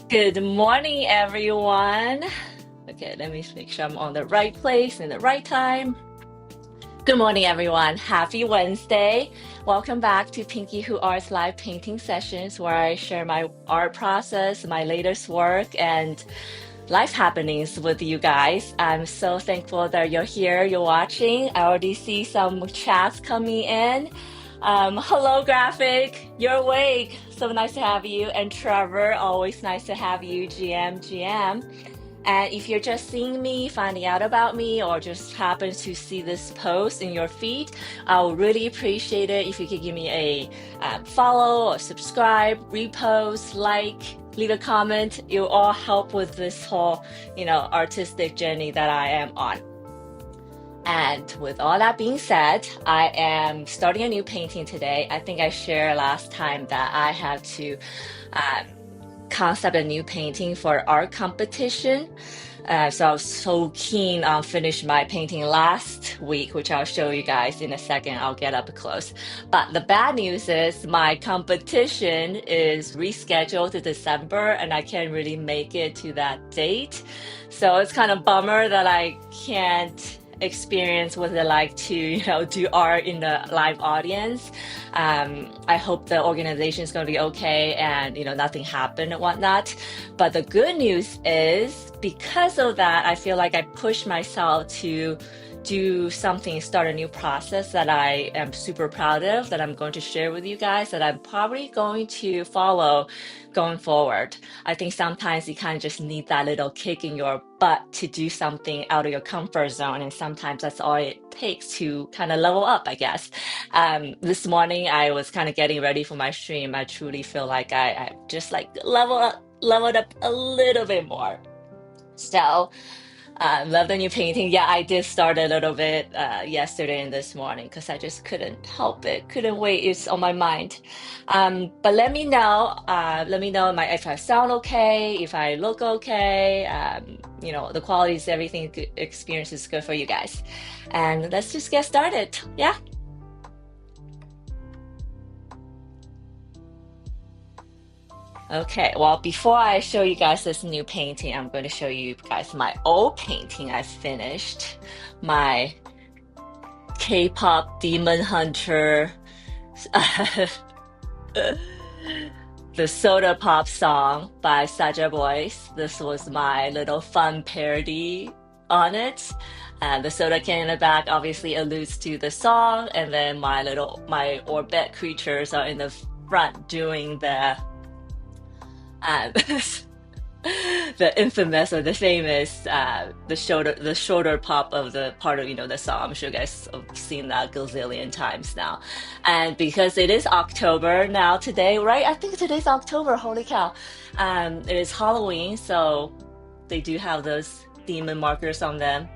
Good morning, everyone. Okay, let me make sure I'm on the right place in the right time. Good morning, everyone. Happy Wednesday. Welcome back to Pinky Who Art's live painting sessions, where I share my art process, my latest work, and life happenings with you guys. I'm so thankful that you're here, you're watching. I already see some chats coming in. Hello, Graphic. You're awake. So nice to have you. And Trevor, always nice to have you. GM. And if you're just seeing me, finding out about me, or just happen to see this post in your feed, I would really appreciate it if you could give me a follow or subscribe, repost, like, leave a comment. It will all help with this whole, artistic journey that I am on. And with all that being said, I am starting a new painting today. I think I shared last time that I had to um, concept a new painting for art competition. So I was so keen on finish my painting last week, which I'll show you guys in a second. I'll get up close. But the bad news is my competition is rescheduled to December and I can't really make it to that date. So it's kind of bummer that I can't experience what it like to, do art in the live audience. I hope the organization is going to be okay and, nothing happened and whatnot. But the good news is because of that, I feel like I pushed myself to do something, start a new process that I am super proud of, that I'm going to share with you guys, that I'm probably going to follow going forward. I think sometimes you kind of just need that little kick in your butt to do something out of your comfort zone. And sometimes that's all it takes to kind of level up, I guess. This morning I was kind of getting ready for my stream. I truly feel like I just like leveled up a little bit more. So love the new painting. Yeah, I did start a little bit yesterday and this morning because I just couldn't help it. Couldn't wait. It's on my mind. But let me know. Let me know if I sound okay, if I look okay. The quality is everything. Experience is good for you guys. And let's just get started. Yeah. Okay, well, before I show you guys this new painting, I'm going to show you guys my old painting I finished. My K-pop Demon Hunter, the Soda Pop song by Saja Boys. This was my little fun parody on it. The soda can in the back obviously alludes to the song, and then my orbit creatures are in the front doing uh, the infamous or the famous the shoulder pop of the part of the song. I'm sure you guys have seen that a gazillion times now. And because it is October now today, right? I think today's October. Holy cow! It is Halloween, so they do have those demon markers on them.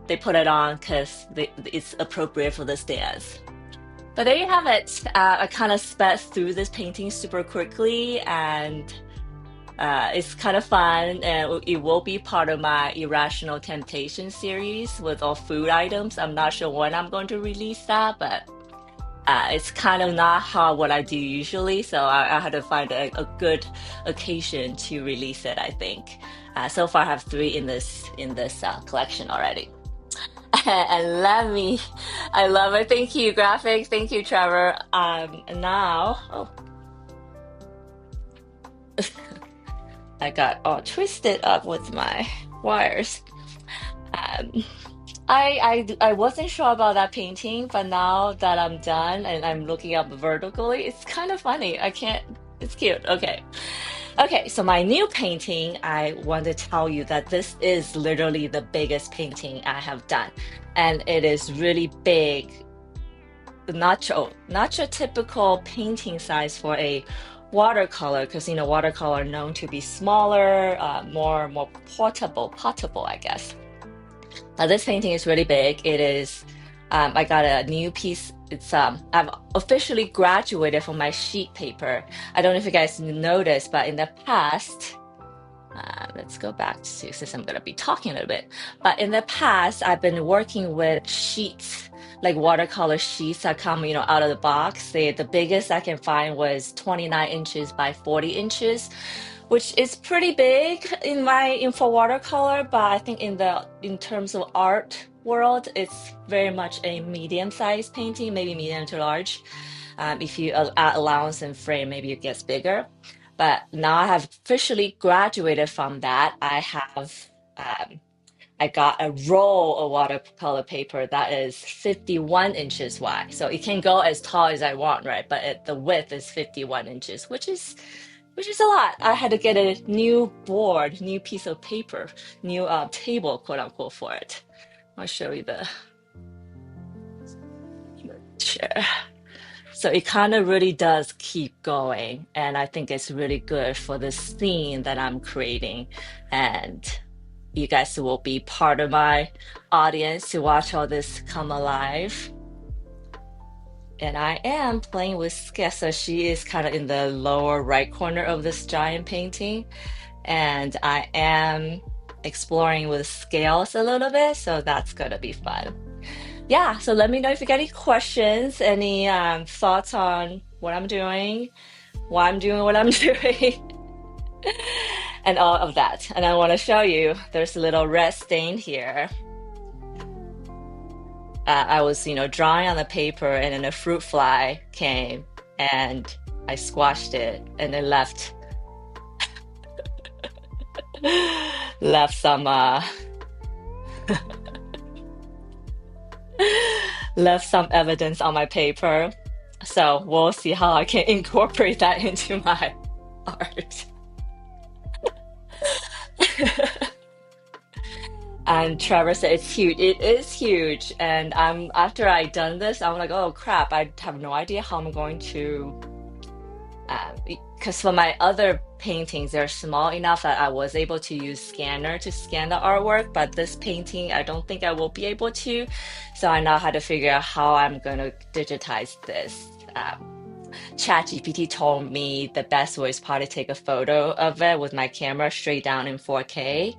They put it on because it's appropriate for this dance. But there you have it. I kind of sped through this painting super quickly, and it's kind of fun, and it will be part of my Irrational Temptation series with all food items. I'm not sure when I'm going to release that, but it's kind of not how what I do usually, so I had to find a good occasion to release it, I think. So far, I have three in this collection already. And I love it. Thank you, graphics. Thank you, Trevor. Now, I got all twisted up with my wires. Um, I wasn't sure about that painting, but now that I'm done and I'm looking up vertically, it's kind of funny. I can't. It's cute. Okay. Okay, so my new painting, I want to tell you that this is literally the biggest painting I have done. And it is really big, not your typical painting size for a watercolor, because watercolor are known to be smaller, more potable, I guess. Now this painting is really big. It is, I got a new piece. I've officially graduated from my sheet paper. I don't know if you guys noticed, but in the past, let's go back to, since I'm going to be talking a little bit. But in the past, I've been working with sheets, like watercolor sheets that come, out of the box. The biggest I can find was 29 inches by 40 inches, which is pretty big in for watercolor, but I think in terms of art world, it's very much a medium-sized painting, maybe medium to large. If you add allowance and frame, maybe it gets bigger. But now I have officially graduated from that. I got a roll of watercolor paper that is 51 inches wide. So it can go as tall as I want, right? But the width is 51 inches, which is a lot. I had to get a new board, new piece of paper, new table, quote unquote, for it. I'll show you the chair. So it kind of really does keep going. And I think it's really good for the scene that I'm creating. And you guys will be part of my audience to watch all this come alive. And I am playing with scale. So she is kind of in the lower right corner of this giant painting. And I am exploring with scales a little bit. So that's going to be fun. Yeah. So let me know if you got any questions, any thoughts on what I'm doing, why I'm doing what I'm doing. And all of that. And I want to show you there's a little red stain here. I was, drawing on the paper and then a fruit fly came and I squashed it and it left left some left some evidence on my paper. So we'll see how I can incorporate that into my art. And Trevor said it's huge. It is huge. And after I done this, I'm like, oh crap, I have no idea how I'm going to because for my other paintings, they're small enough that I was able to use scanner to scan the artwork, but this painting, I don't think I will be able to. So I now had to figure out how I'm going to digitize this. ChatGPT told me the best way is probably take a photo of it with my camera straight down in 4K.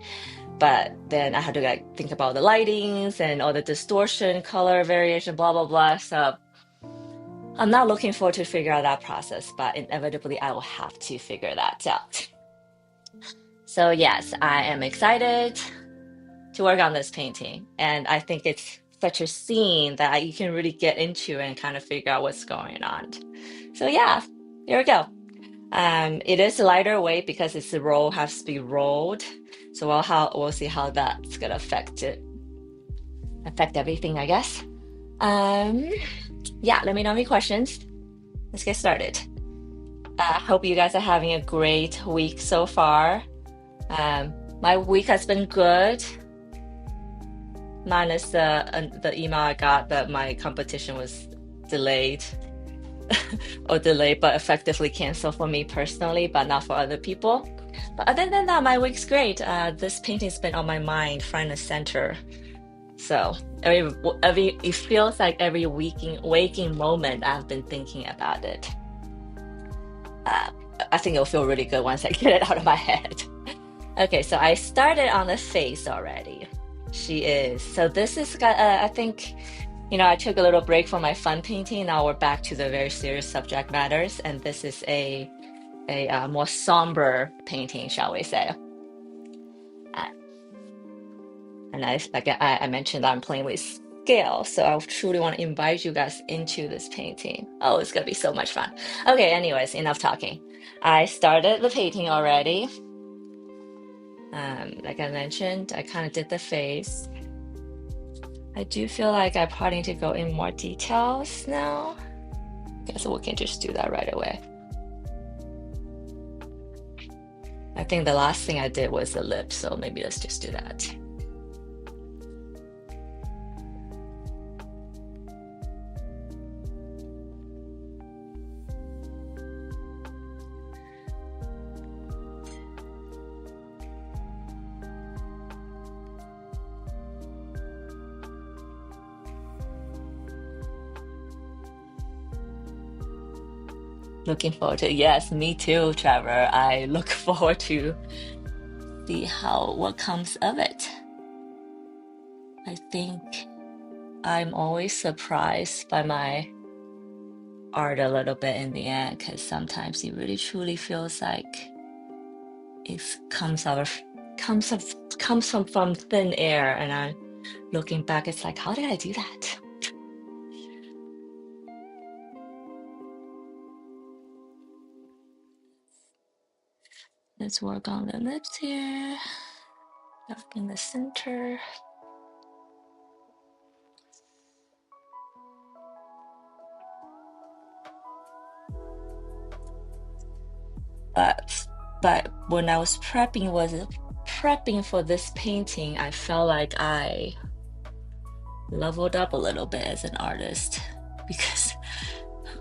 But then I had to think about the lightings and all the distortion, color variation, blah, blah, blah. So I'm not looking forward to figure out that process, but inevitably I will have to figure that out. So yes, I am excited to work on this painting. And I think it's such a scene that you can really get into and kind of figure out what's going on. So yeah, here we go. It is a lighter weight because it's the roll has to be rolled. So we'll see how that's gonna affect everything, I guess. Yeah, let me know any questions. Let's get started. I hope you guys are having a great week so far. My week has been good, minus the email I got that my competition was delayed but effectively canceled for me personally, but not for other people. But other than that, my week's great. This painting's been on my mind, front and center. So it feels like every waking moment I've been thinking about it. I think it'll feel really good once I get it out of my head. Okay, so I started on the face already. She is. So this is, I think, I took a little break from my fun painting. Now we're back to the very serious subject matters. And this is a more somber painting, shall we say. And I mentioned I'm playing with scale. So I truly want to invite you guys into this painting. Oh, it's going to be so much fun. Okay, anyways, enough talking. I started the painting already. Like I mentioned, I kind of did the face. I do feel like I probably need to go in more details now. Guess we can just do that right away. I think the last thing I did was the lips, so maybe let's just do that. Looking forward to it. Yes, me too, Trevor. I look forward to see what comes of it. I think I'm always surprised by my art a little bit in the end because sometimes it really truly feels like it comes from thin air, and I looking back, it's like, how did I do that? Let's work on the lips here, dark in the center. But when I was prepping for this painting, I felt like I leveled up a little bit as an artist because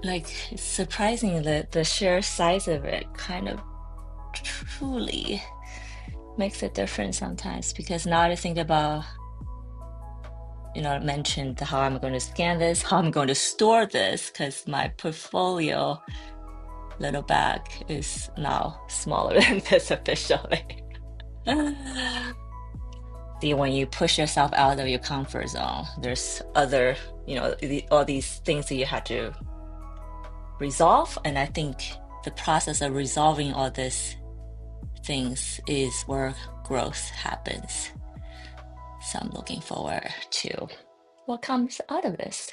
like it's surprising that the sheer size of it kind of truly makes a difference sometimes, because now I think about, I mentioned how I'm going to scan this, how I'm going to store this, because my portfolio little bag is now smaller than this officially. See, when you push yourself out of your comfort zone, there's other, all these things that you had to resolve. And I think the process of resolving all these things is where growth happens. So I'm looking forward to what comes out of this.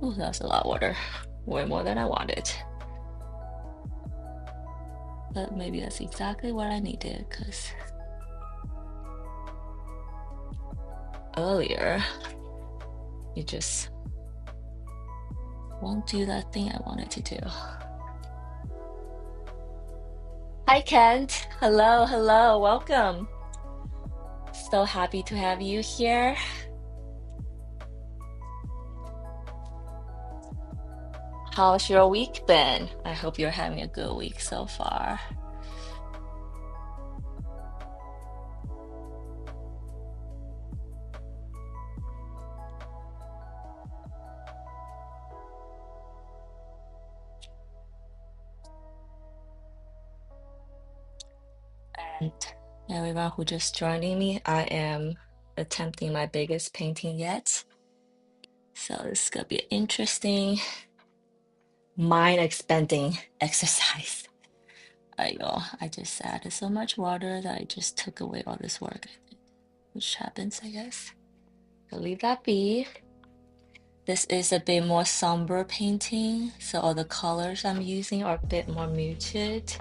Oh, that's a lot of water. Way more than I wanted. But maybe that's exactly what I needed, because earlier you just won't do that thing I wanted to do. Hi, Kent. Hello, hello. Welcome. So happy to have you here. How's your week been? I hope you're having a good week so far. And everyone who just joining me, I am attempting my biggest painting yet. So this is gonna be an interesting mind expanding exercise. I just added so much water that I just took away all this work, which happens, I guess. So leave that be. This is a bit more somber painting, so all the colors I'm using are a bit more muted.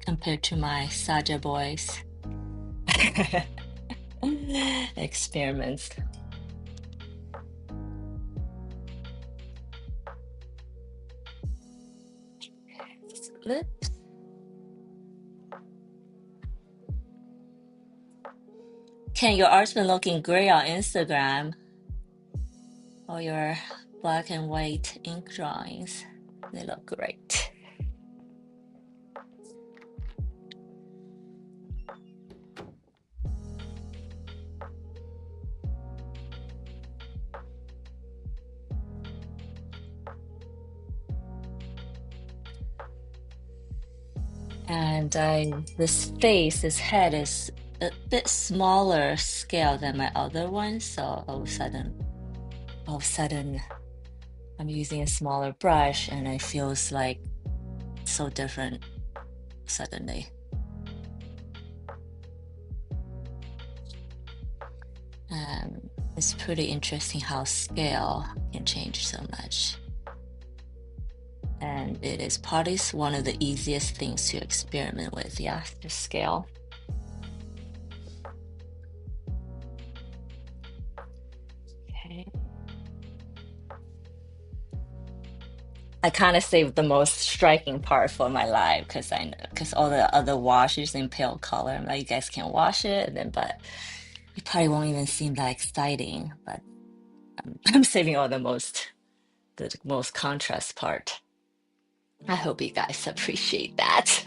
Compared to my Saja Boys experiments. Lips. Ken, your art's been looking great on Instagram. All your black and white ink drawings, they look great. And this head is a bit smaller scale than my other one, so all of a sudden, I'm using a smaller brush, and it feels like so different suddenly. It's pretty interesting how scale can change so much. And it is probably one of the easiest things to experiment with, yeah, the scale. Okay. I kind of saved the most striking part for my live, because all the other washes in pale color, I'm like, you guys can wash it, and then but it probably won't even seem that exciting. But I'm saving all the most contrast part. I hope you guys appreciate that.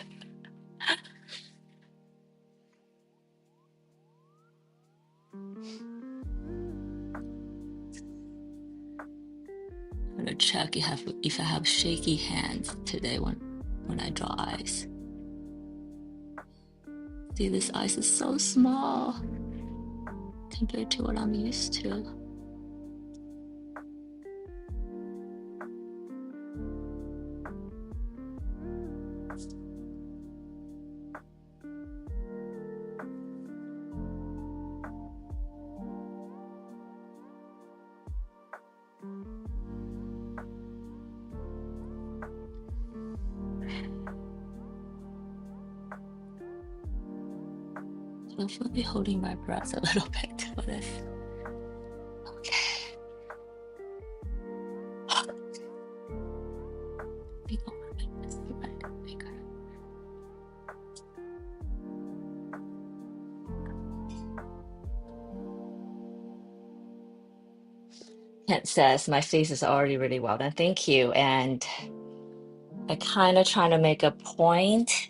I'm gonna check if I have shaky hands today when I draw eyes. See, this eyes is so small compared to what I'm used to. Definitely holding my breath a little bit for this. Okay. Big ornament, right, bigger. Kent says my face is already really well done. Thank you. And I kind of trying to make a point.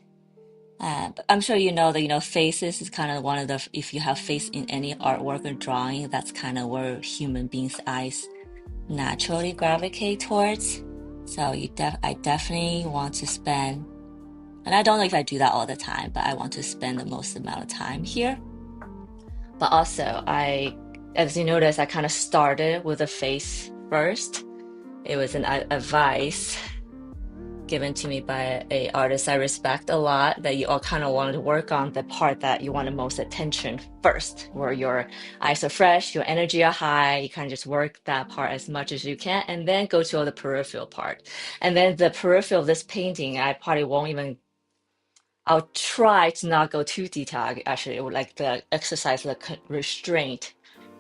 But I'm sure you know that faces is kind of one of the, if you have face in any artwork or drawing, that's kind of where human beings' eyes naturally gravitate towards. So I definitely want to spend, and I don't know if I do that all the time, but I want to spend the most amount of time here. But also, as you notice, I kind of started with the face first. It was an advice given to me by a artist I respect a lot, that you all kind of wanted to work on the part that you wanted most attention first, where your eyes are fresh, your energy are high, you kind of just work that part as much as you can, and then go to all the peripheral part. And then the peripheral of this painting, I probably won't even, I'll try to not go too detailed. Actually, it would like the exercise, the restraint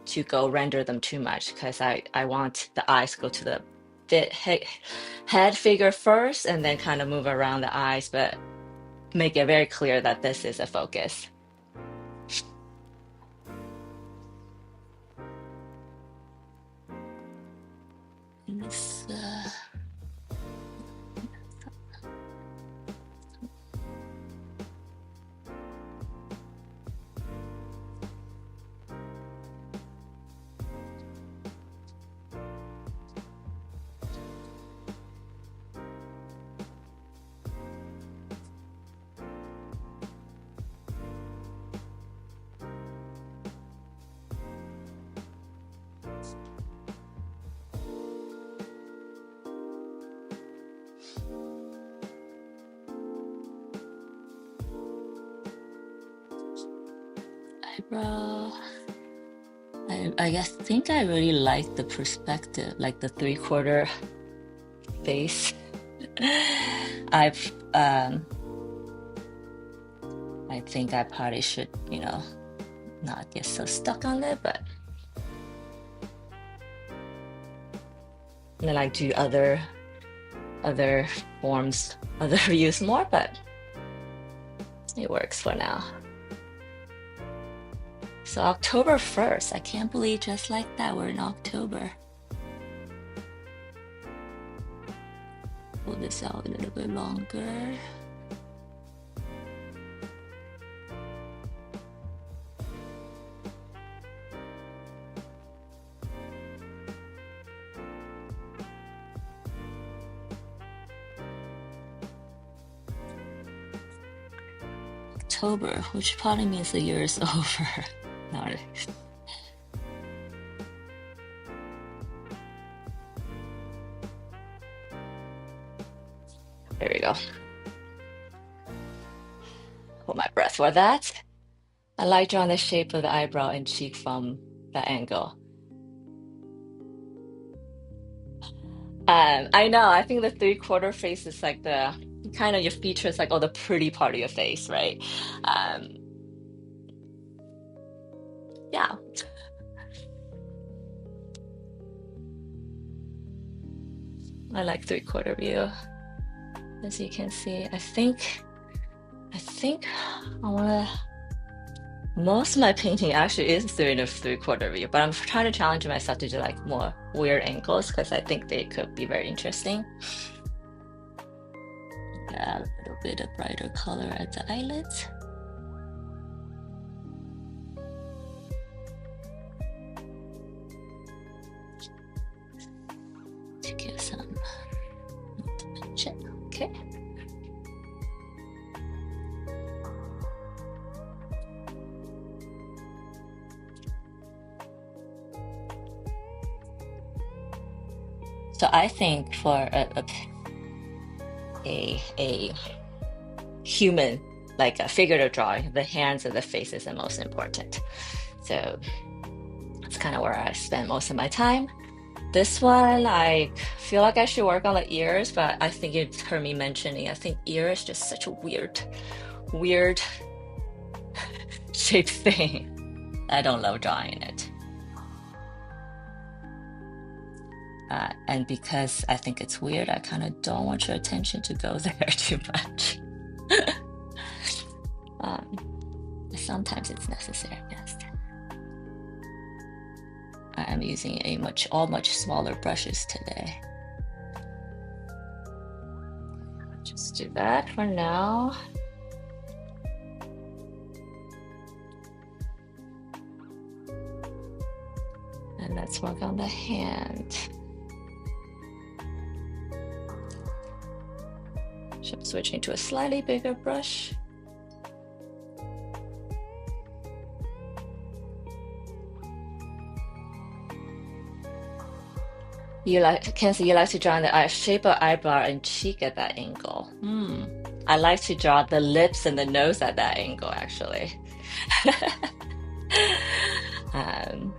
to go render them too much, because I want the eyes to go to the head figure first and then kind of move around the eyes, but make it very clear that this is a focus. And this, eyebrow. I guess think I really like the perspective, like the 3/4 face. I've I think I probably should, not get so stuck on it, but and then I do other forms, other views more, but it works for now. So October 1st, I can't believe just like that we're in October. Pull this out a little bit longer. October, which probably means the year is over. No. There we go. Hold my breath for that. I like drawing the shape of the eyebrow and cheek from that angle. I know, I think the 3/4 face is like the kind of your features, like all the pretty part of your face, right? Yeah. I like 3/4 view. As you can see, I think I wanna, most of my painting actually is doing a 3/4 view, but I'm trying to challenge myself to do like more weird angles because I think they could be very interesting. Add a little bit of brighter color at the eyelids. To give So I think for a human, like a figurative drawing, the hands and the face is the most important. So that's kind of where I spend most of my time. This one, I feel like I should work on the ears, but I think you heard me mentioning, I think ear is just such a weird shaped thing. I don't love drawing it. And because I think it's weird, I kind of don't want your attention to go there too much. Um, sometimes it's necessary, yes. I'm using all much smaller brushes today. Just do that for now. And let's work on the hand. So I'm switching to a slightly bigger brush. Kenzie, you like to draw the eye shape of eyebrow and cheek at that angle. I like to draw the lips and the nose at that angle, actually. um,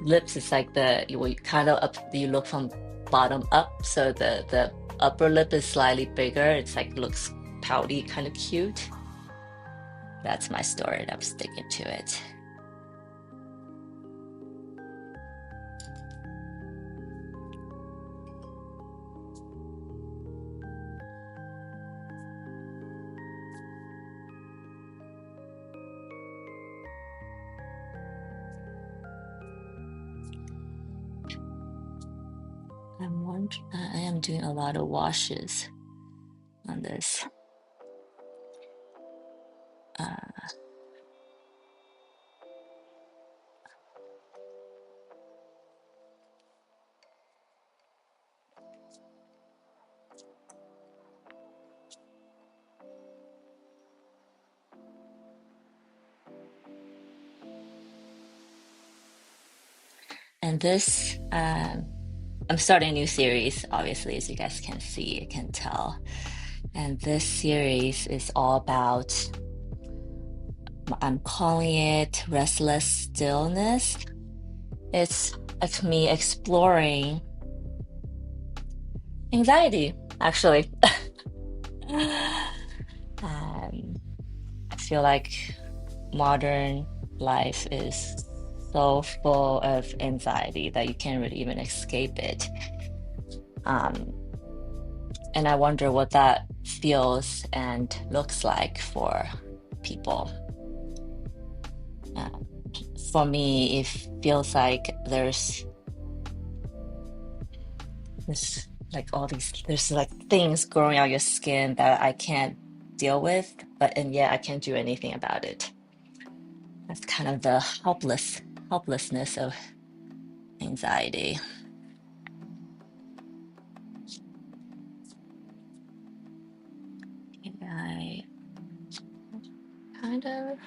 Lips is like you kind of up, you look from bottom up, so the upper lip is slightly bigger. It's like looks pouty, kind of cute. That's my story, and I'm sticking to it. I am doing a lot of washes on this. And this, I'm starting a new series, obviously, as you guys can see, you can tell. And this series is all about, I'm calling it Restless Stillness. It's like me exploring anxiety, actually. I feel like modern life is so full of anxiety that you can't really even escape it. And I wonder what that feels and looks like for people. For me, it feels like there's there's like things growing out your skin that I can't deal with, and yet I can't do anything about it. That's kind of the helplessness of anxiety. I kind of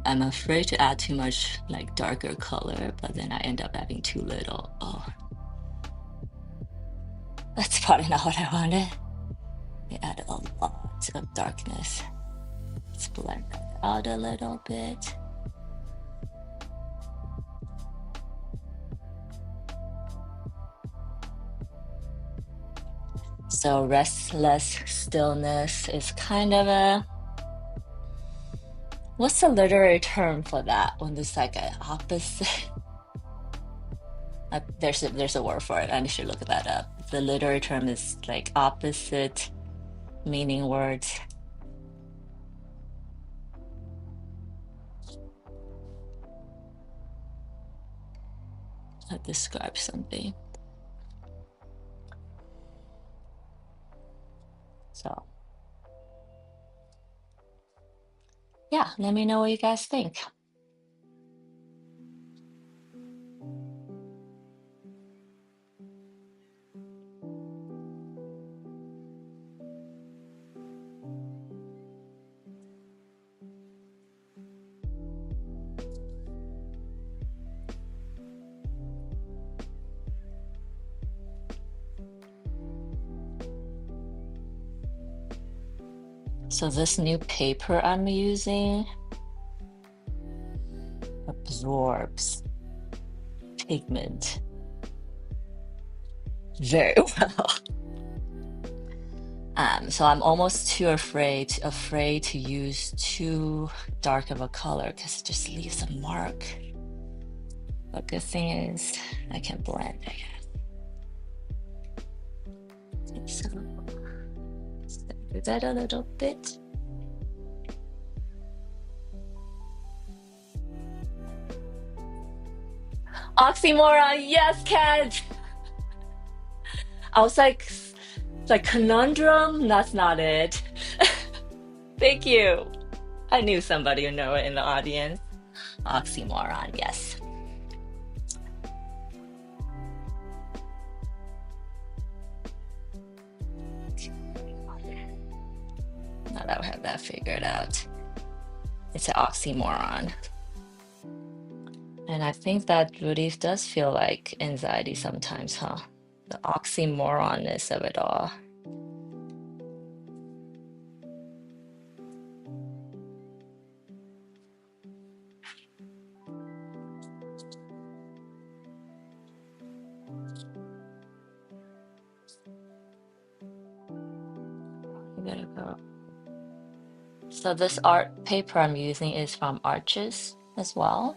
I'm afraid to add too much like darker color, but then I end up having too little. Oh, that's probably not what I wanted. I added a lot of darkness. Let's blend that out a little bit. So restless stillness is kind of what's the literary term for that when there's like an opposite? There's a word for it. I should look that up. The literary term is like opposite meaning words. That describes something. So yeah, let me know what you guys think. So this new paper I'm using absorbs pigment very well. So I'm almost too afraid to use too dark of a color because it just leaves a mark. But good thing is I can blend, I guess. So do that a little bit. Oxymoron, yes, Kat. I was like, it's like conundrum. That's not it. Thank you. I knew somebody would know it in the audience. Oxymoron, yes. Now that we have that figured out, it's an oxymoron. And I think that really does feel like anxiety sometimes, huh? The oxymoronness of it all. We gotta go. So this art paper I'm using is from Arches as well.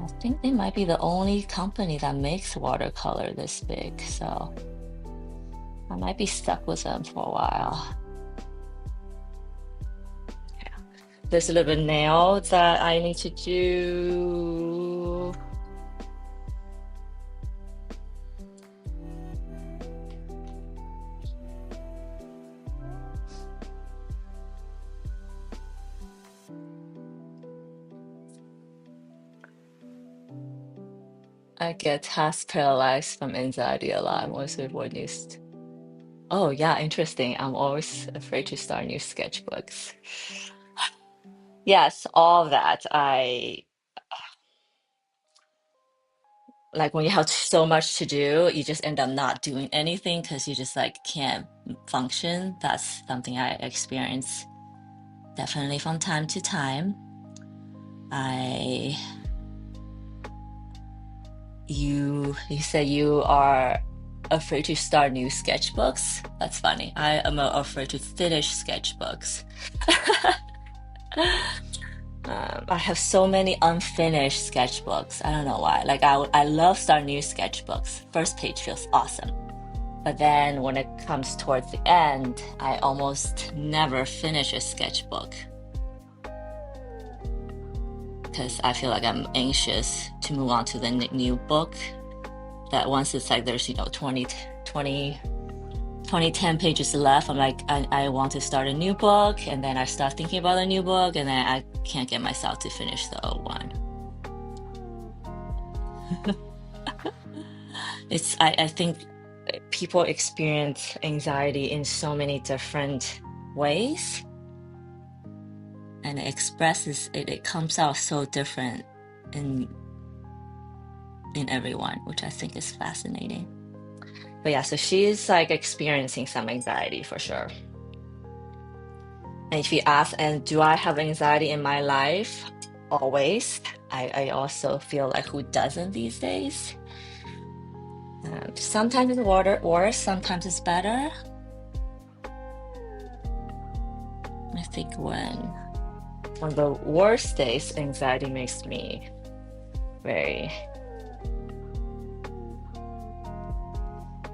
I think they might be the only company that makes watercolor this big, so I might be stuck with them for a while. Yeah. There's a little bit nail that I need to do. I get task paralyzed from anxiety a lot. Most people used. Oh yeah, interesting. I'm always afraid to start new sketchbooks. Yes, all that. I like when you have so much to do, you just end up not doing anything because you just like can't function. That's something I experience definitely from time to time. I you said you are afraid to start new sketchbooks. That's funny. I am afraid to finish sketchbooks. I have so many unfinished sketchbooks. I don't know why. Like I love starting new sketchbooks. First page feels awesome. But then when it comes towards the end, I almost never finish a sketchbook because I feel like I'm anxious to move on to the new book. That once it's like there's, 10 pages left, I'm like, I want to start a new book. And then I start thinking about a new book, and then I can't get myself to finish the old one. I think people experience anxiety in so many different ways, and it comes out so different in everyone, which I think is fascinating. But yeah, so she's like experiencing some anxiety for sure. And if you ask, and do I have anxiety in my life? Always. I also feel like who doesn't these days? Sometimes it's worse, sometimes it's better. I think when the worst days, anxiety makes me very,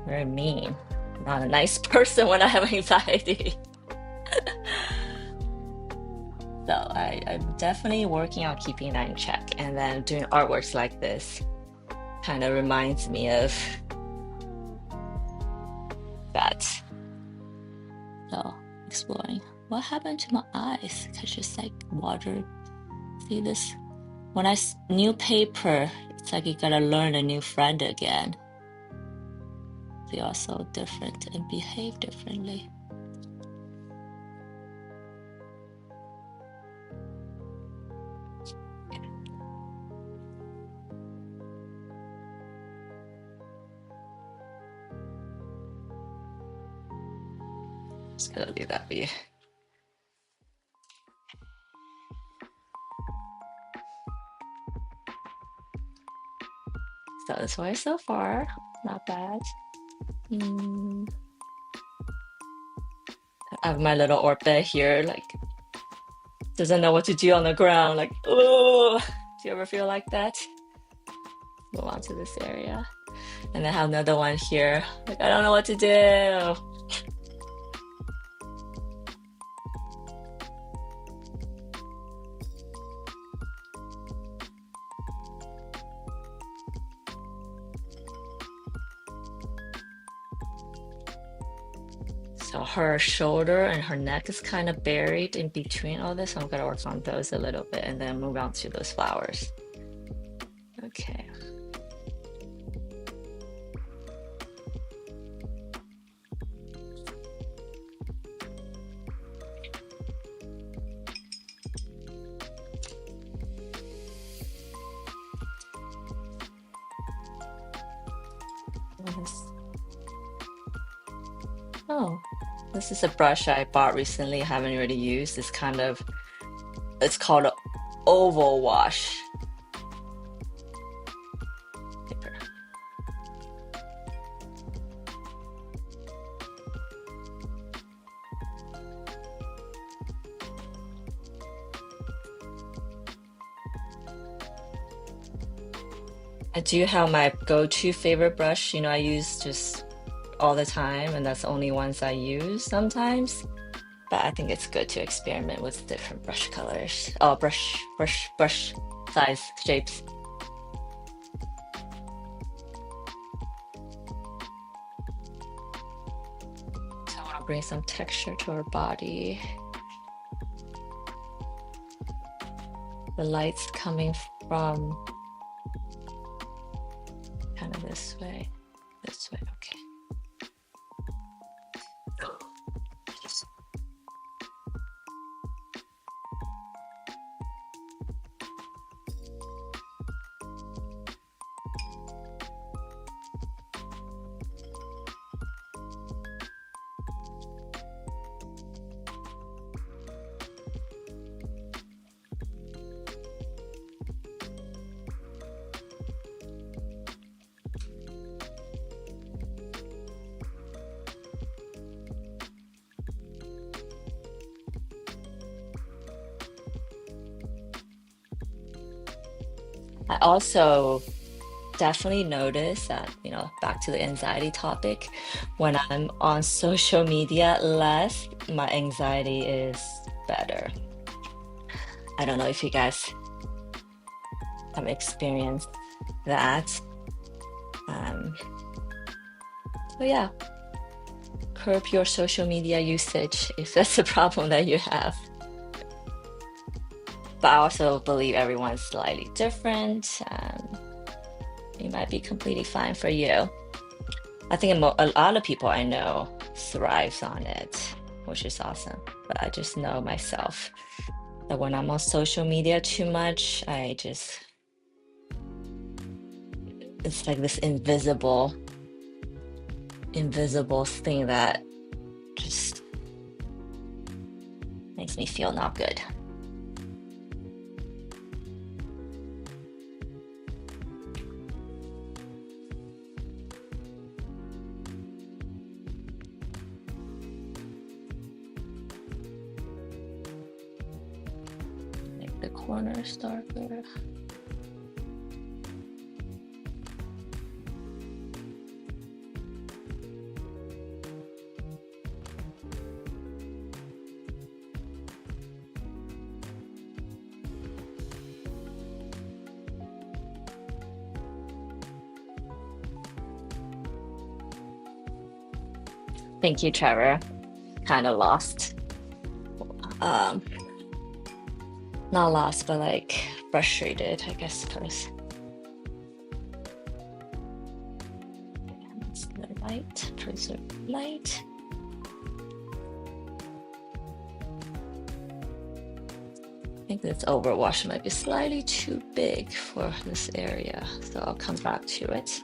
very mean. Not a nice person when I have anxiety. So I'm definitely working on keeping that in check. And then doing artworks like this kind of reminds me of that. So exploring. What happened to my eyes? Cause just like water. See this? When new paper, it's like you gotta learn a new friend again. They are so different and behave differently. Just gonna leave that be. So this way so far, not bad. I have my little orbit here, like doesn't know what to do on the ground, like, oh, do you ever feel like that? Move on to this area. And I have another one here, like I don't know what to do. So her shoulder and her neck is kind of buried in between all this. So I'm gonna work on those a little bit and then move on to those flowers. Okay. Oh, this is a brush I bought recently. I haven't really used. It's kind of, it's called an oval wash paper. I do have my go-to favorite brush, you know, I use just all the time, and that's the only ones I use sometimes. But I think it's good to experiment with different brush colors. Oh, brush size, shapes. So I want to bring some texture to her body. The light's coming from kind of this way, okay. I also definitely notice that, you know, back to the anxiety topic, when I'm on social media less, my anxiety is better. I don't know if you guys have experienced that. But yeah, curb your social media usage if that's a problem that you have. But I also believe everyone's slightly different. It might be completely fine for you. I think a lot of people I know thrives on it, which is awesome. But I just know myself that when I'm on social media too much, it's like this invisible thing that just makes me feel not good. Make the corners darker. Thank you, Trevor. Kind of lost. Um, Not lost, but like frustrated, I guess, because it's the light, preserve light. I think this overwash might be slightly too big for this area, so I'll come back to it.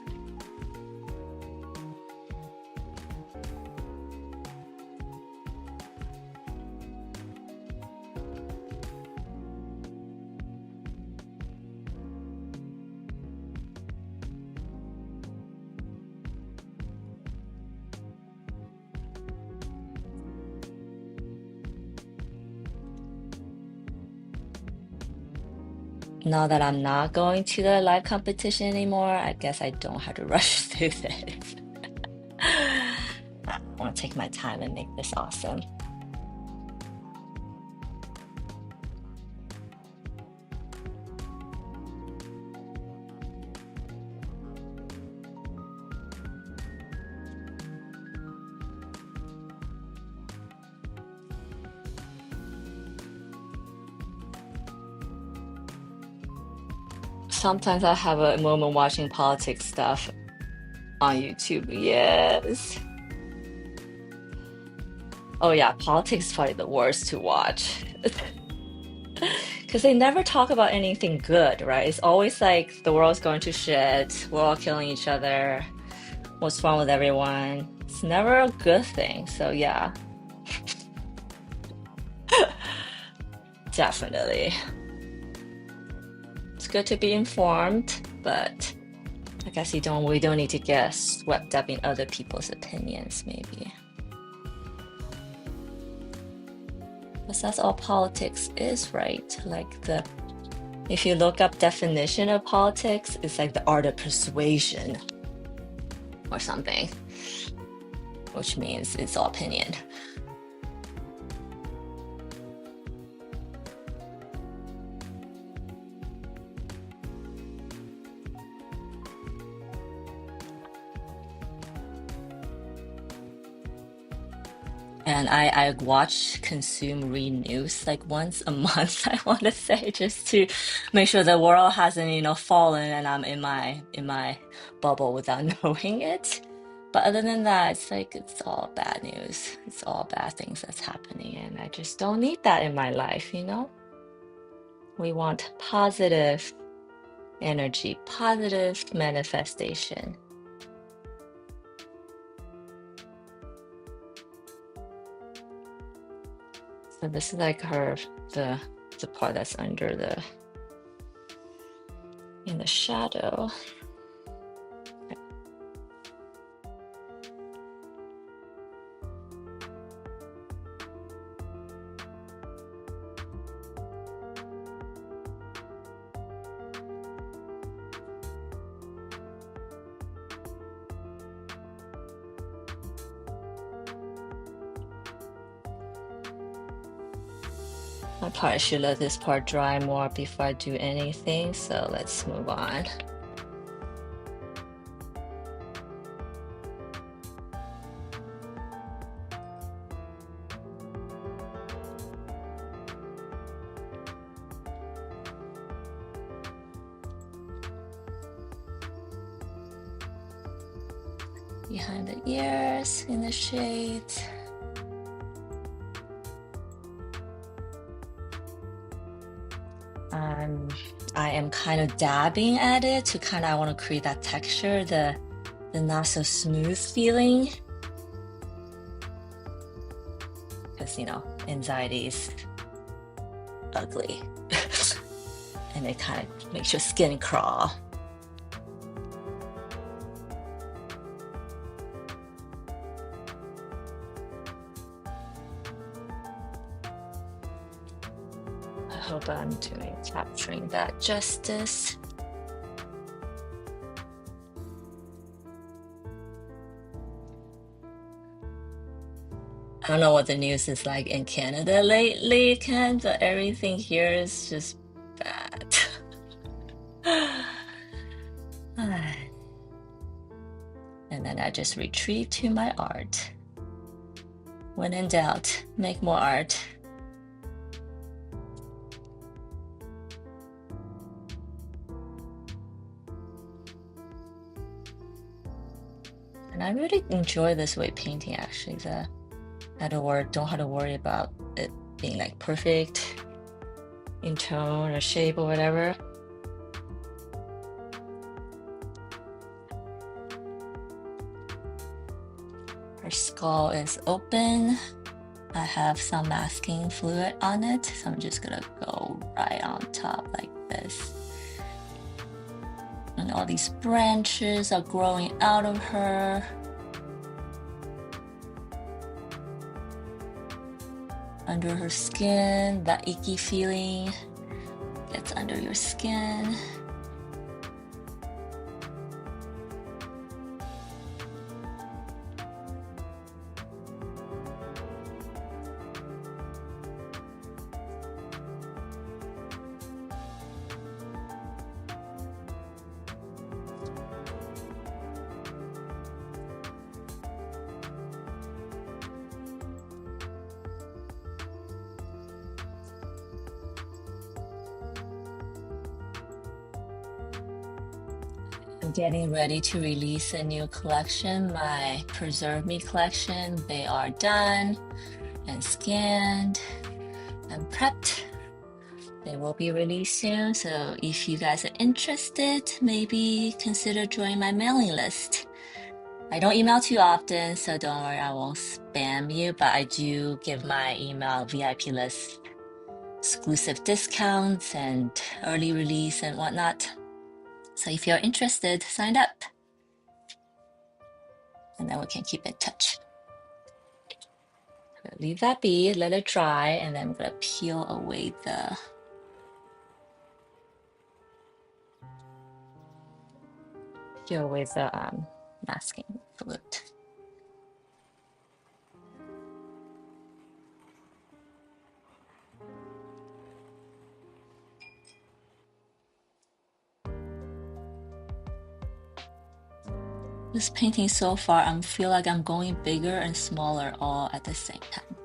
now that I'm not going to the live competition anymore, I guess I don't have to rush through this. I want to take my time and make this awesome. Sometimes I have a moment watching politics stuff on YouTube. Yes. Oh yeah, politics is probably the worst to watch. Because they never talk about anything good, right? It's always like the world's going to shit, we're all killing each other, what's wrong with everyone? It's never a good thing. So yeah, definitely. It's good to be informed, but I guess we don't need to get swept up in other people's opinions, maybe. Because that's all politics is, right? Like if you look up definition of politics, it's like the art of persuasion or something, which means it's all opinion. And I consume, read news like once a month, I want to say, just to make sure the world hasn't, fallen and I'm in my bubble without knowing it. But other than that, it's like it's all bad news. It's all bad things that's happening, and I just don't need that in my life, We want positive energy, positive manifestation. So this is like the part that's under in the shadow. I probably should let this part dry more before I do anything, so let's move on. Behind the ears, in the shades. I am kind of dabbing at it to I want to create that texture, the not so smooth feeling. Because, anxiety is ugly. And it kind of makes your skin crawl. I hope I'm capturing that justice. I don't know what the news is like in Canada lately, Ken, but everything here is just bad. And then I just retreat to my art. When in doubt, make more art. And I really enjoy this way painting, actually. I don't have to worry about it being like perfect in tone or shape or whatever. Her skull is open. I have some masking fluid on it, so I'm just gonna go right on top like this. And all these branches are growing out of her. Under her skin, that icky feeling gets just under your skin. I'm getting ready to release a new collection, my Preserve Me collection. They are done and scanned and prepped. They will be released soon, so if you guys are interested, maybe consider joining my mailing list. I don't email too often, so don't worry, I won't spam you, but I do give my email VIP list exclusive discounts and early release and whatnot. So if you're interested, sign up. And then we can keep in touch. I'm gonna leave that be, let it dry, and then I'm gonna peel away the masking fluid. This painting so far, I feel like I'm going bigger and smaller all at the same time.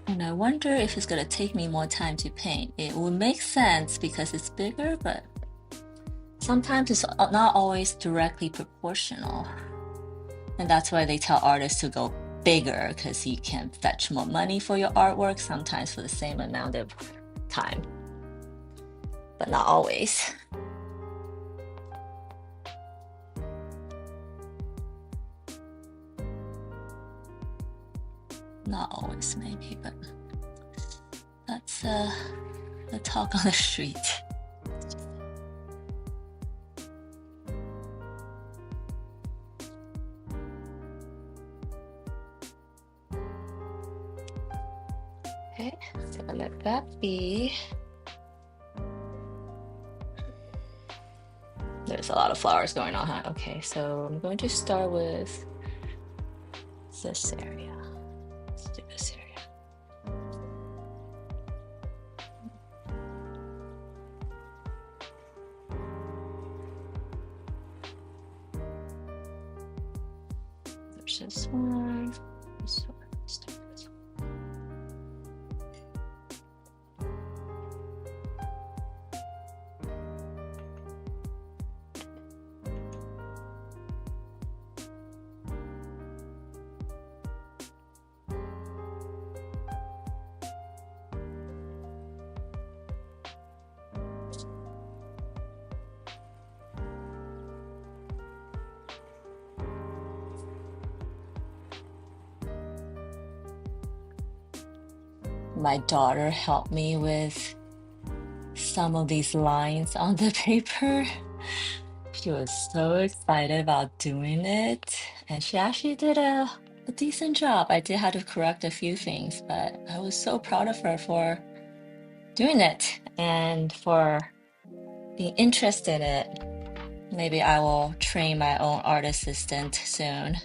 And I wonder if it's gonna take me more time to paint. It would make sense because it's bigger, but sometimes it's not always directly proportional. And that's why they tell artists to go bigger, because you can fetch more money for your artwork, sometimes for the same amount of time, but not always. Not always, maybe, but that's the talk on the street. Okay, so let that be. There's a lot of flowers going on, huh? Okay, so I'm going to start with this area. Let's do this area. There's this one. This one. Let's do this one. My daughter helped me with some of these lines on the paper. She was so excited about doing it, and she actually did a decent job. I did have to correct a few things, but I was so proud of her for doing it and for being interested in it. Maybe I will train my own art assistant soon.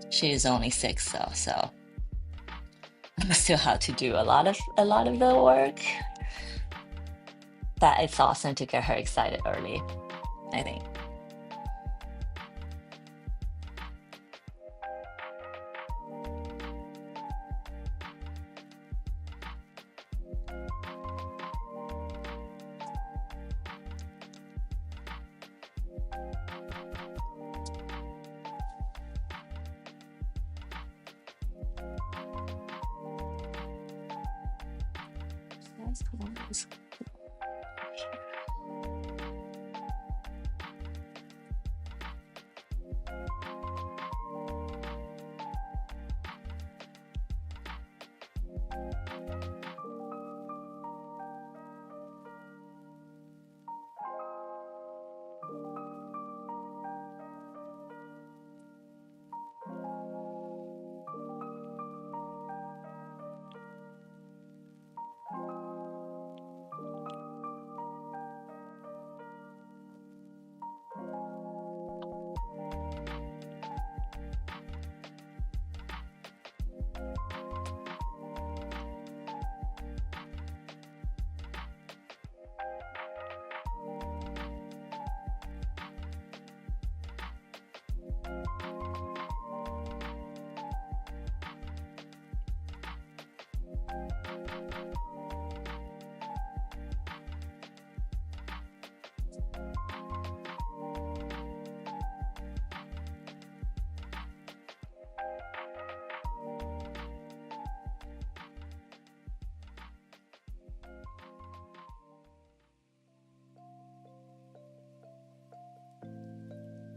She is only 6 though, so I still have to do a lot of the work. But it's awesome to get her excited early, I think.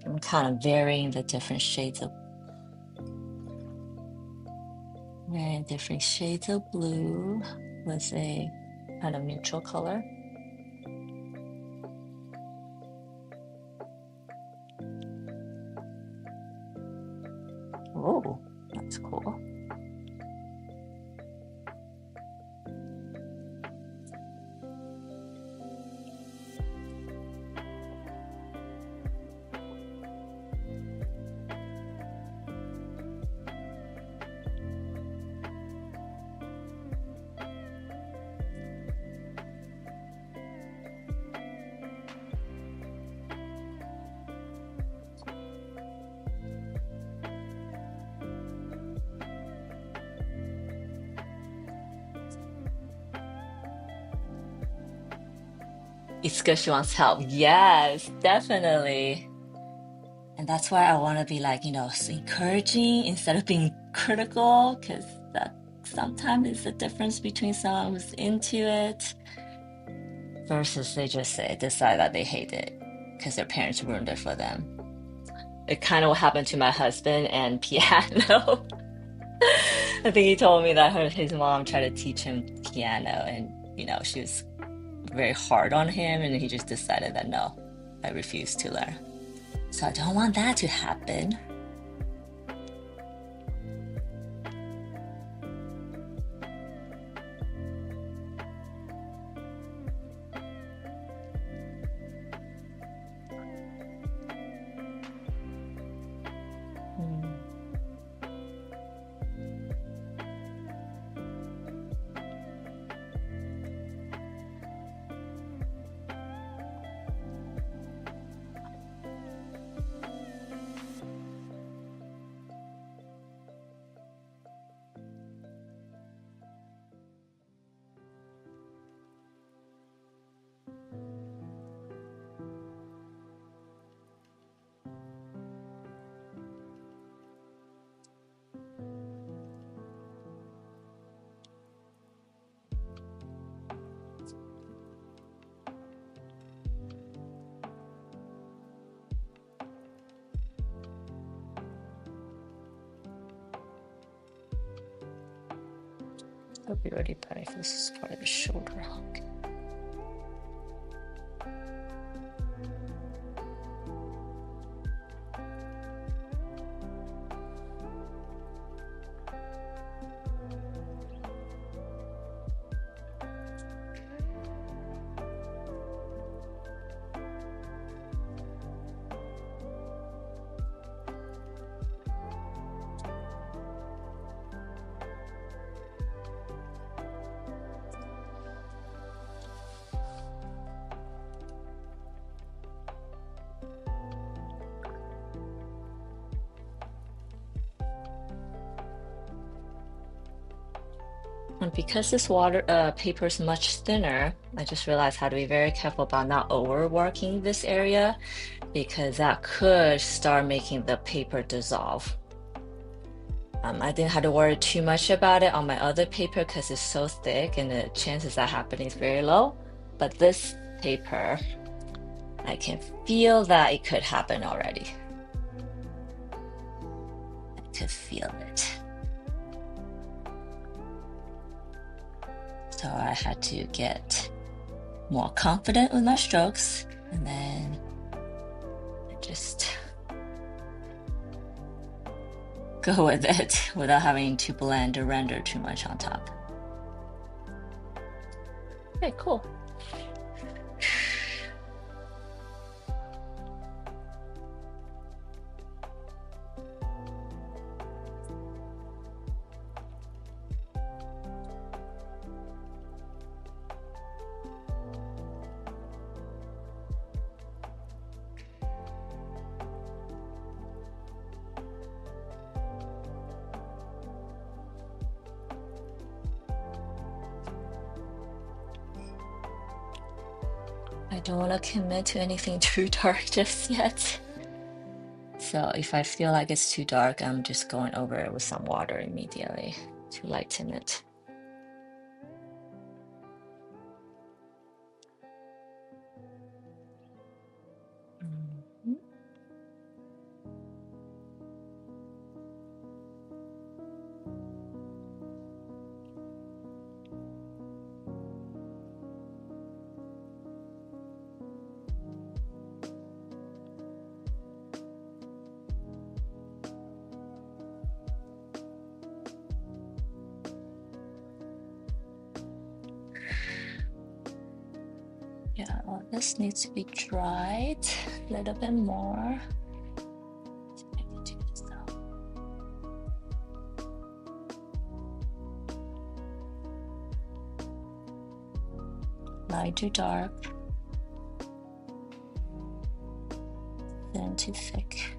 I'm kind of varying the different shades of blue with a kind of neutral color. Oh, that's cool. It's because she wants help. Yes, definitely. And that's why I want to be like, encouraging instead of being critical, because that sometimes is the difference between someone who's into it versus they just decide that they hate it because their parents ruined it for them. It kind of what happened to my husband and piano. I think he told me that his mom tried to teach him piano, and she was very hard on him, and he just decided that no, I refuse to learn. So I don't want that to happen. I'll be ready by this is part of the shoulder hug. And because this paper is much thinner, I just realized how to be very careful about not overworking this area because that could start making the paper dissolve. I didn't have to worry too much about it on my other paper because it's so thick and the chances that happening is very low. But this paper, I can feel that it could happen already. I could feel it. So I had to get more confident with my strokes, and then I just go with it without having to blend or render too much on top. Okay, cool. I don't want to commit to anything too dark just yet. So if I feel like it's too dark, I'm just going over it with some water immediately to lighten it. This needs to be dried a little bit more. See if I can do this now. Light to dark, thin to thick.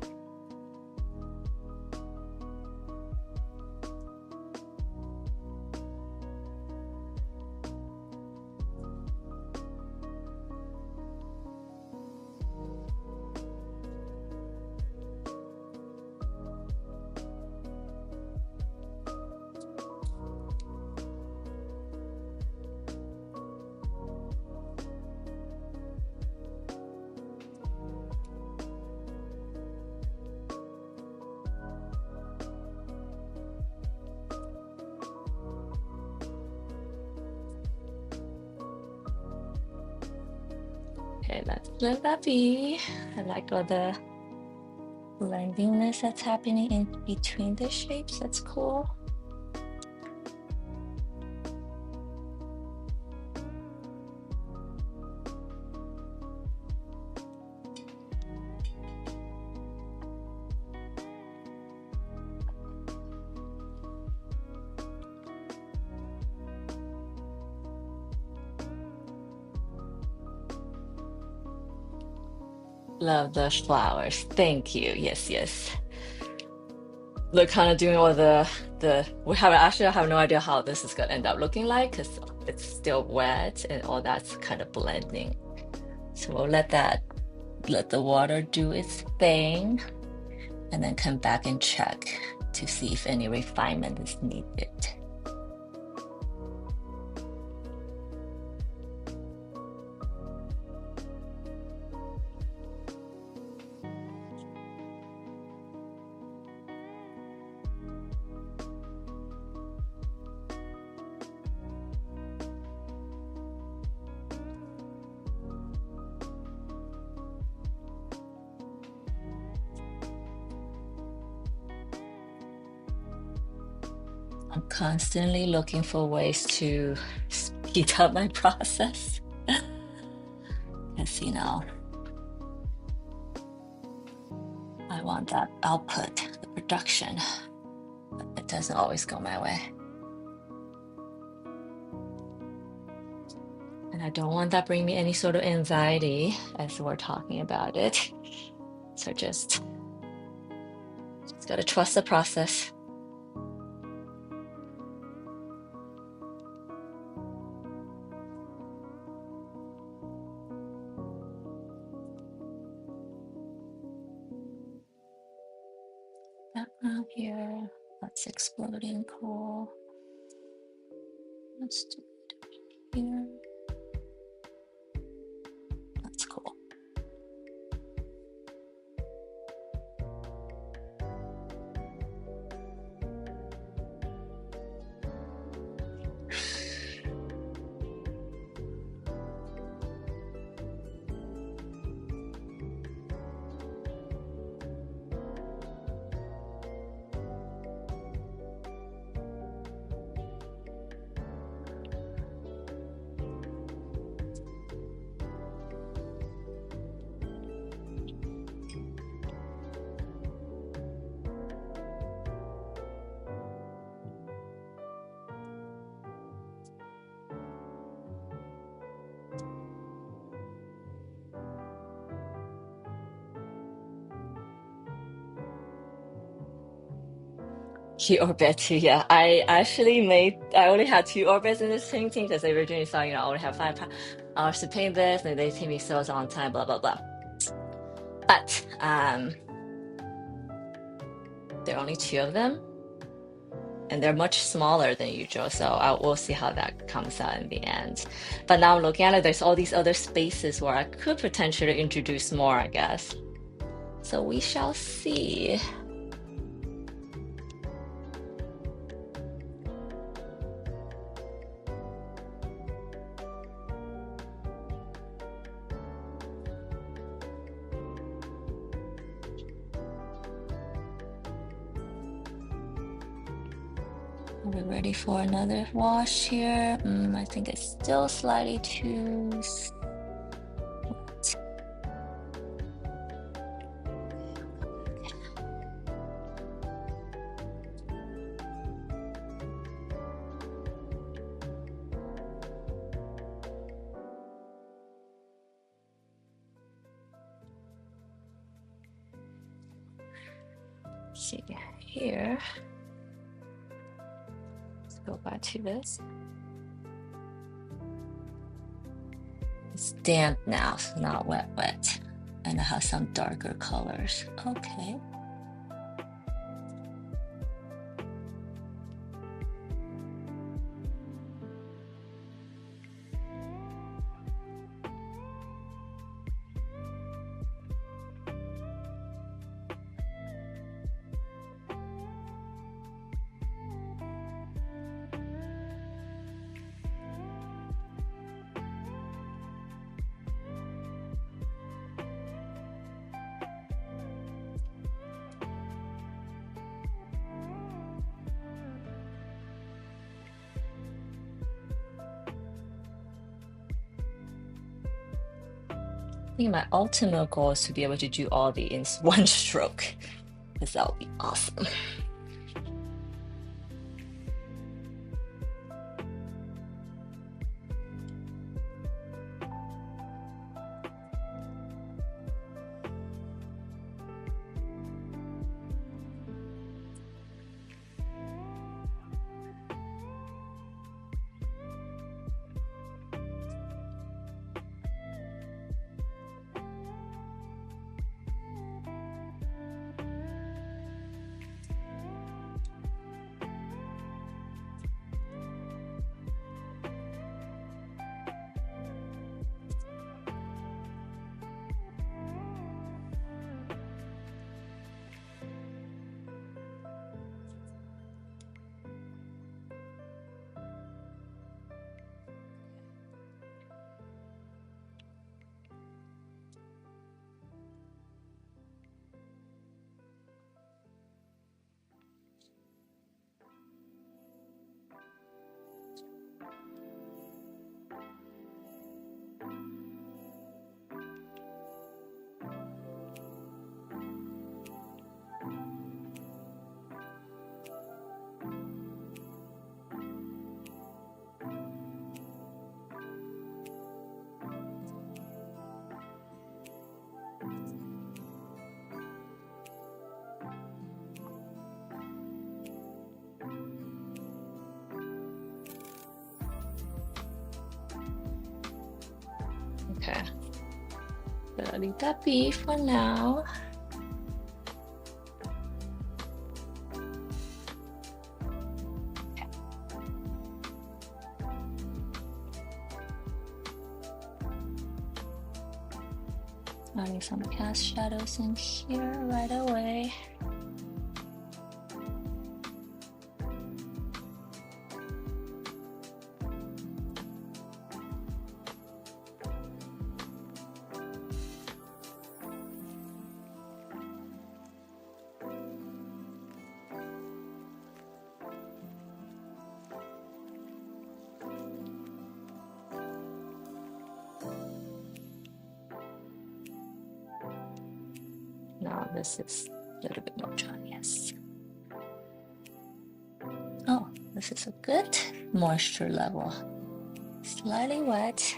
Okay, let's let that be. I like all the blendingness that's happening in between the shapes. That's cool. Love the flowers. Thank you. Yes, yes. They're kind of doing all we have actually I have no idea how this is gonna end up looking like because it's still wet and all that's kind of blending. So we'll let the water do its thing and then come back and check to see if any refinement is needed. I'm constantly looking for ways to speed up my process. Because, I want that output, the production, but it doesn't always go my way. And I don't want that bring me any sort of anxiety as we're talking about it. So just gotta trust the process. Background here, that's exploding, cool. Let's do it here. That's cool. Key orbit too, yeah. I only had 2 orbits in this painting because they originally thought, I only have 5 hours to paint this, and they take me so long time, blah, blah, blah. But there are only 2 of them, and they're much smaller than usual, so we'll see how that comes out in the end. But now I'm looking at it, there's all these other spaces where I could potentially introduce more, I guess. So we shall see. Are we ready for another wash here? I think it's still slightly too see here. Let's go back to this. It's damp now, so not wet. And it has some darker colors. Okay. I think my ultimate goal is to be able to do all the in one stroke, because that would be awesome. Okay, gonna leave that be for now. Adding some cast shadows in here right away. Now this is a little bit more dry, yes. Oh, this is a good moisture level. Slightly wet,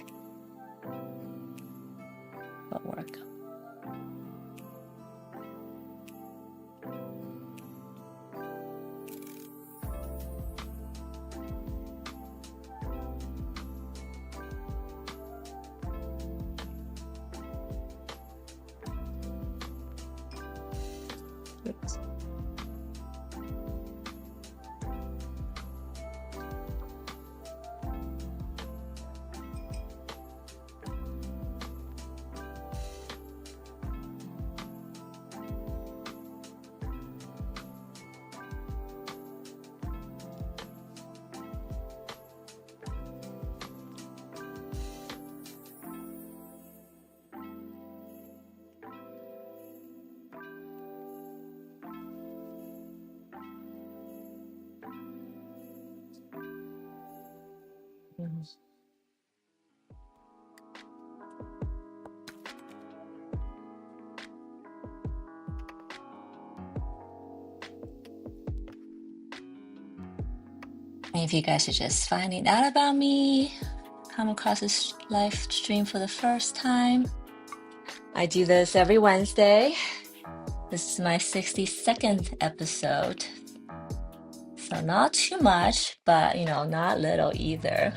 but work. Oops. And if you guys are just finding out about me, come across this live stream for the first time, I do this every Wednesday This is my 62nd episode. So not too much, but not little either.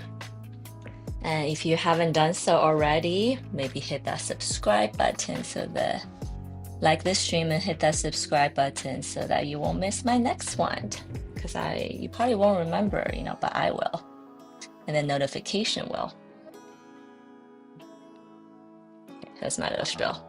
And if you haven't done so already, maybe hit that subscribe button like this stream and hit that subscribe button so that you won't miss my next one. Because you probably won't remember, but I will. And the notification will. That's my little spiel.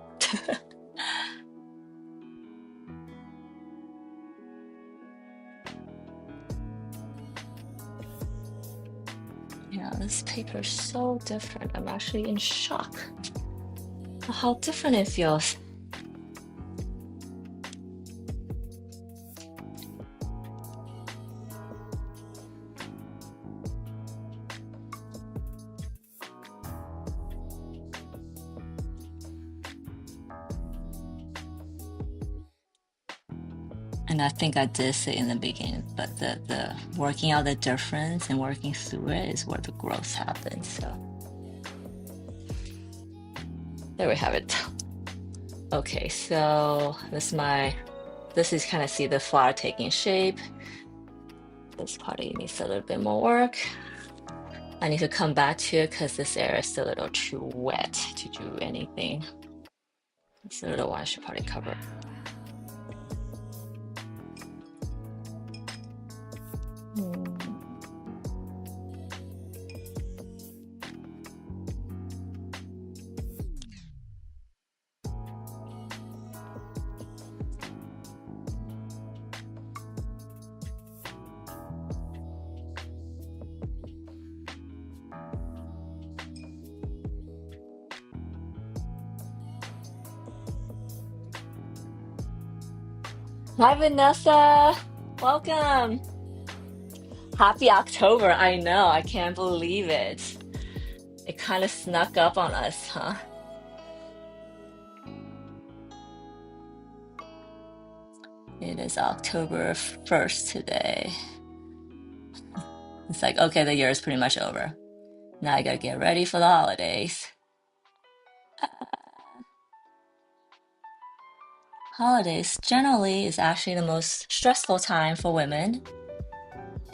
Yeah, this paper is so different. I'm actually in shock of how different it feels. And I think I did say in the beginning, but the working out the difference and working through it is where the growth happens. So there we have it. Okay, so this is kind of see the flower taking shape. This part needs a little bit more work. I need to come back to it because this area is still a little too wet to do anything. This little one I should probably cover. Hi, Vanessa. Welcome. Happy October. I know. I can't believe it. It kind of snuck up on us, huh? It is October 1st today. It's like, okay, the year is pretty much over. Now I gotta get ready for the holidays. Holidays generally is actually the most stressful time for women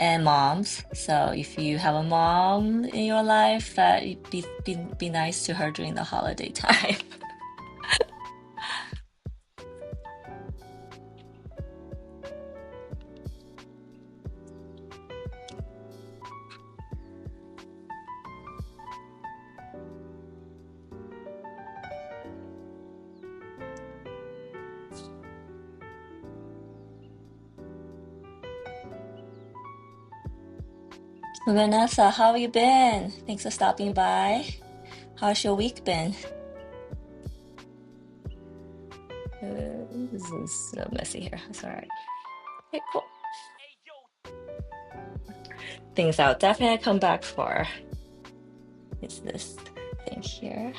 and moms. So if you have a mom in your life, that be nice to her during the holiday time. Vanessa, how have you been? Thanks for stopping by. How's your week been? This is so messy here. That's all right. Okay, cool. Things I'll definitely come back for is this thing here.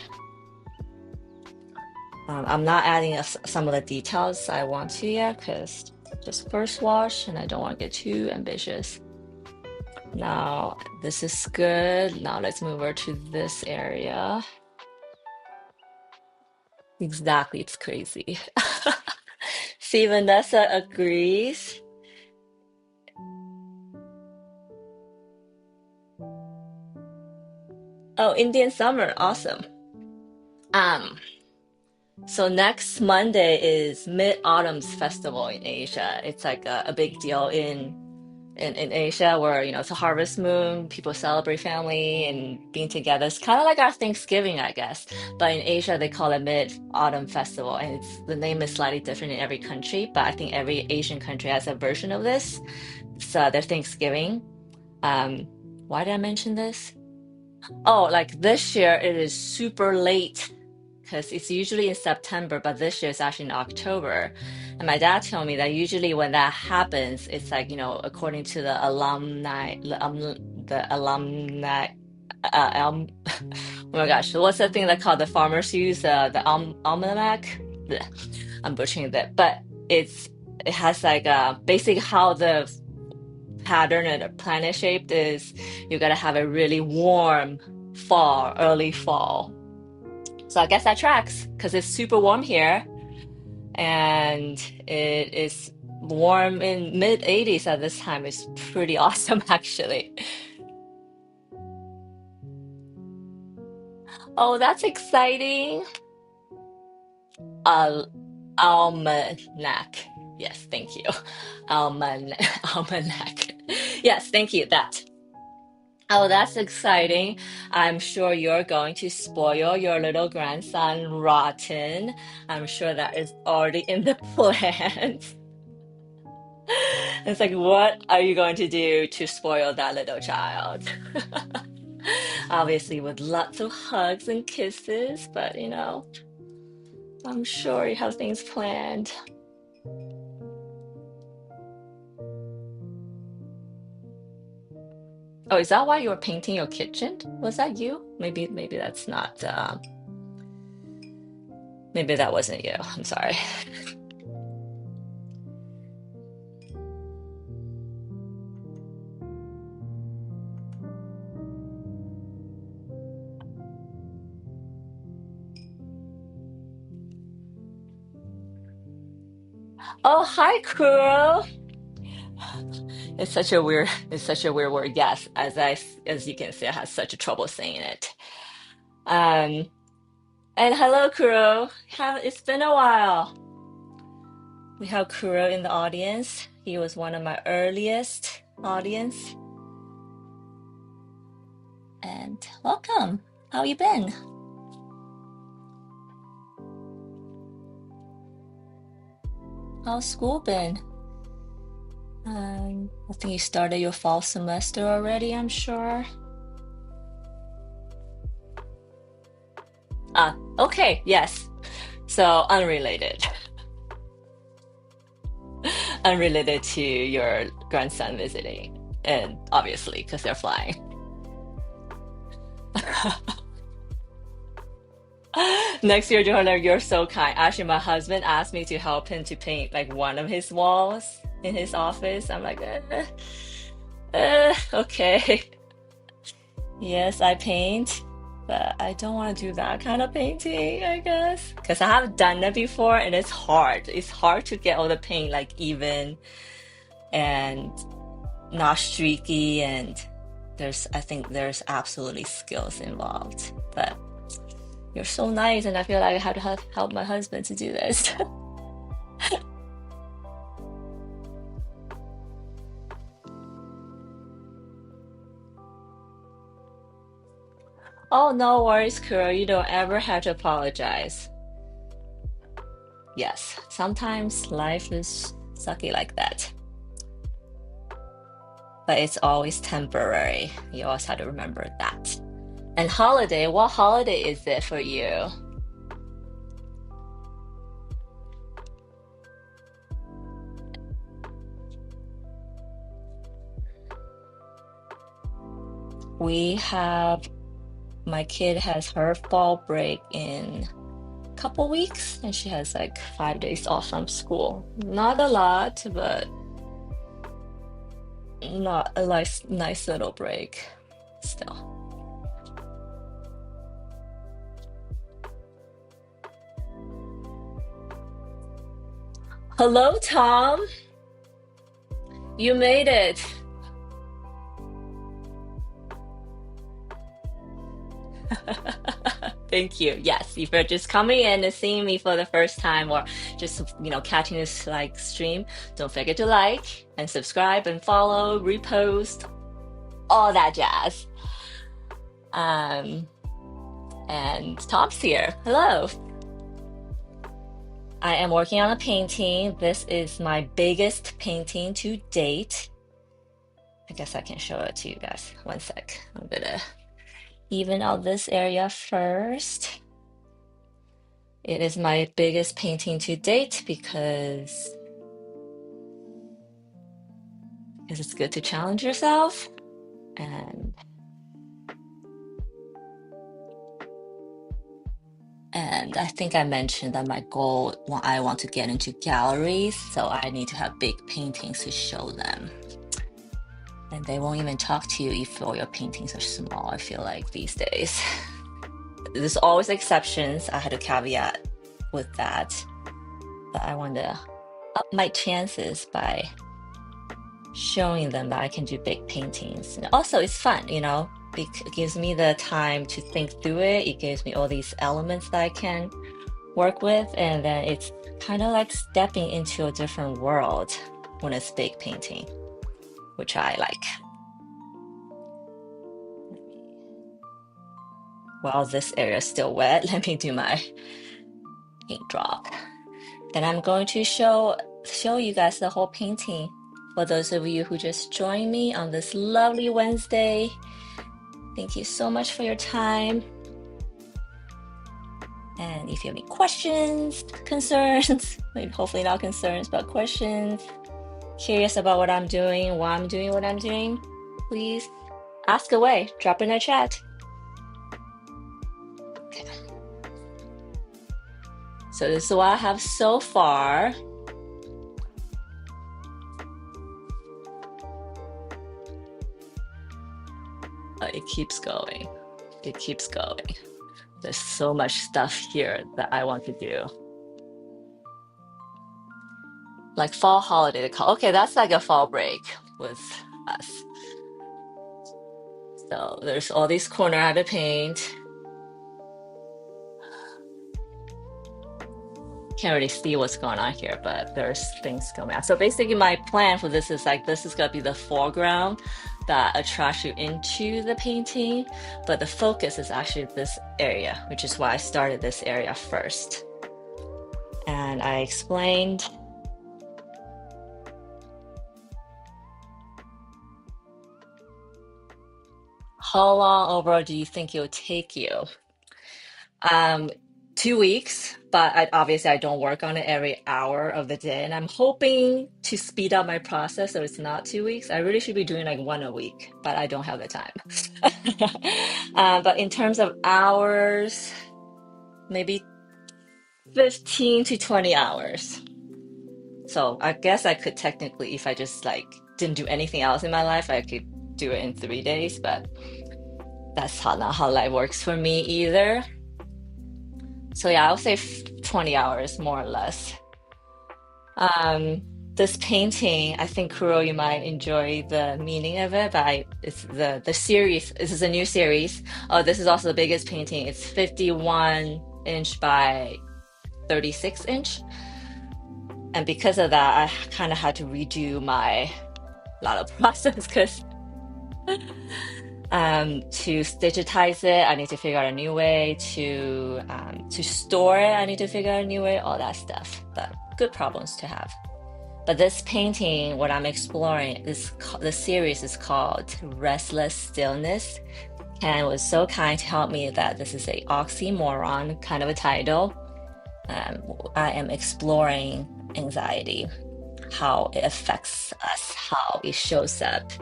I'm not adding some of the details I want to yet because just first wash and I don't want to get too ambitious. Now, this is good. Now let's move over to this area. Exactly, it's crazy. See, Vanessa agrees. Oh, Indian summer, awesome. So next Monday is Mid-Autumn's Festival in Asia. It's like a big deal in Asia where it's a harvest moon, people celebrate family and being together. It's kind of like our Thanksgiving, I guess. But in Asia they call it Mid-Autumn Festival, and the name is slightly different in every country, but I think every Asian country has a version of this. So their Thanksgiving. Why did I mention this? Oh, like this year it is super late because it's usually in September, but this year it's actually in October. And my dad told me that usually when that happens, it's like, according to the alumni, oh my gosh, what's the thing that called the farmers use, the almanac? Blech, I'm butchering that, but it has like basically how the pattern and the planet shaped is you gotta have a really warm fall, early fall. So I guess that tracks because it's super warm here and it is warm in mid 80s at this time. It's pretty awesome, actually. Oh, that's exciting. Al Almanac. Yes, thank you. Almanac. Yes, thank you. That. Oh, that's exciting. I'm sure you're going to spoil your little grandson rotten. I'm sure that is already in the plans. It's like, what are you going to do to spoil that little child? Obviously, with lots of hugs and kisses, but I'm sure you have things planned. Oh, is that why you were painting your kitchen? Was that you? Maybe that's not, maybe that wasn't you. I'm sorry. Oh, hi, Kuro. It's such a weird word. Yes, as you can see, I have such a trouble saying it. Um, and hello, Kuro. It's been a while. We have Kuro in the audience. He was one of my earliest audience. And welcome. How you been? How's school been? I think you started your fall semester already, I'm sure. Okay, yes. So unrelated. Unrelated to your grandson visiting. And obviously, because they're flying. Next year, Johanna, you're so kind. Actually, my husband asked me to help him to paint like one of his walls in his office. I'm like, okay. Yes, I paint, but I don't want to do that kind of painting, I guess. Because I have done it before and it's hard. It's hard to get all the paint like even and not streaky. And I think there's absolutely skills involved. But you're so nice, and I feel like I have to help my husband to do this. Oh, no worries, Kuro. You don't ever have to apologize. Yes, sometimes life is sucky like that, but it's always temporary. You always have to remember that. And holiday, what holiday is it for you? We have, my kid has her fall break in a couple weeks, and she has like 5 days off from school. Not a lot, but not a nice little break still. Hello, Tom. You made it. Thank you. Yes, if you're just coming in and seeing me for the first time or just, catching this like stream, don't forget to like and subscribe and follow, repost, all that jazz. Um, and Tom's here. Hello. I am working on a painting. This is my biggest painting to date. I guess I can show it to you guys. One sec. I'm gonna even out this area first. It is my biggest painting to date because it's good to challenge yourself. And I think I mentioned that my goal, I want to get into galleries, so I need to have big paintings to show them. And they won't even talk to you if all your paintings are small, I feel like these days. There's always exceptions. I had a caveat with that. but I want to up my chances by showing them that I can do big paintings. And also, it's fun, you know, it gives me the time to think through it. It gives me all these elements that I can work with, and then it's kind of like stepping into a different world when it's big painting, which I like. While this area is still wet, let me do my paint drop. Then I'm going to show you guys the whole painting. For those of you who just joined me on this lovely Wednesday, thank you so much for your time. And if you have any questions, concerns, maybe hopefully not concerns, but questions, curious about what I'm doing, why I'm doing what I'm doing, please ask away, drop in a chat. Okay. So this is what I have so far. It keeps going. It keeps going. There's so much stuff here that I want to do. Like fall holiday decor. Okay, that's like a fall break with us. So there's all these corners I had to paint. Can't really see what's going on here, but there's things going on. So basically my plan for this is like, this is gonna be the foreground that attracts you into the painting, but the focus is actually this area, which is why I started this area first. And I explained how long overall do you think it would take you? 2 weeks, but obviously I don't work on it every hour of the day, and I'm hoping to speed up my process so it's not 2 weeks. I really should be doing like one a week, but I don't have the time. But in terms of hours, maybe 15 to 20 hours. So I guess I could technically, if I just like didn't do anything else in my life, I could do it in 3 days, but that's not how life works for me either. So yeah, I'll say 20 hours more or less. Um, this painting, I think Kuro, you might enjoy the meaning of it, but it's the series. This is a new series. Oh, this is also the biggest painting. It's 51 inch by 36 inch. And because of that, I kind of had to redo my lot of process because to digitize it, I need to figure out a new way to store it. I need to figure out a new way, all that stuff. But good problems to have. But this painting, what I'm exploring, the series is called Restless Stillness. Ken was so kind to help me that this is a oxymoron kind of a title. I am exploring anxiety, how it affects us, how it shows up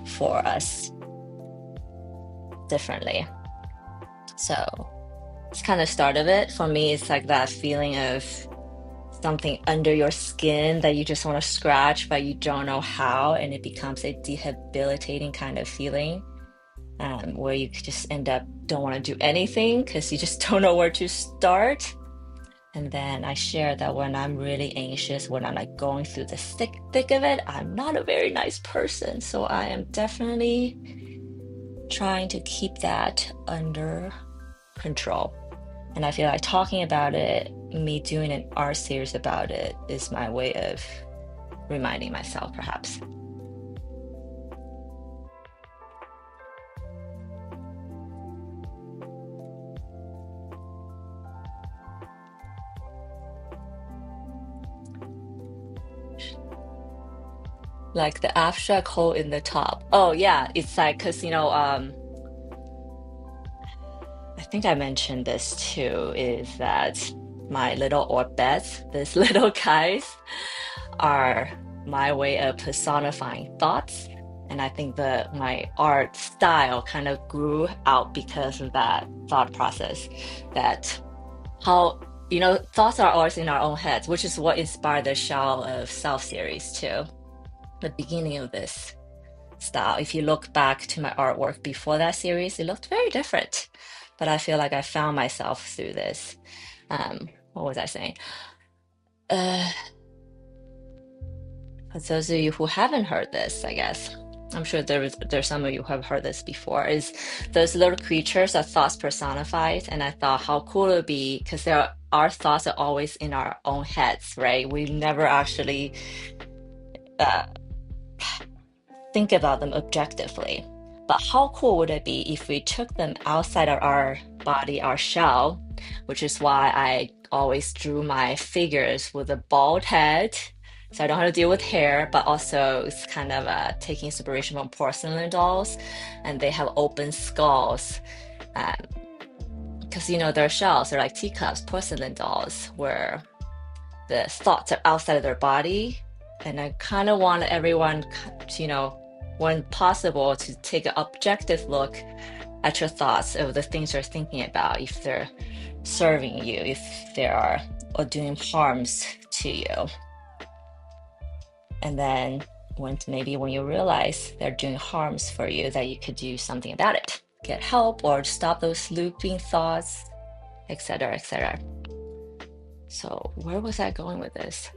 for us differently. So it's kind of start of it. For me, it's like that feeling of something under your skin that you just want to scratch, but you don't know how, and it becomes a debilitating kind of feeling, where you just end up don't want to do anything because you just don't know where to start. And then I share that when I'm really anxious, when I'm like going through the thick of it, I'm not a very nice person. So I am definitely trying to keep that under control. And I feel like talking about it, me doing an art series about it, is my way of reminding myself, perhaps. Like the abstract hole in the top. Oh yeah, it's like because I think I mentioned this too, is that my little orbits, these little guys, are my way of personifying thoughts. And I think that my art style kind of grew out because of that thought process. That how, thoughts are always in our own heads, which is what inspired the Shell of Self series too. The beginning of this style. If you look back to my artwork before that series, it looked very different. But I feel like I found myself through this. What was I saying? uh, for those of you who haven't heard this, I guess, I'm sure there's some of you who have heard this before, is those little creatures are thoughts personified. And I thought how cool it would be because our thoughts are always in our own heads, right? We never actually uh, think about them objectively. But how cool would it be if we took them outside of our body, our shell, which is why I always drew my figures with a bald head. So I don't have to deal with hair, but also it's kind of taking inspiration from porcelain dolls, and they have open skulls. Because, their shells are like teacups, porcelain dolls, where the thoughts are outside of their body. And I kind of want everyone to, when possible, to take an objective look at your thoughts of the things you're thinking about, if they're serving you, if they are or doing harms to you. And then maybe when you realize they're doing harms for you, that you could do something about it, get help or stop those looping thoughts, etc., etc. So where was I going with this?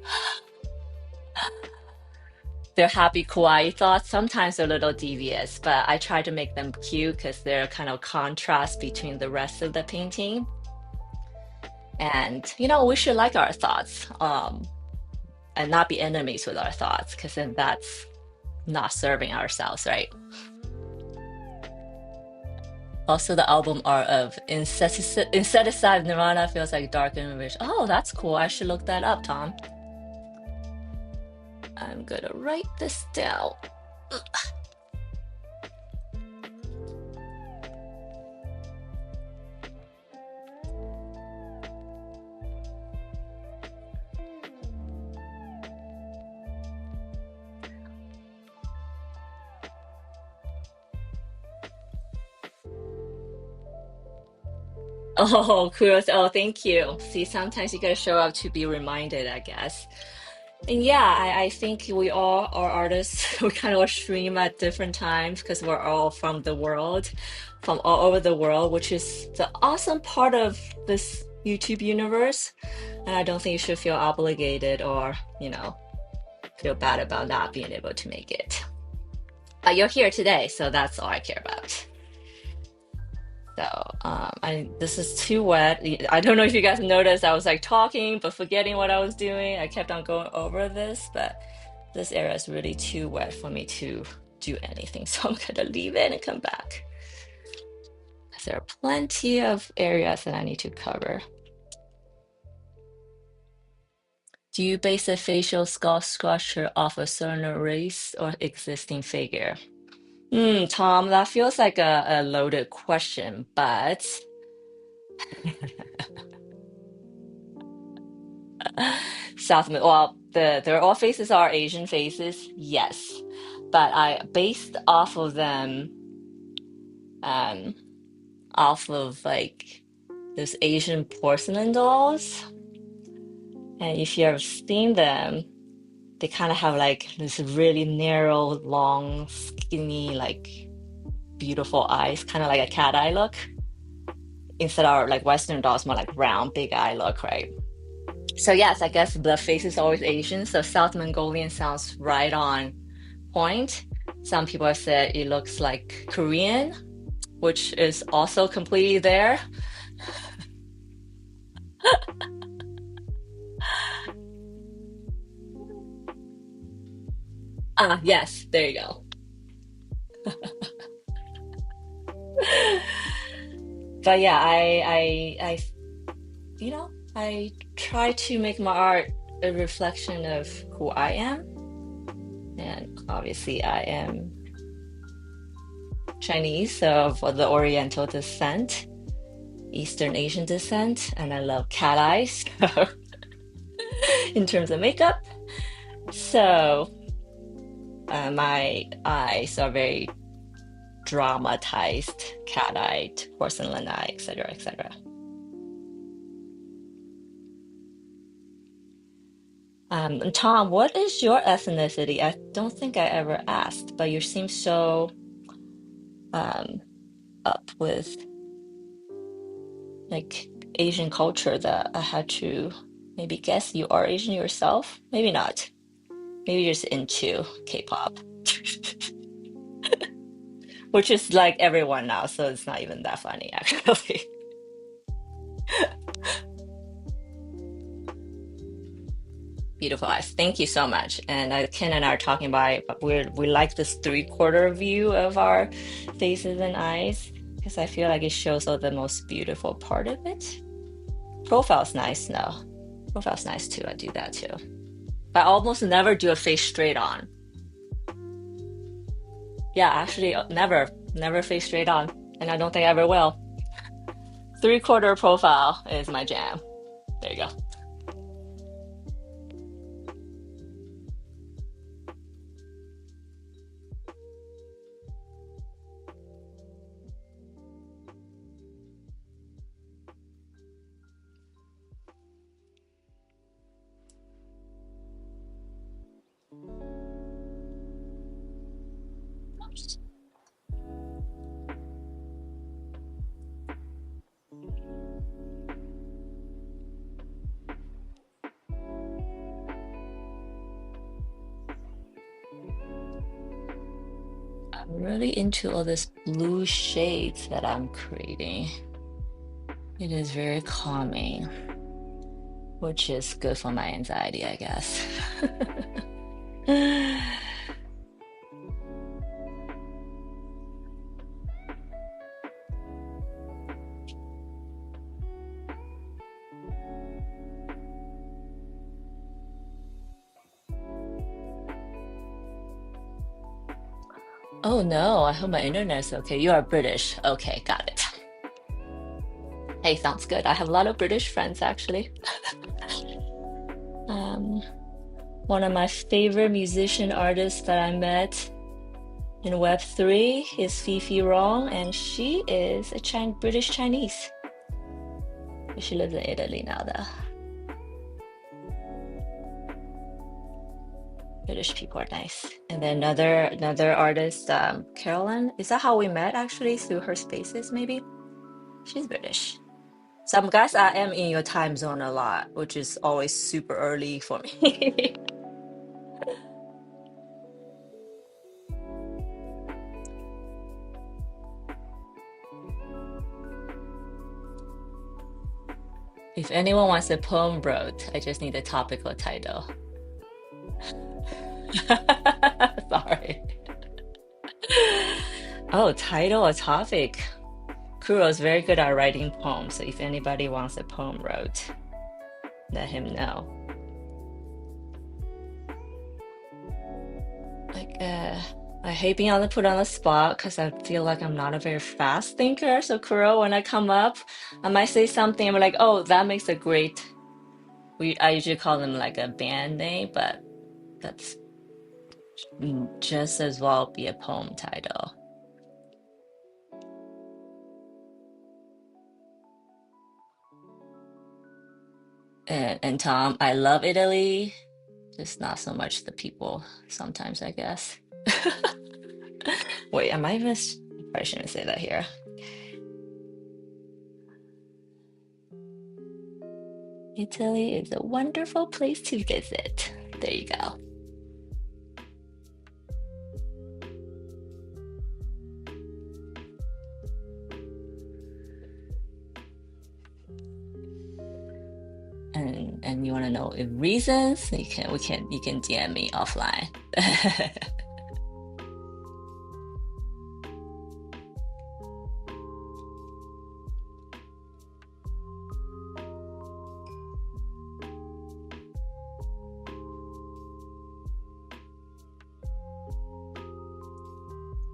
They're happy, kawaii thoughts. Sometimes they're a little devious, but I try to make them cute because they're kind of contrast between the rest of the painting. And, we should like our thoughts, and not be enemies with our thoughts, because then that's not serving ourselves, right? Also, the album art of Insecticide Nirvana feels like dark and rich. Oh, that's cool. I should look that up, Tom. I'm gonna write this down. Oh, kudos. Oh, thank you. See, sometimes you gotta show up to be reminded, I guess. And yeah, I think we all are artists. We kind of stream at different times because we're all from the world, from all over the world, which is the awesome part of this YouTube universe. And I don't think you should feel obligated or, feel bad about not being able to make it. But you're here today, so that's all I care about. So, this is too wet. I don't know if you guys noticed, I was like talking but forgetting what I was doing. I kept on going over this, but this area is really too wet for me to do anything. So I'm gonna leave it and come back. There are plenty of areas that I need to cover. Do you base a facial skull structure off a certain race or existing figure? Tom, that feels like a loaded question, but their all faces are Asian faces, yes, but I based off of them, um, off of like those Asian porcelain dolls. And if you have seen them, they kind of have like this really narrow, long, skinny, like beautiful eyes, kind of like a cat eye look. Instead of like Western dolls, more like round, big eye look, right? So yes, I guess the face is always Asian. So South Mongolian sounds right on point. Some people have said it looks like Korean, which is also completely there. Ah, yes, there you go. But yeah, I try to make my art a reflection of who I am. And obviously, I am Chinese, so of the Oriental descent, Eastern Asian descent, and I love cat eyes in terms of makeup. So my eyes are very dramatized, cat-eyed, porcelain eye, etc., etc. Tom, what is your ethnicity? I don't think I ever asked, but you seem so um, up with like Asian culture that I had to. Maybe guess you are Asian yourself? Maybe not. Maybe you're just into K-pop, which is like everyone now, so it's not even that funny actually. Beautiful eyes. Thank you so much. And Ken and I are talking about it, but we like this three-quarter view of our faces and eyes because I feel like it shows all the most beautiful part of it. Profile's nice, no. Profile's nice too. I do that too. But I almost never do a face straight on. Yeah, actually, never face straight on. And I don't think I ever will. Three-quarter profile is my jam. There you go. I'm really into all this blue shades that I'm creating. It is very calming, which is good for my anxiety, I guess. Oh no, I hope my internet's okay. You are British. Okay, got it. Hey, sounds good. I have a lot of British friends actually. Um, One of my favorite musician artists that I met in Web3 is Fifi Rong, and she is a British Chinese. She lives in Italy now, though. British people are nice. And then another artist, Carolyn. Is that how we met actually? Through her spaces, maybe? She's British. So I guess I am in your time zone a lot, which is always super early for me. If anyone wants a poem wrote, I just need a topical title. Sorry. Oh, title or topic. Kuro is very good at writing poems, so if anybody wants a poem wrote, let him know. Like, I hate being put on the spot because I feel like I'm not a very fast thinker. So Kuro, when I come up, I might say something. I'm like, oh, that makes a great. I usually call them like a band name, but that's just as well be a poem title. And Tom, I love Italy, just not so much the people sometimes, I guess. Wait, am I even? I shouldn't say that here. Italy is a wonderful place to visit. There you go. And you want to know reasons? You can DM me offline.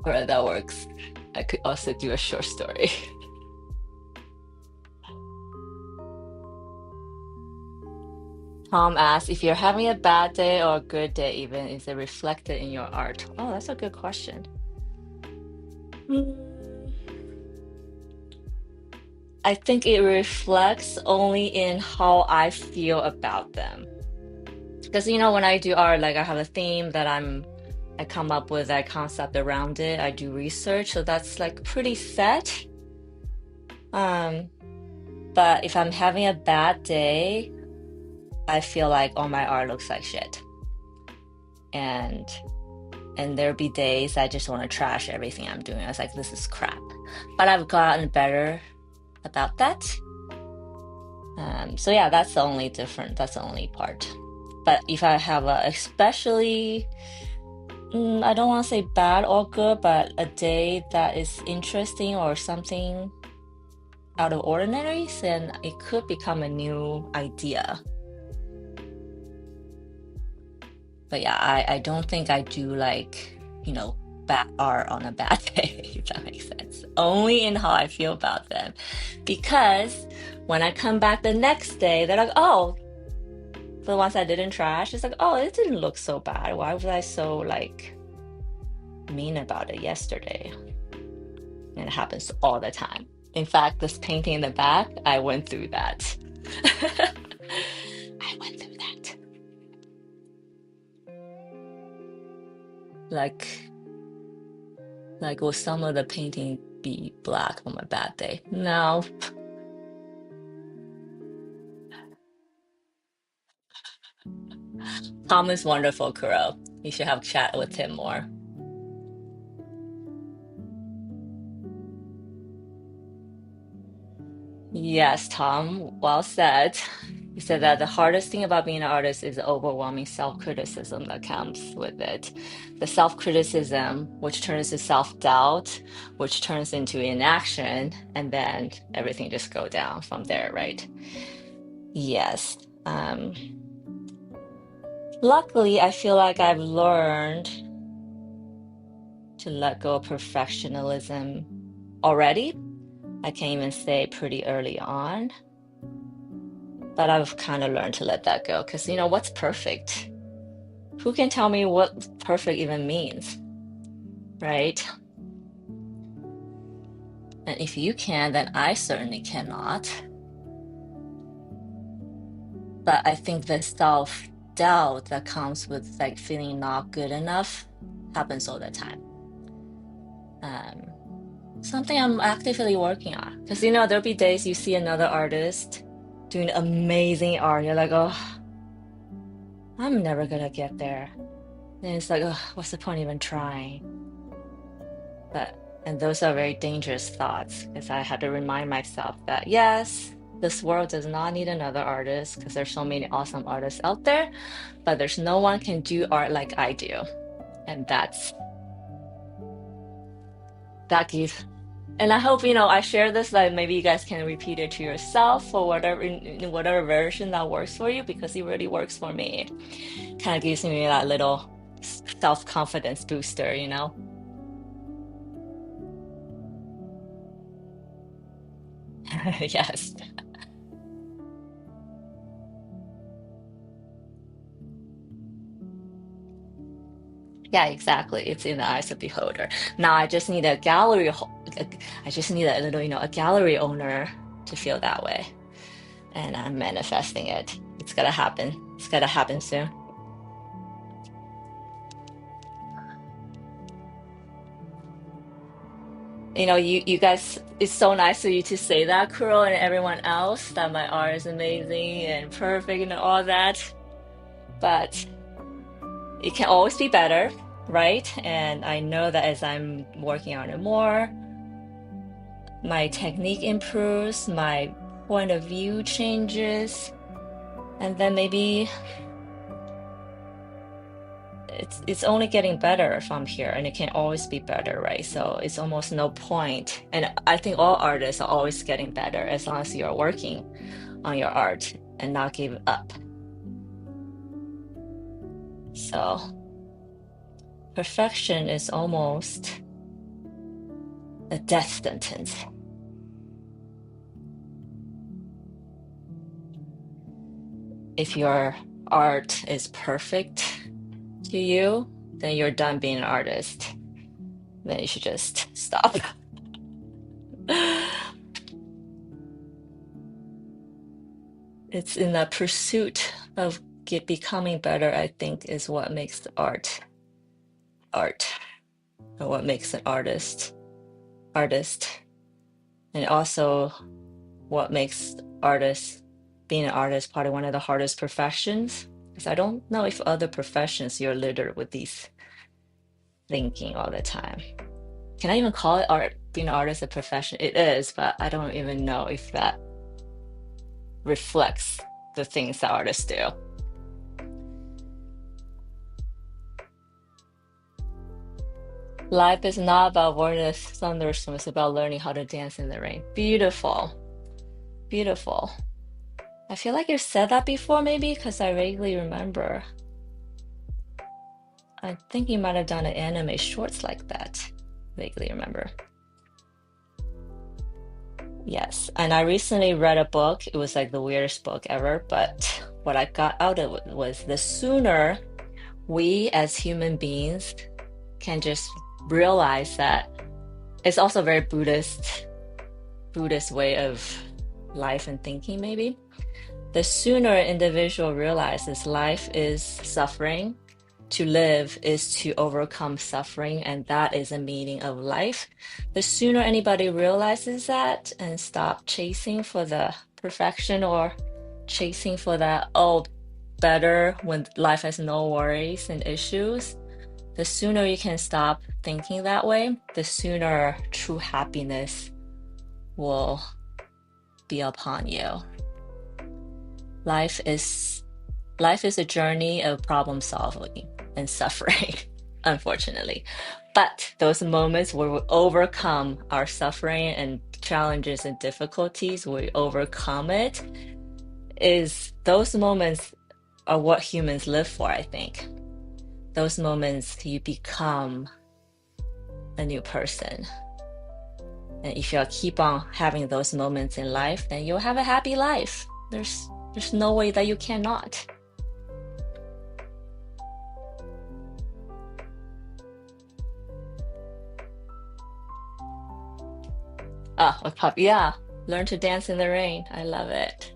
All right, that works. I could also do a short story. Tom asks if you're having a bad day or a good day, even is it reflected in your art? Oh, that's a good question. Mm, I think it reflects only in how I feel about them. Because when I do art, like I have a theme that I come up with a concept around it. I do research, so that's like pretty set. Um, but if I'm having a bad day, I feel like all my art looks like shit. And there'll be days I just want to trash everything I'm doing. I was like, this is crap. But I've gotten better about that. So yeah, that's the only different. That's the only part. But if I have a especially, I don't want to say bad or good, but a day that is interesting or something out of ordinary, then it could become a new idea. But yeah, I don't think I do like, bad art on a bad day, if that makes sense. Only in how I feel about them. Because when I come back the next day, they're like, oh, the ones I didn't trash, it's like, oh, it didn't look so bad. Why was I so like mean about it yesterday? And it happens all the time. In fact, this painting in the back, I went through that. I went through that. Like will some of the painting be black on a bad day? No. Tom is wonderful, Kuro. You should have chat with him more. Yes, Tom, well said. You said that the hardest thing about being an artist is the overwhelming self-criticism that comes with it. The self-criticism, which turns to self-doubt, which turns into inaction, and then everything just go down from there, right? Yes. Luckily, I feel like I've learned to let go of perfectionism already. I can even say pretty early on, but I've kind of learned to let that go because, what's perfect? Who can tell me what perfect even means, right? And if you can, then I certainly cannot. But I think the self-doubt that comes with like feeling not good enough happens all the time. Um, Something I'm actively working on. Because there'll be days you see another artist doing amazing art. You're like, oh, I'm never gonna get there. And it's like, oh, what's the point even trying? And those are very dangerous thoughts because I had to remind myself that yes, this world does not need another artist because there's so many awesome artists out there, but there's no one can do art like I do. And that gives. And I hope, I share this that maybe you guys can repeat it to yourself or whatever in whatever version that works for you because it really works for me. It kind of gives me that little self-confidence booster. Yes. Yeah, exactly. It's in the eyes of the beholder. Now I just need a gallery. I just need a little, a gallery owner to feel that way, and I'm manifesting it. It's gonna happen. It's gonna happen soon. You guys. It's so nice of you to say that, Kuro, and everyone else that my art is amazing and perfect and all that. But it can always be better, right? And I know that as I'm working on it more, my technique improves, my point of view changes, and then maybe it's only getting better from here, and it can always be better, right? So it's almost no point. And I think all artists are always getting better as long as you're working on your art and not give up. So perfection is almost a death sentence. If your art is perfect to you, then you're done being an artist. Then you should just stop. It's in the pursuit of becoming better, I think, is what makes the art, or what makes an artist, and also what makes artists being an artist is probably one of the hardest professions, because I don't know if other professions you're littered with these thinking all the time. Can I even call it art, being an artist a profession? It is, but I don't even know if that reflects the things that artists do. Life is not about avoiding a thunderstorm, it's about learning how to dance in the rain. Beautiful, beautiful. I feel like you've said that before, maybe, because I vaguely remember. I think you might have done an anime shorts like that. Vaguely remember. Yes, and I recently read a book. It was like the weirdest book ever, but what I got out of it was the sooner we as human beings can just realize that it's also a very Buddhist way of life and thinking, maybe. The sooner an individual realizes life is suffering, to live is to overcome suffering, and that is the meaning of life. The sooner anybody realizes that and stop chasing for the perfection or chasing for that, oh, better when life has no worries and issues, the sooner you can stop thinking that way, the sooner true happiness will be upon you. Life is a journey of problem solving and suffering, unfortunately. But those moments where we overcome our suffering and challenges and difficulties, we overcome it, is those moments are what humans live for, I think. Those moments you become a new person. And if you keep on having those moments in life, then you'll have a happy life. There's no way that you cannot. Ah, a puppy. Yeah. Learn to dance in the rain. I love it.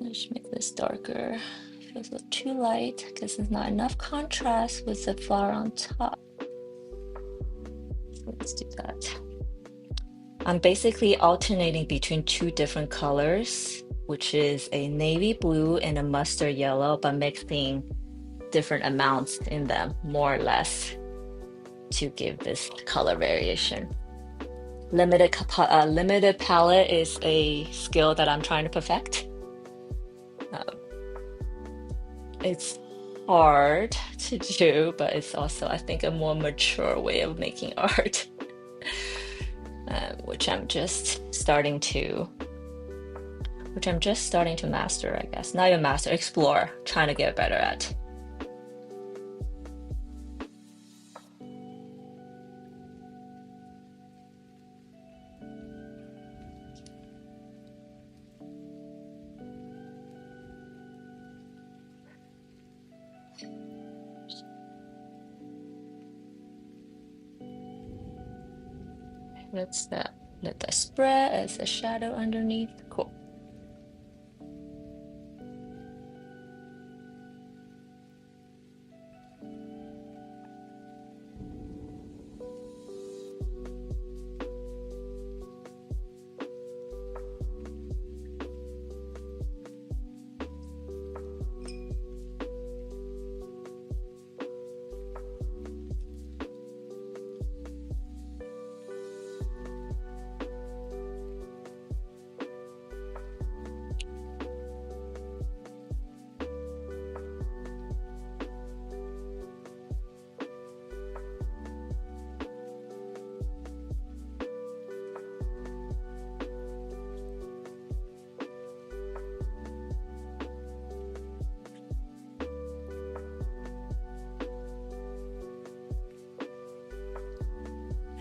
Let's make this darker. Feels a little too light because there's not enough contrast with the flower on top. So let's do that. I'm basically alternating between two different colors, which is a navy blue and a mustard yellow, but mixing different amounts in them, more or less, to give this color variation. Limited palette is a skill that I'm trying to perfect. It's hard to do, but it's also, I think, a more mature way of making art, which I'm just starting to master, I guess. Not even master, explore, trying to get better at. Let that spread as a shadow underneath. Cool.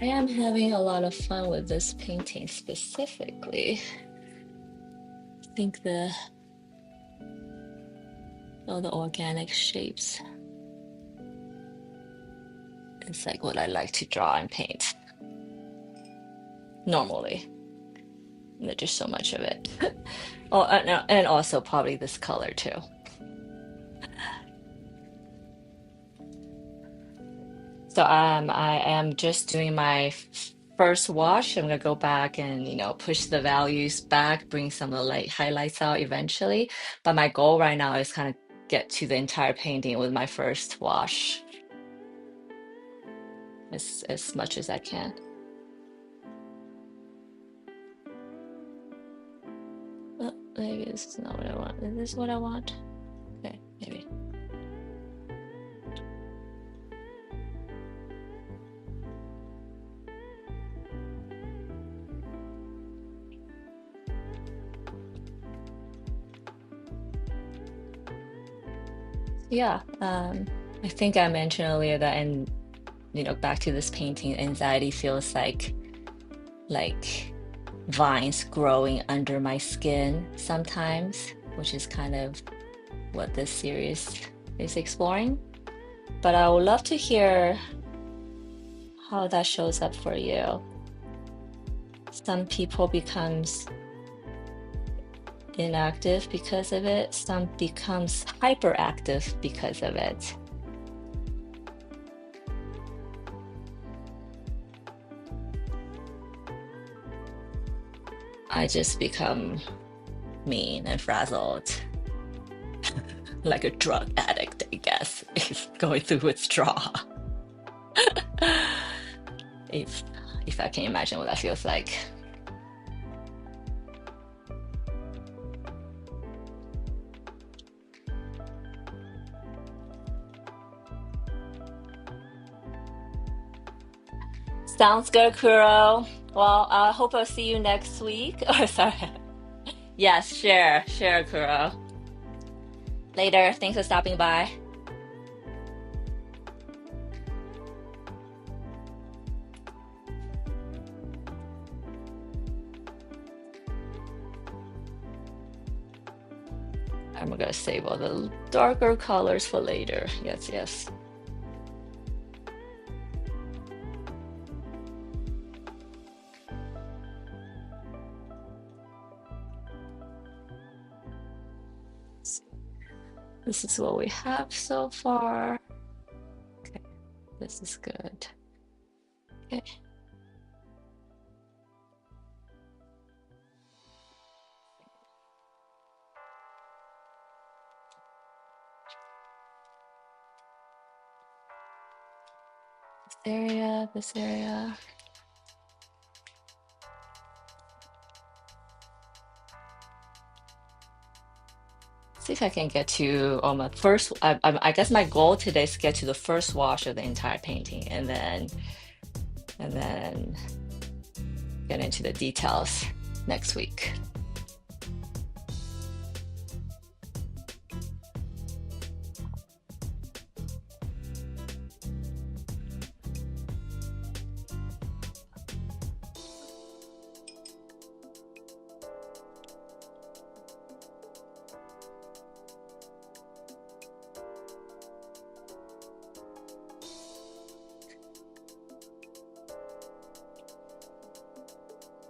I am having a lot of fun with this painting specifically. I think all the organic shapes is like what I like to draw and paint normally. There's just so much of it. Oh, no, and also probably this color too. So I am just doing my first wash. I'm gonna go back and push the values back, bring some of the light highlights out eventually. But my goal right now is kind of get to the entire painting with my first wash as much as I can. Maybe this is not what I want. Is this what I want? Okay, maybe. Yeah, I think I mentioned earlier that, and back to this painting, anxiety feels like vines growing under my skin sometimes, which is kind of what this series is exploring. But I would love to hear how that shows up for you. Some people becomes inactive because of it, some becomes hyperactive because of it. I just become mean and frazzled, like a drug addict, I guess, is going through withdrawal. if if I can imagine what that feels like. Sounds good, Kuro. Well, I hope I'll see you next week. Oh, sorry. Yes, share, Kuro. Later. Thanks for stopping by. I'm gonna save all the darker colors for later. Yes, yes. This is what we have so far. Okay, this is good. Okay. This area. See if I can get to my first. I guess my goal today is to get to the first wash of the entire painting, and then get into the details next week.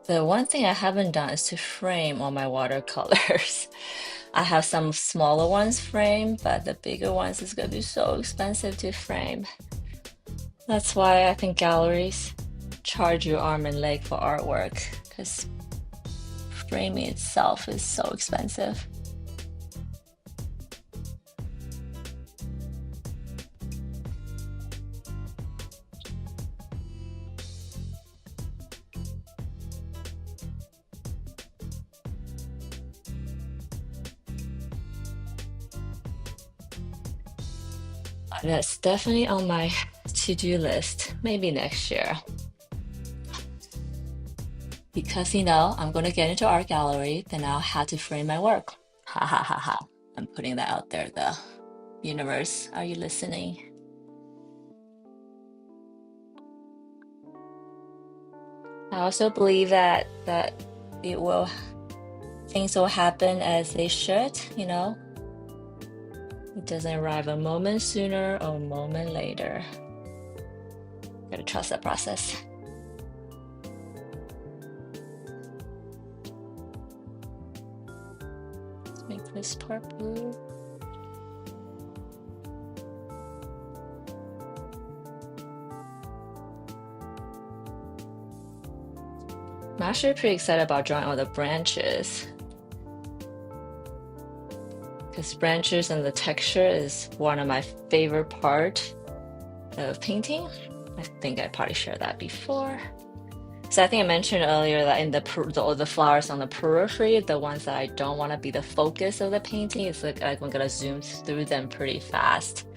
The one thing I haven't done is to frame all my watercolors. I have some smaller ones framed, but the bigger ones is gonna be so expensive to frame. That's why I think galleries charge you arm and leg for artwork, because framing itself is so expensive. That's definitely on my to-do list, maybe next year. Because I'm gonna get into art gallery, then I'll have to frame my work. Ha ha ha ha. I'm putting that out there, the universe. Are you listening? I also believe that things will happen as they should, It doesn't arrive a moment sooner or a moment later. Gotta trust that process. this part blue. I'm actually pretty excited about drawing all the branches, because branches and the texture is one of my favorite part of painting. I think I probably shared that before. So I think I mentioned earlier that in the flowers on the periphery, the ones that I don't want to be the focus of the painting, it's like I'm gonna zoom through them pretty fast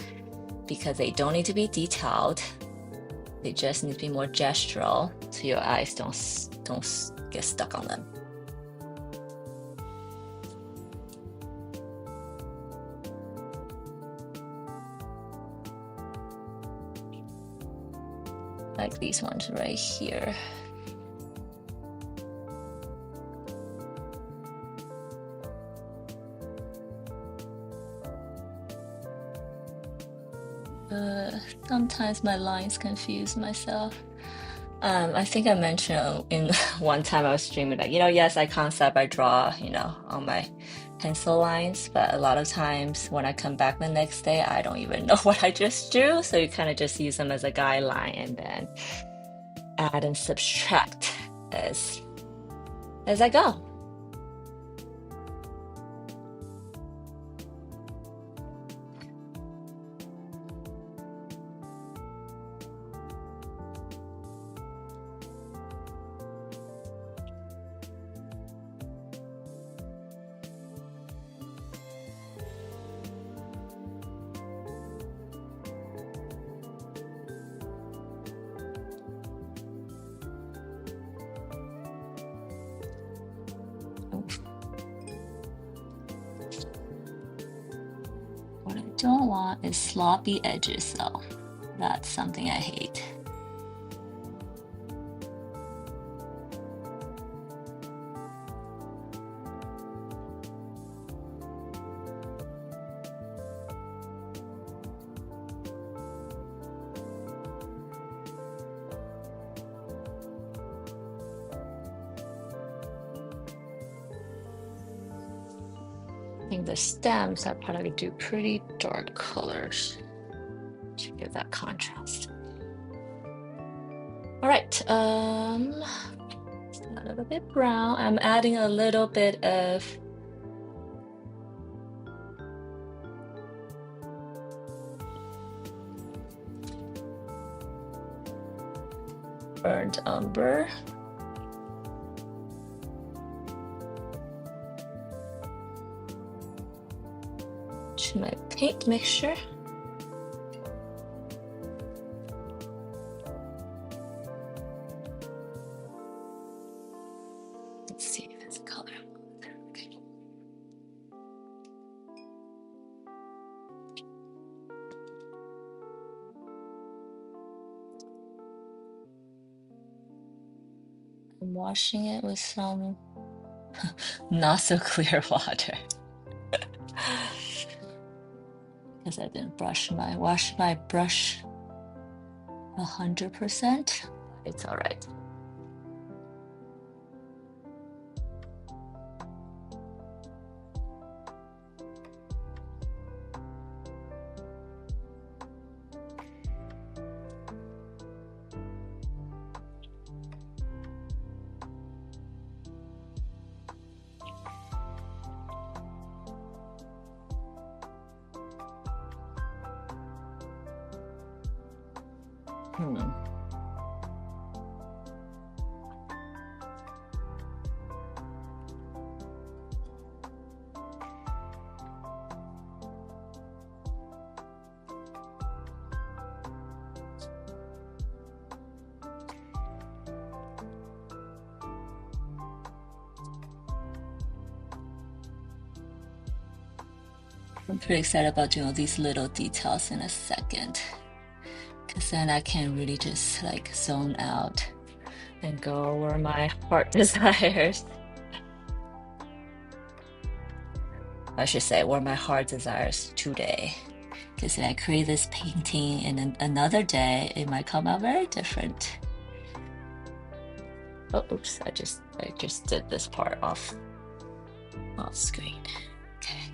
because they don't need to be detailed. They just need to be more gestural, so your eyes don't get stuck on them. Like these ones right here. Sometimes my lines confuse myself. I think I mentioned in one time I was streaming that, yes, I concept, I draw, on my pencil lines, but a lot of times when I come back the next day, I don't even know what I just drew. So you kind of just use them as a guideline and then add and subtract as I go. What I don't want is sloppy edges, though. That's something I hate. I think the stems I probably do pretty dark colors to give that contrast. All right, a little bit brown. I'm adding a little bit of burnt umber. To my paint mixture. Let's see if it's a color. Okay. I'm washing it with some not so clear water. Because I didn't wash my brush 100%. It's all right. I'm pretty excited about doing all these little details in a second, because then I can really just like zone out and go where my heart desires. I should say where my heart desires today, because if I create this painting in another day, it might come out very different. Oh, oops! I just did this part off screen. Okay.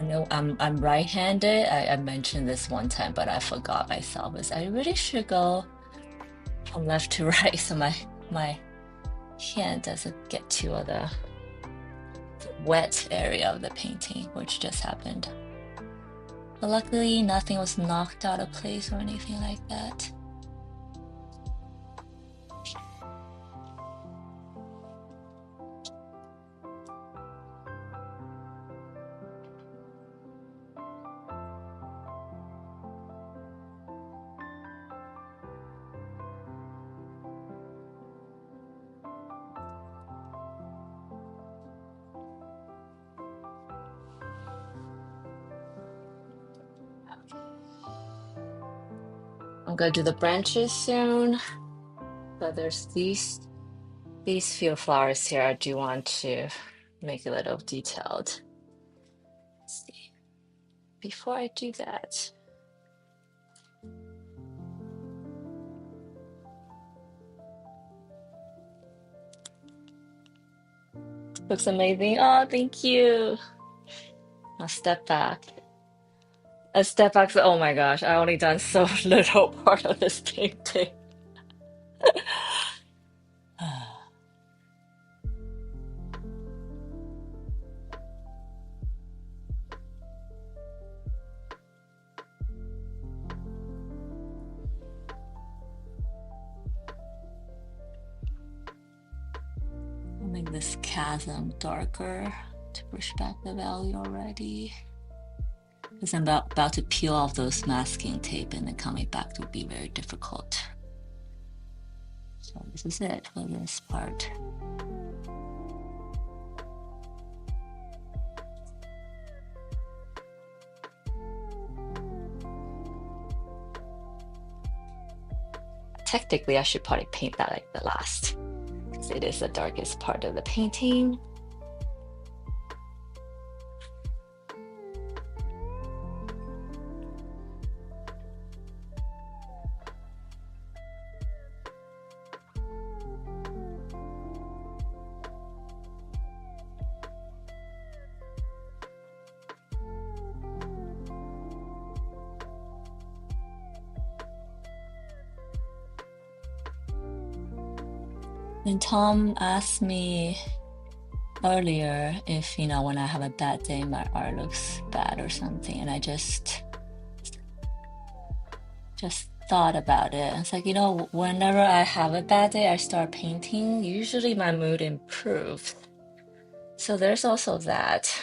I know I'm right-handed. I mentioned this one time, but I forgot myself. Is I really should go from left to right so my hand doesn't get to the wet area of the painting, which just happened. But luckily, nothing was knocked out of place or anything like that. I'm gonna do the branches soon, but there's these few flowers here I do want to make a little detailed. Let's see. Before I do that, looks amazing. Oh, thank you. I'll step back. A step back. Oh my gosh, I only done so little part of this painting. I'll make this chasm darker to push back the value already. Because I'm about to peel off those masking tape and then coming back would be very difficult. So this is it for this part. Technically, I should probably paint that like the last, because it is the darkest part of the painting. And Tom asked me earlier if, when I have a bad day, my art looks bad or something. And I just thought about it. It's like, whenever I have a bad day, I start painting. Usually my mood improves. So there's also that.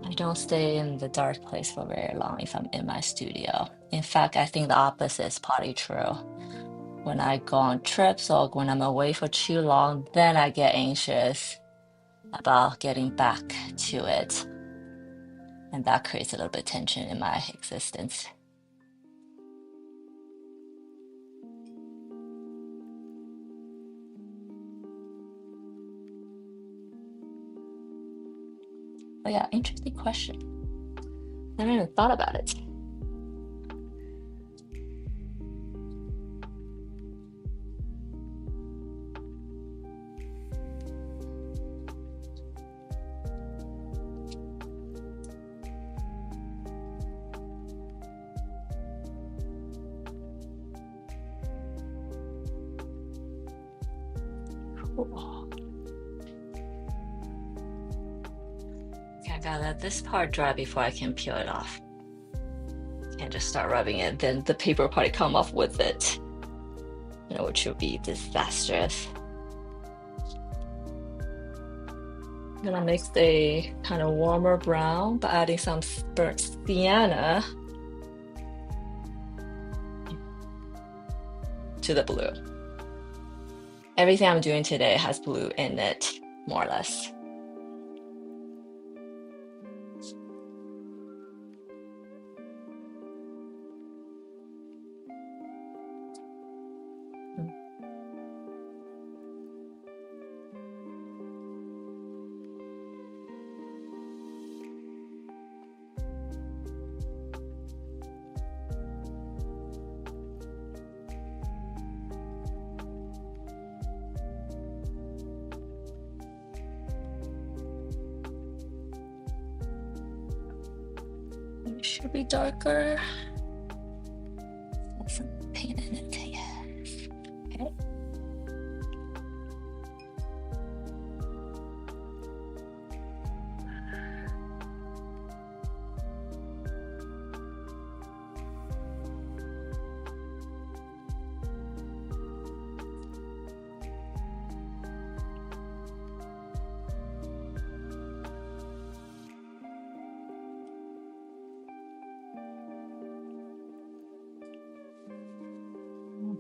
I don't stay in the dark place for very long if I'm in my studio. In fact, I think the opposite is probably true. When I go on trips or when I'm away for too long, then I get anxious about getting back to it. And that creates a little bit of tension in my existence. But yeah, interesting question. I haven't even thought about it. Cool. Okay, I gotta let this part dry before I can peel it off. Can't just start rubbing it, then the paper will probably come off with it, which would be disastrous. I'm gonna mix a kind of warmer brown by adding some burnt sienna to the blue. Everything I'm doing today has blue in it, more or less. It should be darker. There's some paint in it. Yes. Okay.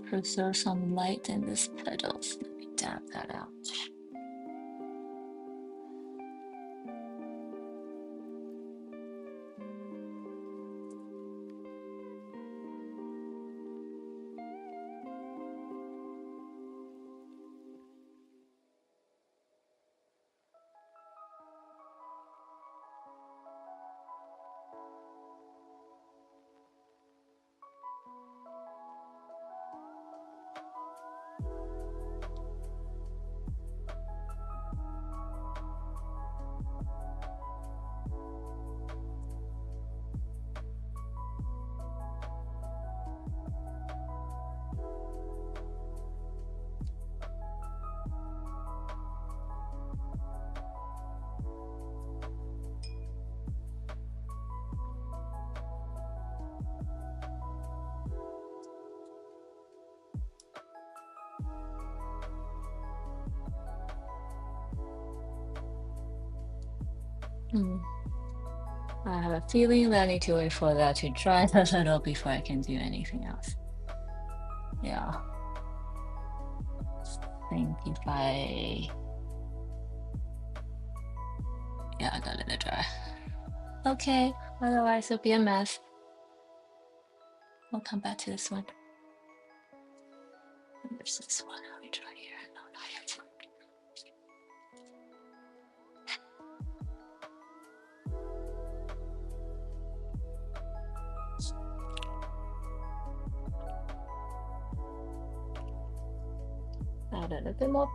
Preserve some light in this petals. Let me dab that out. I have a feeling that I need to wait for that to dry a little before I can do anything else. Yeah. I think if I gotta let it dry. Okay, otherwise it'll be a mess. We'll come back to this one. There's this one. Let me try here. No, not yet. Add a little bit more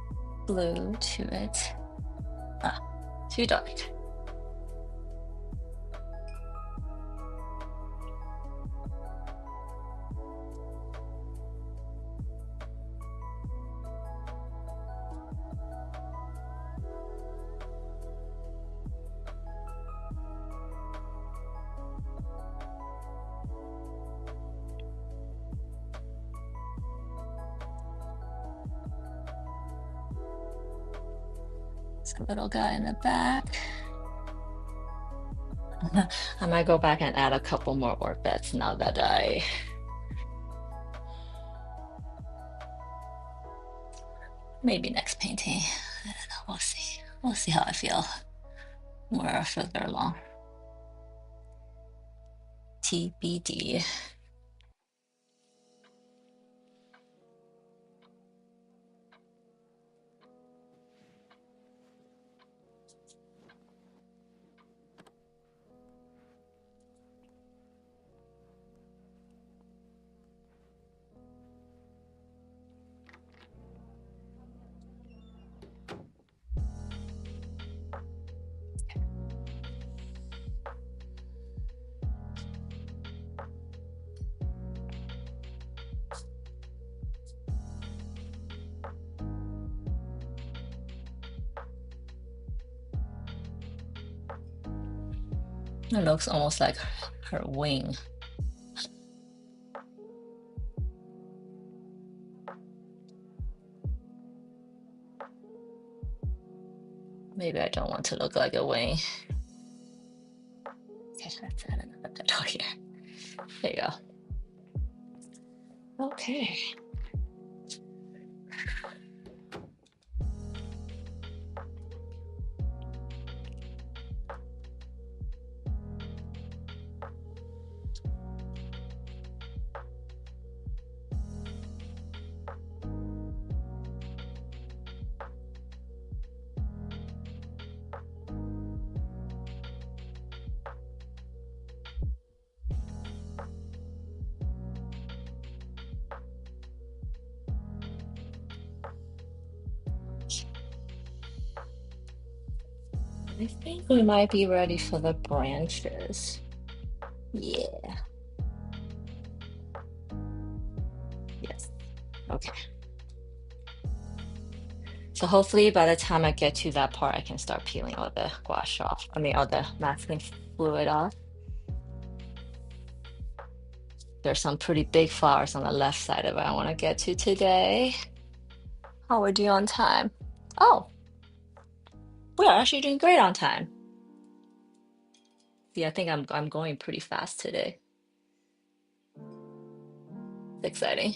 blue to it. Ah, too dark. There's a little guy in the back. I might go back and add a couple more orbits now that maybe next painting. I don't know. We'll see. We'll see how I feel more further along. TBD. It looks almost like her wing. Maybe I don't want to look like a wing. Okay, let's add another petal here. There you go. Okay. I think we might be ready for the branches. Yeah. Yes. Okay. So hopefully by the time I get to that part, I can start peeling all the gouache off. I mean, all the masking fluid off. There's some pretty big flowers on the left side of it I want to get to today. How we're doing on time? Oh, we are actually doing great on time. Yeah, I think I'm going pretty fast today. It's exciting.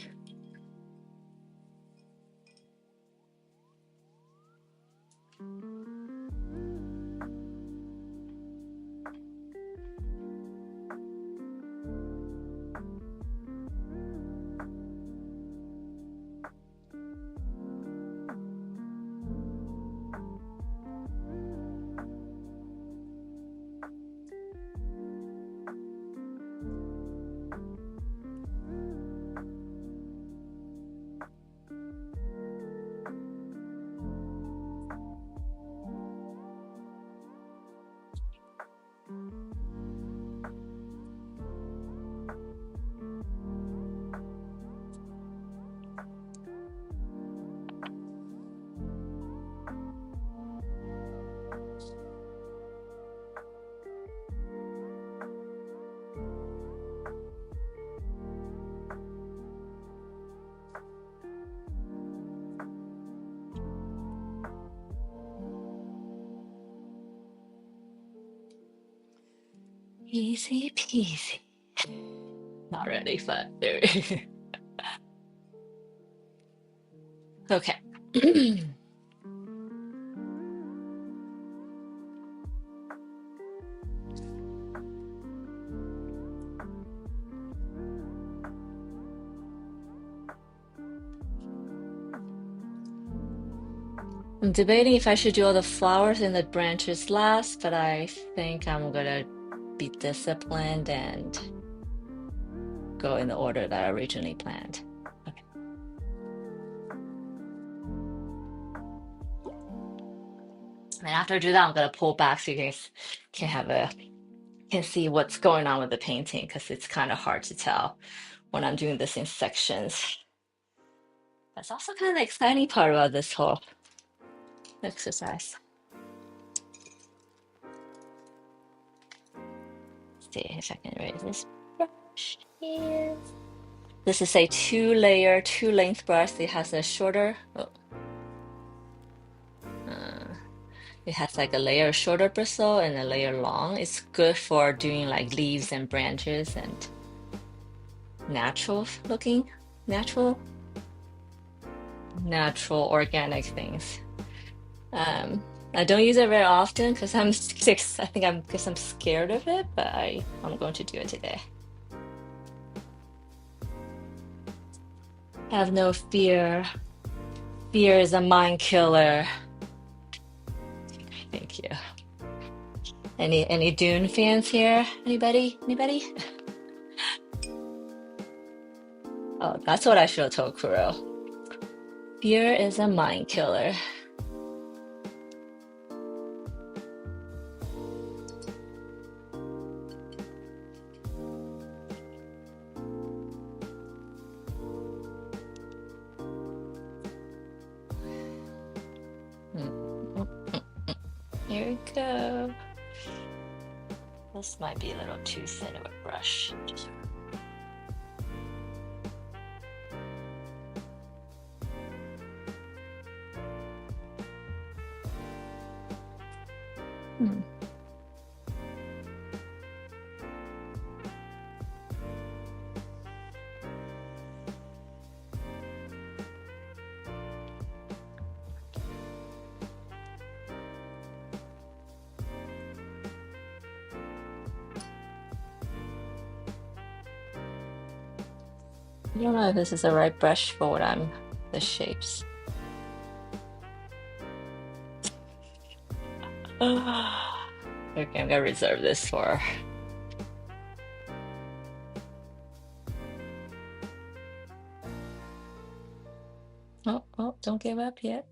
Easy peasy. Not really, but there. Okay. I'm debating if I should do all the flowers and the branches last, but I think I'm gonna be disciplined and go in the order that I originally planned. Okay. And after I do that, I'm gonna pull back so you guys can see what's going on with the painting because it's kind of hard to tell when I'm doing this in sections. That's also kind of the exciting part about this whole exercise. See if I can raise this brush here. This is a two-layer, two-length brush. It has a shorter, it has like a layer shorter bristle and a layer long. It's good for doing like leaves and branches and natural looking, natural, natural organic things. I don't use it very often because I'm because I'm scared of it, but I'm going to do it today. Have no fear. Fear is a mind killer. Thank you. Any Dune fans here? Anybody? Anybody? Oh, that's what I should have told Kuro. Fear is a mind killer. Here we go. This might be a little too thin of a brush. Hmm. I don't know if this is the right brush for the shapes. Okay, I'm gonna reserve this for. Oh, don't give up yet.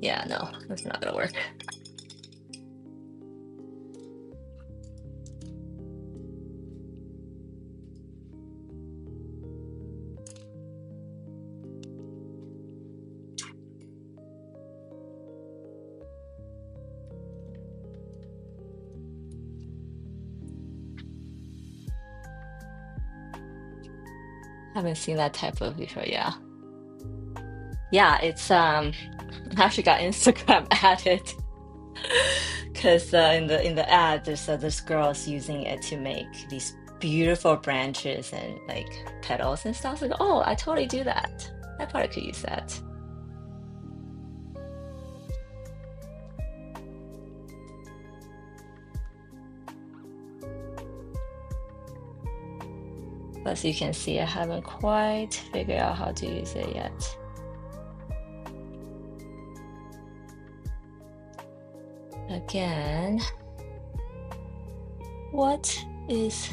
Yeah, no, that's not gonna work. Haven't seen that type of before. Yeah. Yeah, it's I actually got Instagram added because in the ad there's this girl's using it to make these beautiful branches and like petals and stuff. Like, oh, I totally do that. I probably could use that. But as you can see, I haven't quite figured out how to use it yet. Again, what is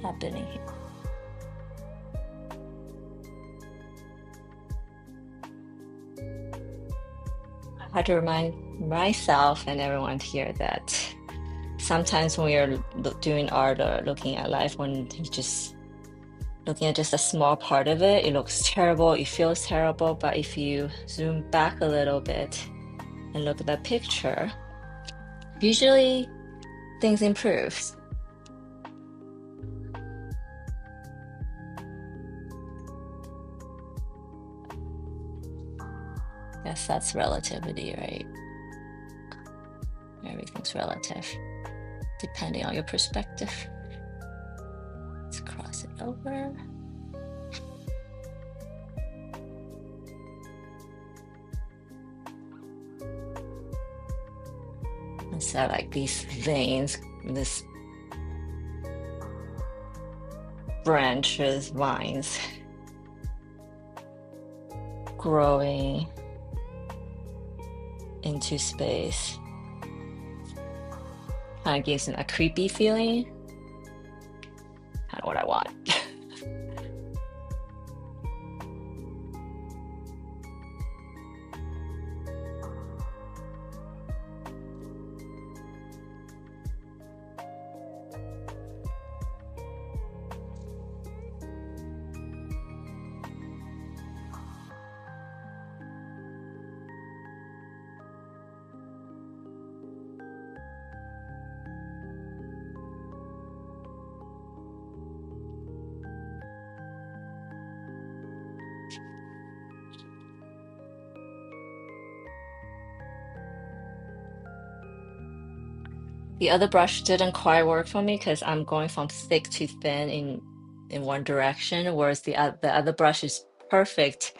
happening here? I had to remind myself and everyone here that sometimes when you're doing art or looking at life, when you just looking at just a small part of it, it looks terrible, it feels terrible. But if you zoom back a little bit and look at the picture, usually things improve. Guess that's relativity, right? Everything's relative, depending on your perspective. Let's cross it over. So like these veins, this branches, vines growing into space. Kind of gives it a creepy feeling. Kind of what I want. The other brush didn't quite work for me because I'm going from thick to thin in one direction, whereas the other brush is perfect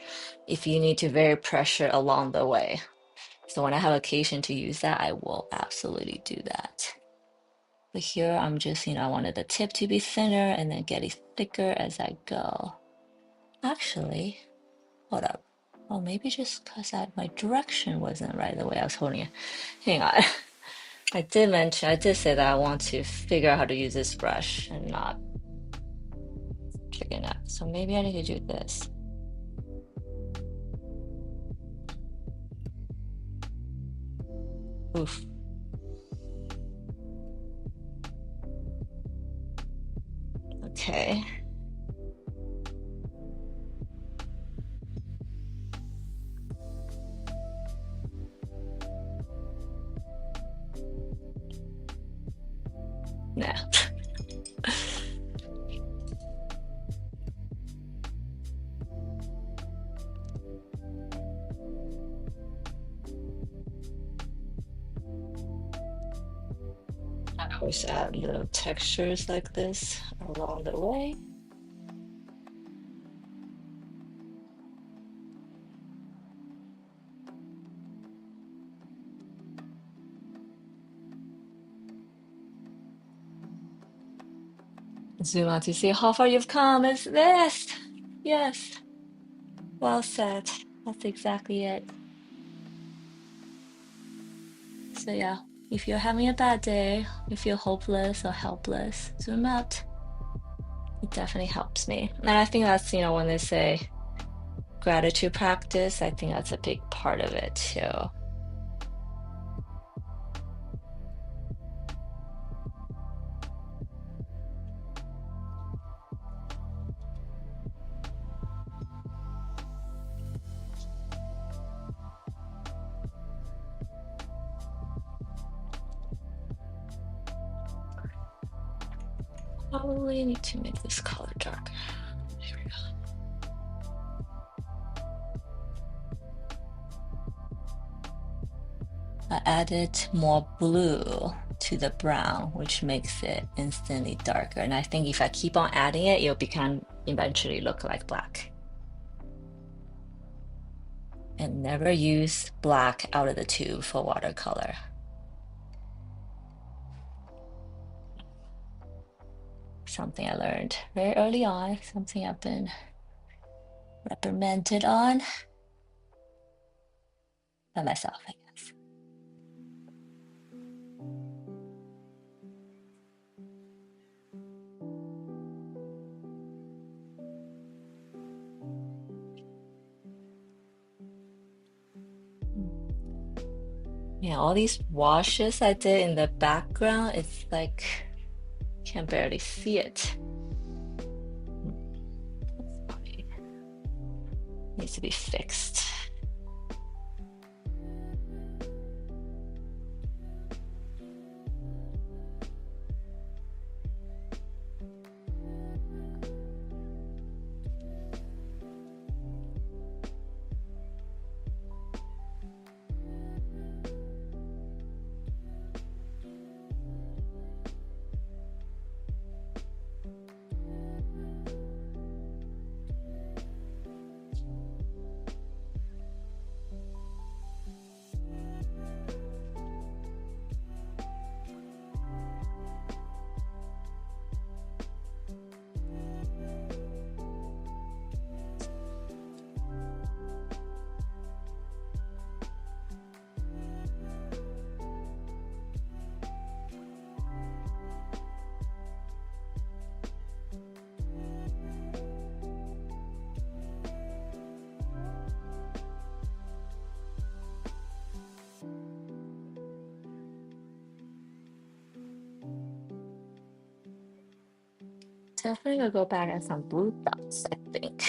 if you need to vary pressure along the way. So when I have occasion to use that, I will absolutely do that. But here I'm just, I wanted the tip to be thinner and then get it thicker as I go. Actually, hold up. Oh, maybe just because my direction wasn't right the way I was holding it. Hang on. I did say that I want to figure out how to use this brush and not chicken out. So maybe I need to do this. Oof. Okay. Nah. I always add little textures like this along the way. Zoom out to see how far you've come. It's this. Yes. Well said. That's exactly it. So yeah, if you're having a bad day, you feel hopeless or helpless, zoom out. It definitely helps me. And I think that's, when they say gratitude practice, I think that's a big part of it too. Probably need to make this color darker. There I added more blue to the brown, which makes it instantly darker. And I think if I keep on adding it, it'll become eventually look like black. And never use black out of the tube for watercolor. Something I learned very early on, something I've been reprimanded on by myself, I guess. Yeah, all these washes I did in the background, it's like can barely see it. Needs to be fixed. Definitely gonna go back and some blue dots, I think.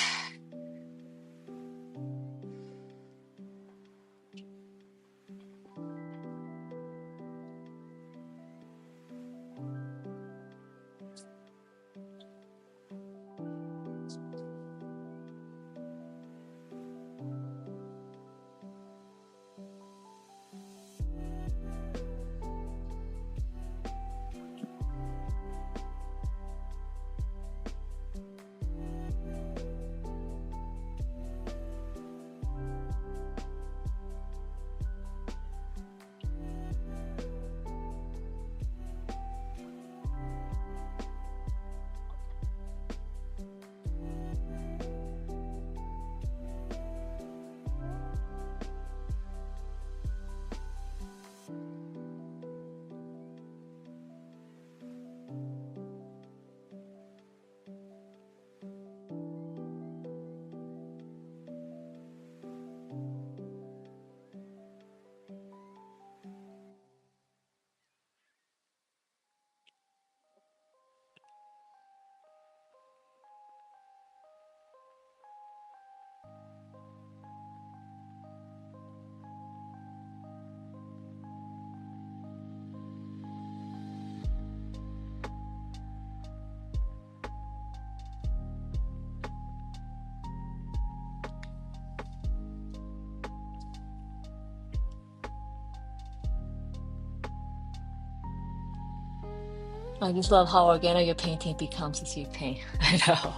I just love how organic your painting becomes as you paint. I know.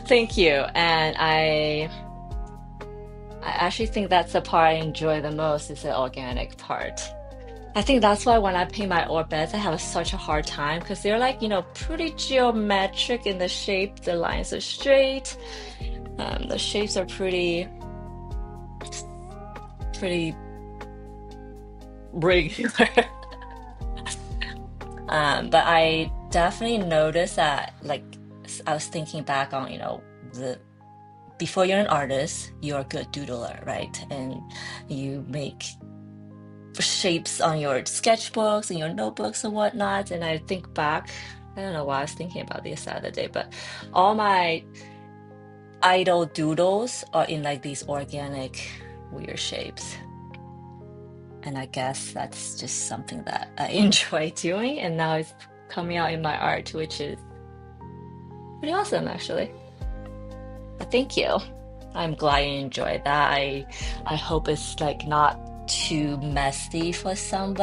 Thank you. And I actually think that's the part I enjoy the most is the organic part. I think that's why when I paint my orbits, I have such a hard time because they're like, pretty geometric in the shape. The lines are straight. The shapes are pretty regular. But I definitely noticed that, like, I was thinking back on, the before you're an artist, you're a good doodler, right? And you make shapes on your sketchbooks and your notebooks and whatnot. And I think back, I don't know why I was thinking about this the other day, but all my idle doodles are in like these organic, weird shapes. And I guess that's just something that I enjoy doing. And now it's coming out in my art, which is pretty awesome, actually. But thank you. I'm glad you enjoyed that. I hope it's like not too messy for some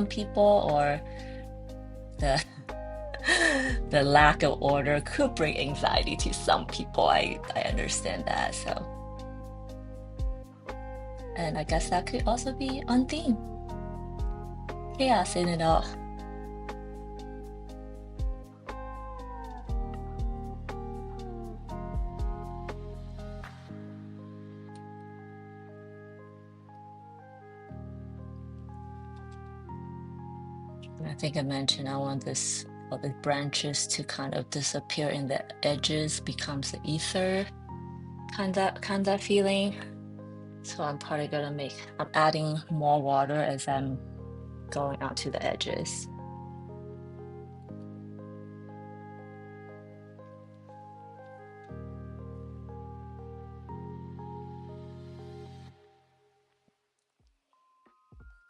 people, or the the lack of order could bring anxiety to some people. I understand that. So, and I guess that could also be on theme. Chaos in it all. I think I mentioned I want this all the branches to kind of disappear in the edges, becomes the ether kind of feeling. So I'm probably I'm adding more water as I'm going out to the edges.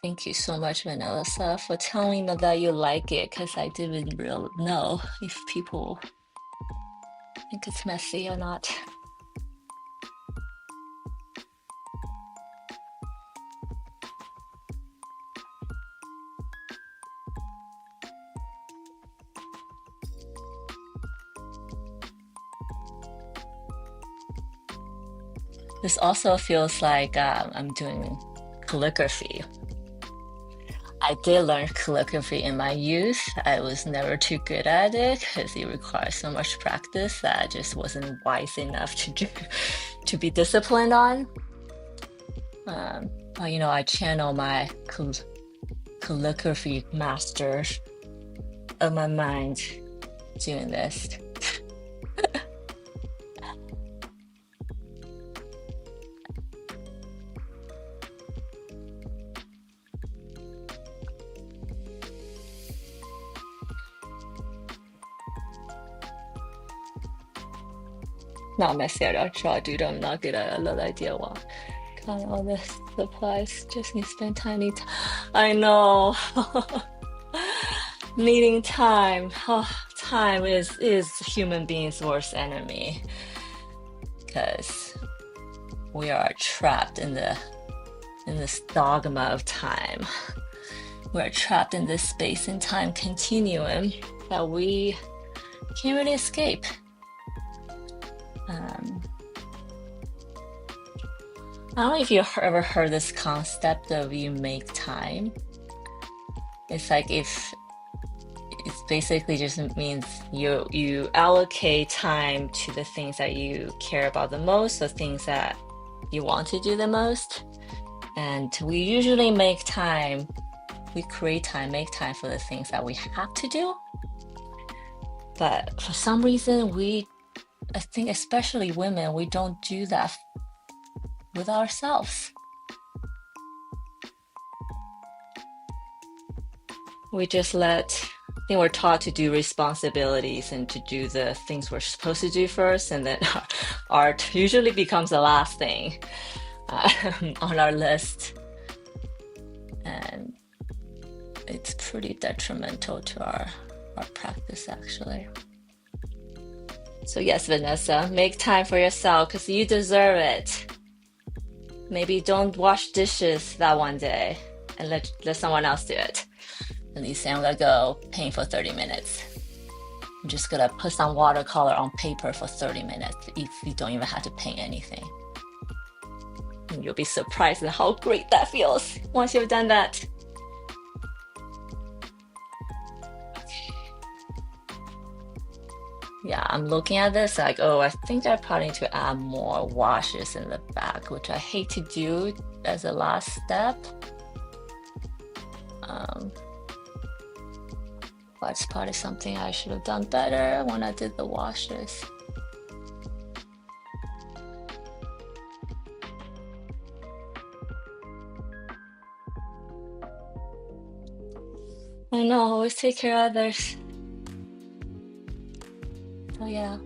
Thank you so much, Vanessa, for telling me that you like it, because I didn't really know if people think it's messy or not. This also feels like I'm doing calligraphy. I did learn calligraphy in my youth. I was never too good at it because it requires so much practice that I just wasn't wise enough to be disciplined on. But I channel my calligraphy master of my mind doing this. Not messy at all. Try, dude. I'm not good at it. I love the idea. Wow. Got all the supplies. Just need to spend tiny time. I know. Needing time. Oh, time is human beings' worst enemy, because we are trapped in this dogma of time. We're trapped in this space and time continuum that we can't really escape. I don't know if you've ever heard this concept of you make time. It's like it's basically just means you allocate time to the things that you care about the most, the things that you want to do the most. And we usually make time, we create time, make time for the things that we have to do. But for some reason, I think especially women, we don't do that with ourselves. We just I think we're taught to do responsibilities and to do the things we're supposed to do first, and then art usually becomes the last thing on our list. And it's pretty detrimental to our practice, actually. So yes, Vanessa, make time for yourself because you deserve it. Maybe don't wash dishes that one day and let someone else do it. And you say, I'm gonna go paint for 30 minutes. I'm just gonna put some watercolor on paper for 30 minutes if you don't even have to paint anything. And you'll be surprised at how great that feels once you've done that. Yeah, I'm looking at this like, oh, I think I probably need to add more washes in the back, which I hate to do as a last step. But it's probably something I should have done better when I did the washes. I know, always take care of others. So yeah.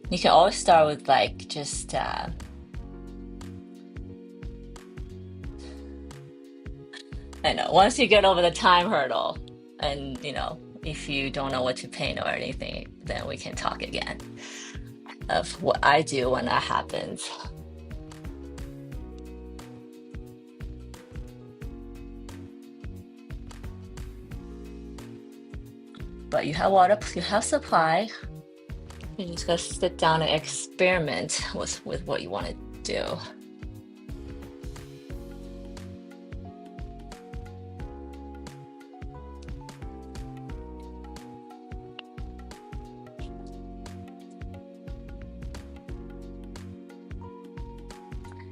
You can always start with like just I know, once you get over the time hurdle and if you don't know what to paint or anything, then we can talk again. of what I do when that happens. But you have water, you have supply. You just gotta sit down and experiment with what you want to do.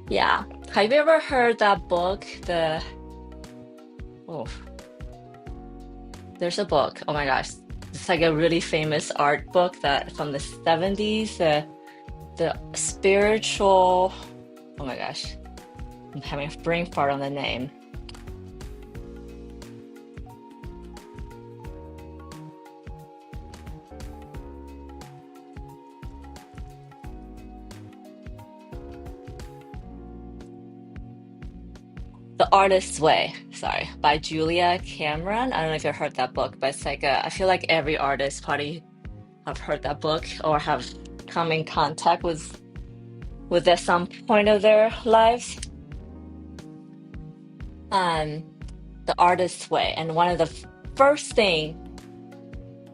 Yeah. Have you ever heard that book? Oh, there's a book. Oh my gosh. It's like a really famous art book that from the 70s, the spiritual, oh my gosh. I'm having a brain fart on the name. The Artist's Way, sorry, by Julia Cameron. I don't know if you've heard that book, but it's like I feel like every artist probably have heard that book or have come in contact with at some point of their lives. Um, The Artist's Way, and one of the first thing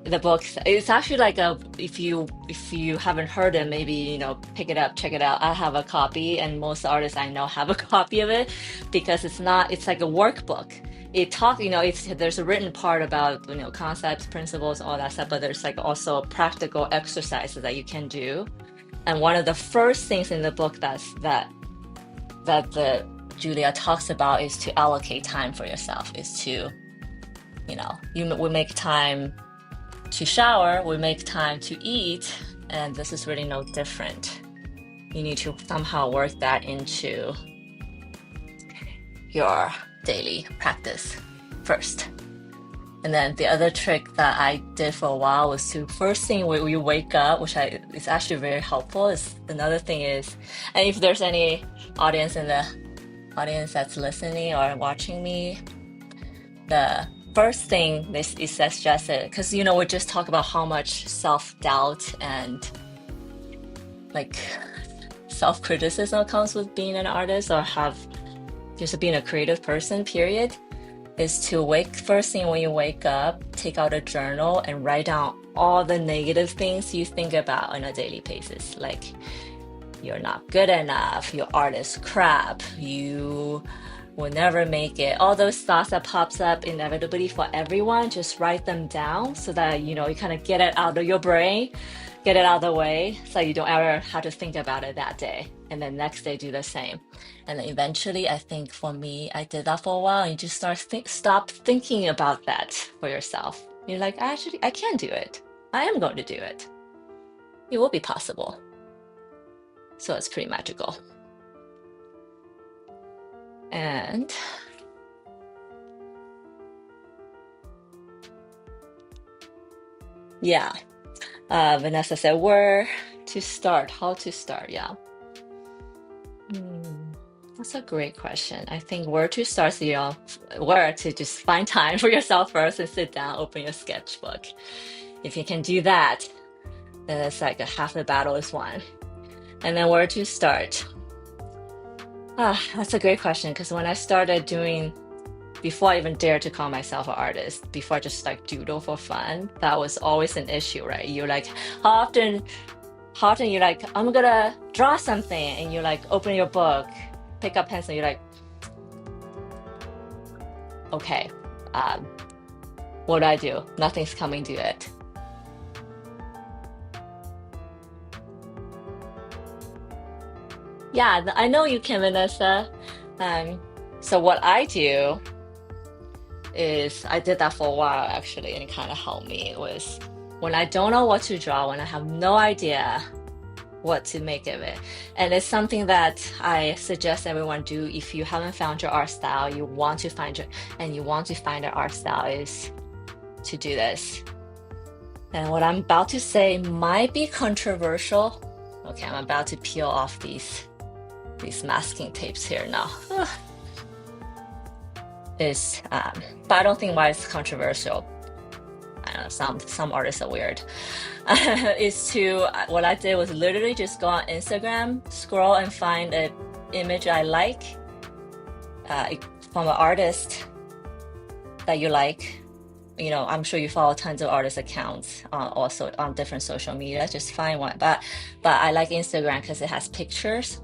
the book, it's actually like a, if you haven't heard it, maybe pick it up, check it out. I have a copy, and most artists I know have a copy of it because it's like a workbook. There's a written part about concepts, principles, all that stuff, but there's like also practical exercises that you can do. And one of the first things in the book that the Julia talks about is to allocate time for yourself, is to we make time to shower, we make time to eat, and this is really no different. You need to somehow work that into your daily practice first. And then the other trick that I did for a while was to first thing when you wake up, which is actually very helpful. Is another thing is, and if there's any audience in the audience that's listening or watching me, the first thing is suggested, because we just talk about how much self-doubt and like self-criticism comes with being an artist or have just being a creative person, period, is to first thing when you wake up, take out a journal and write down all the negative things you think about on a daily basis. Like, you're not good enough, your art is crap, you will never make it. All those thoughts that pops up inevitably for everyone, just write them down so that you kind of get it out of your brain, get it out of the way, so you don't ever have to think about it that day. And then next day do the same. And then eventually, I think for me, I did that for a while, and you just stop thinking about that for yourself. You're like, actually, I can do it. I am going to do it. It will be possible. So it's pretty magical. And yeah, Vanessa said, where to start, how to start. Yeah. That's a great question. I think where to start, where to just find time for yourself first and sit down, open your sketchbook. If you can do that, then it's like half the battle is won. And then where to start? That's a great question, because when I started doing, before I even dared to call myself an artist, before I just like doodle for fun, that was always an issue, right? You're like, how often you're like, I'm gonna draw something, and you like open your book, pick up pencil, you're like, okay, what do I do? Nothing's coming to it. Yeah, I know you can, Vanessa. So what I do is, I did that for a while actually, and it kind of helped me. It was when I don't know what to draw, when I have no idea what to make of it. And it's something that I suggest everyone do if you haven't found your art style, you want to find an art style, is to do this. And what I'm about to say might be controversial. Okay, I'm about to peel off these masking tapes here now. But I don't think why it's controversial. I don't know, some artists are weird. Is to what I did was literally just go on Instagram, scroll and find an image I like from an artist that you like. You know, I'm sure you follow tons of artist accounts also on different social media. Just find one. But I like Instagram because it has pictures.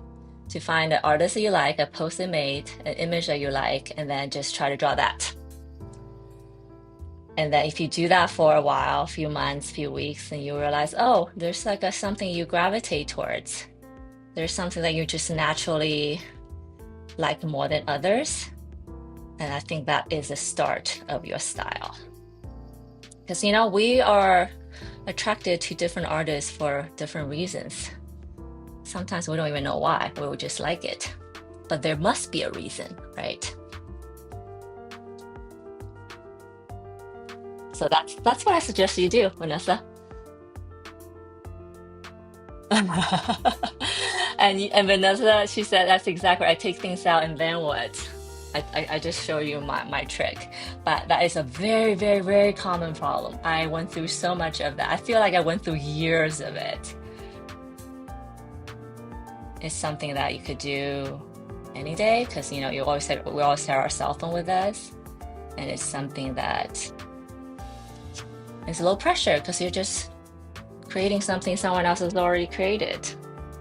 To find an artist that you like, a post they made, an image that you like, and then just try to draw that. And then if you do that for a while, a few months, few weeks, and you realize, oh, there's like something you gravitate towards. There's something that you just naturally like more than others. And I think that is the start of your style. Because, you know, we are attracted to different artists for different reasons. Sometimes we don't even know why, we would just like it. But there must be a reason, right? So that's what I suggest you do, Vanessa. And Vanessa, she said that's exactly. I take things out and then what? I just show you my trick. But that is a very, very, very common problem. I went through so much of that. I feel like I went through years of it. It's something that you could do any day because you know we always have our cell phone with us, and it's something that is low pressure because you're just creating something someone else has already created.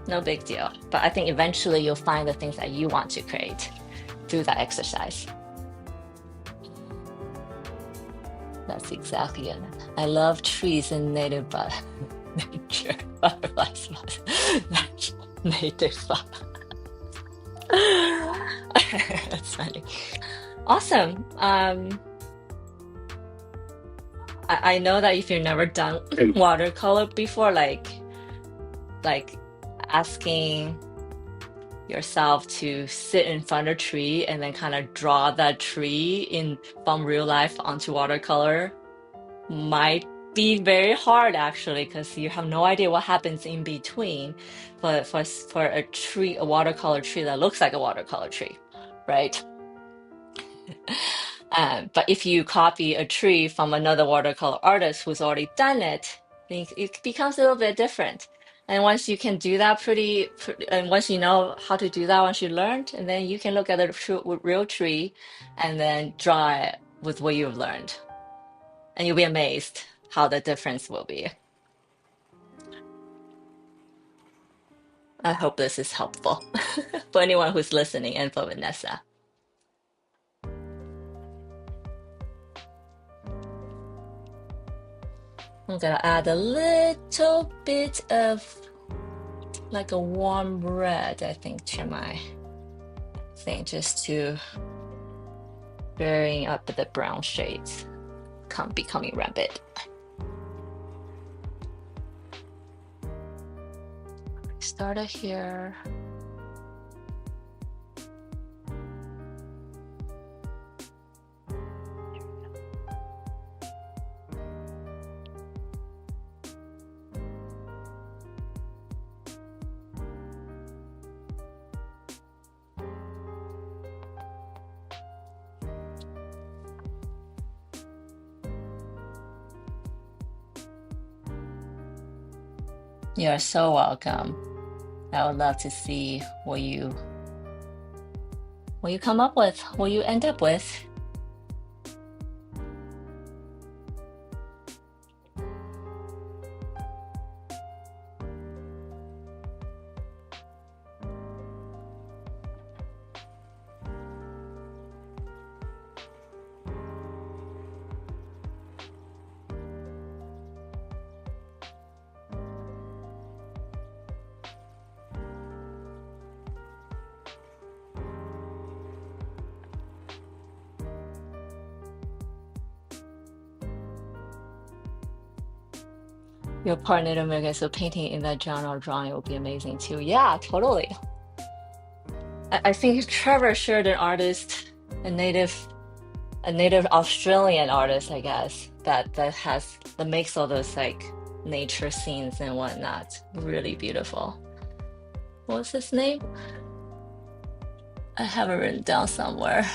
No big deal. But I think eventually you'll find the things that you want to create through that exercise. That's exactly it. I love trees and native nature butterflies. Native. That's funny. Awesome. I know that if you've never done watercolor before, like asking yourself to sit in front of a tree and then kind of draw that tree in from real life onto watercolor might be very hard actually because you have no idea what happens in between for a tree, a watercolor tree that looks like a watercolor tree, right? But if you copy a tree from another watercolor artist who's already done it, then it becomes a little bit different. And once you can do that and once you know how to do that, once you learned, and then you can look at a real tree and then draw it with what you've learned. And you'll be amazed how the difference will be. I hope this is helpful for anyone who's listening and for Vanessa. I'm gonna add a little bit of like a warm red, I think, to my thing, just to varying up the brown shades becoming rampant. Start it here. You're so welcome. I would love to see what you come up with, what you end up with. Your part Native American, so painting in that genre or drawing will be amazing too. Yeah, totally. I think Trevor shared an artist, a native Australian artist, I guess, that makes all those like nature scenes and whatnot really beautiful. What's his name? I have it written down somewhere.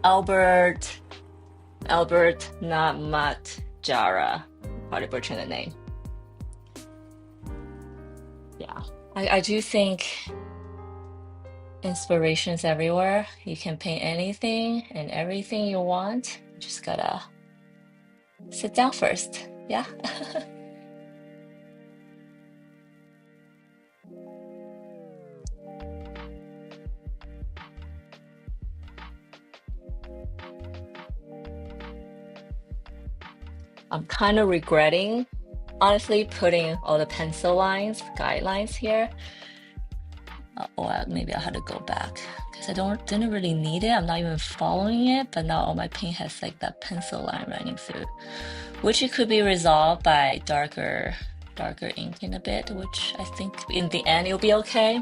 Albert. Albert Namatjara. Probably butchering the name. Yeah. I do think inspiration's everywhere. You can paint anything and everything you want. You just gotta sit down first. Yeah. I'm kind of regretting, honestly, putting all the pencil lines, guidelines here. Or maybe I had to go back because didn't really need it. I'm not even following it, but now all my paint has like that pencil line running through, which it could be resolved by darker ink in a bit, which I think in the end it'll be okay.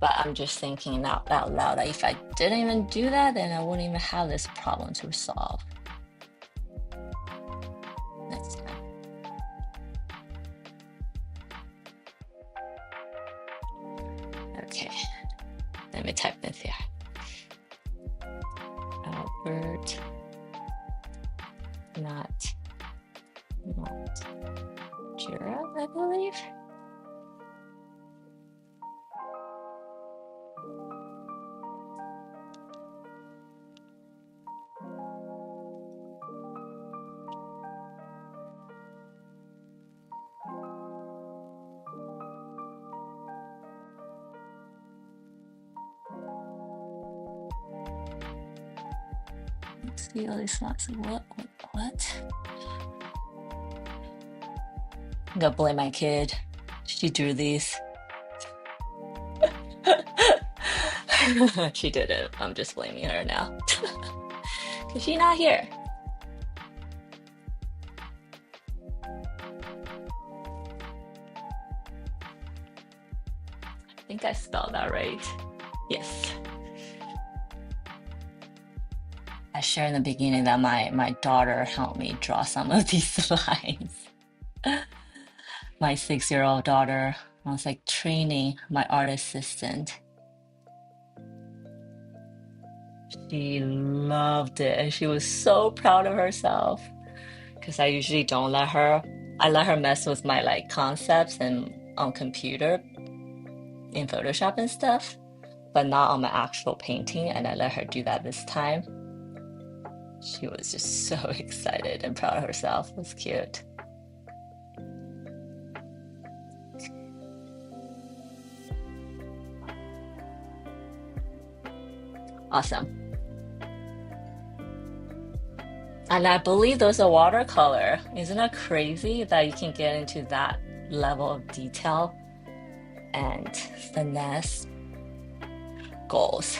But I'm just thinking out loud that if I didn't even do that, then I wouldn't even have this problem to solve next time. Okay, let me type this here. Albert, not Jura, I believe. Let's see all these lots of what? I'm gonna blame my kid. She drew these. She did it. I'm just blaming her now. Because she's not here. I think I spelled that right. Yes. I shared in the beginning that my daughter helped me draw some of these lines. My 6-year-old daughter, I was like training my art assistant. She loved it and she was so proud of herself because I usually don't let her. I let her mess with my like concepts and on computer in Photoshop and stuff, but not on my actual painting. And I let her do that this time. She was just so excited and proud of herself. It was cute. Awesome. And I believe those are watercolor. Isn't that crazy that you can get into that level of detail and finesse? Goals.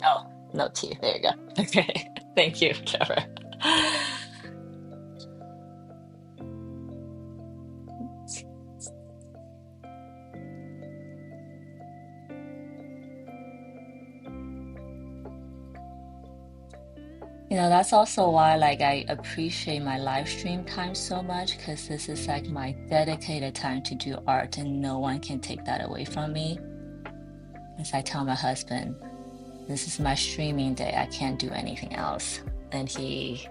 Oh, no T. There you go. Okay. Thank you, Trevor. That's also why like I appreciate my live stream time so much because this is like my dedicated time to do art and no one can take that away from me. As I tell my husband, this is my streaming day. I can't do anything else. And he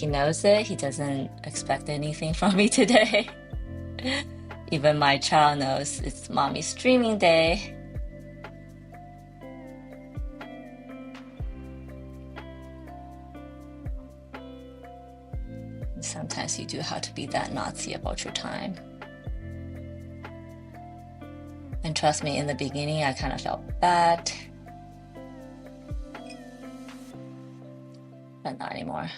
knows it. He doesn't expect anything from me today. Even my child knows it's mommy's streaming day. Sometimes you do have to be that Nazi about your time. And trust me, in the beginning, I kind of felt bad. But not anymore.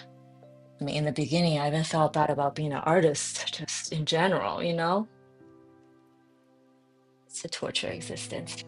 I mean, in the beginning, I even felt bad about being an artist, just in general, It's a torture existence.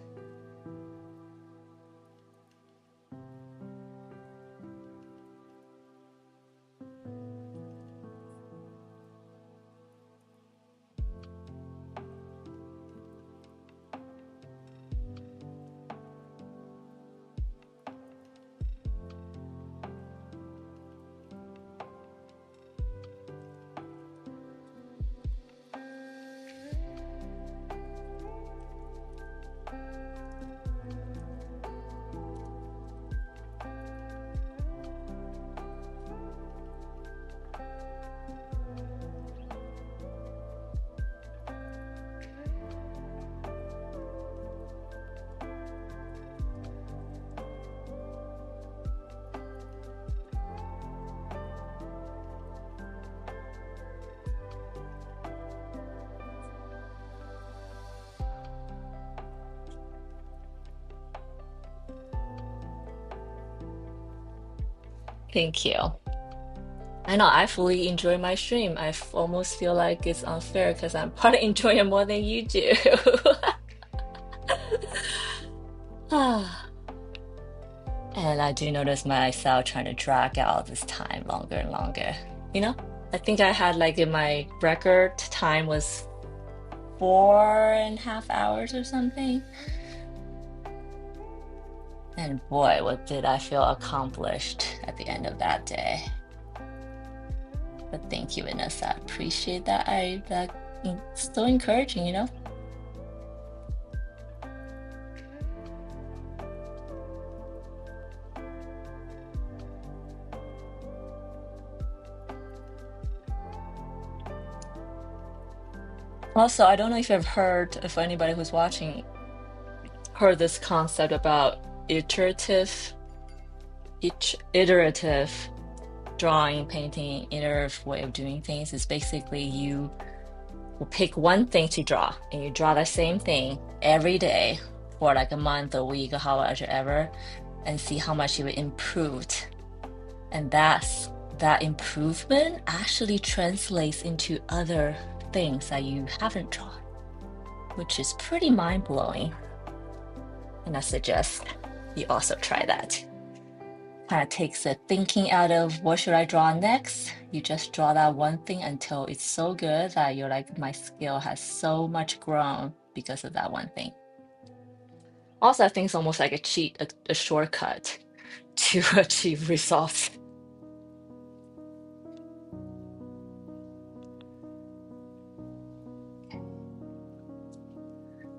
Thank you. I know I fully enjoy my stream. Almost feel like it's unfair because I'm probably enjoying it more than you do. Ah, and I do notice myself trying to drag out this time longer and longer. You know, I think I had like in my record time was 4.5 hours or something. And boy, what did I feel accomplished at the end of that day. But thank you, Vanessa. I appreciate that. It's so encouraging, you know? Also, I don't know if you've heard, if anybody who's watching heard this concept about iterative drawing, painting, iterative way of doing things. Is basically you will pick one thing to draw and you draw the same thing every day for like a month, a week, or however ever, and see how much you improved. And that improvement actually translates into other things that you haven't drawn, which is pretty mind-blowing. And I suggest you also try that. Kind of takes the thinking out of what should I draw next. You just draw that one thing until it's so good that you're like, my skill has so much grown because of that one thing. Also, I think it's almost like a cheat, a shortcut to achieve results.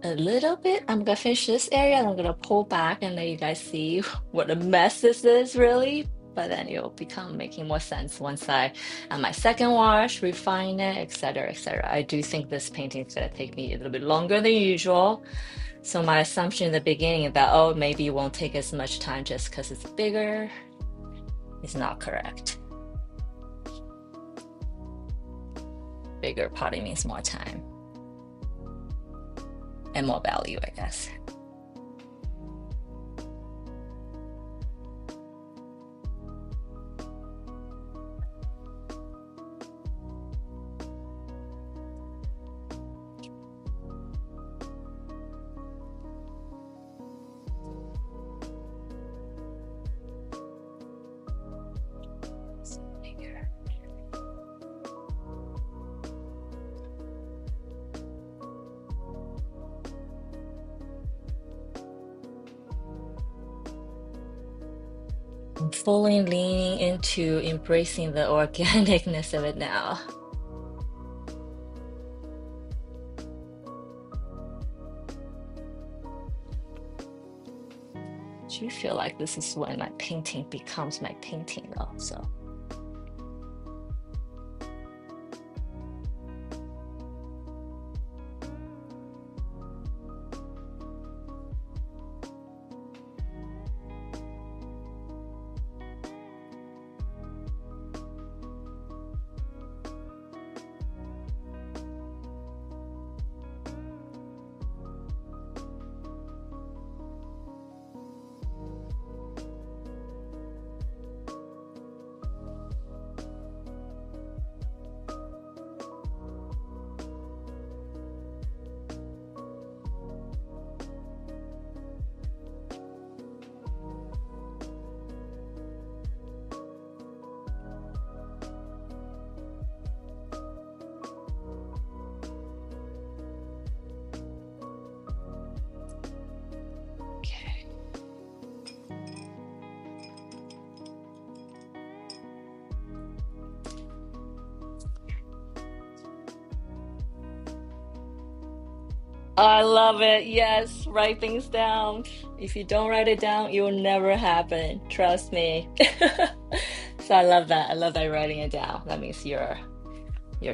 A little bit. I'm gonna finish this area and I'm gonna pull back and let you guys see what a mess this is really. But then it'll become making more sense once I add my second wash, refine it, etc., etc. I do think this painting is gonna take me a little bit longer than usual. So my assumption in the beginning is that, oh, maybe it won't take as much time just because it's bigger is not correct. Bigger probably means more time and more value, I guess. Bigger. I'm fully leaning into embracing the organicness of it now. I do feel like this is when my painting becomes my painting though, so. Okay. I love it. Yes, write things down. If you don't write it down, it will never happen. Trust me. So I love that. I love that you're writing it down. That means you're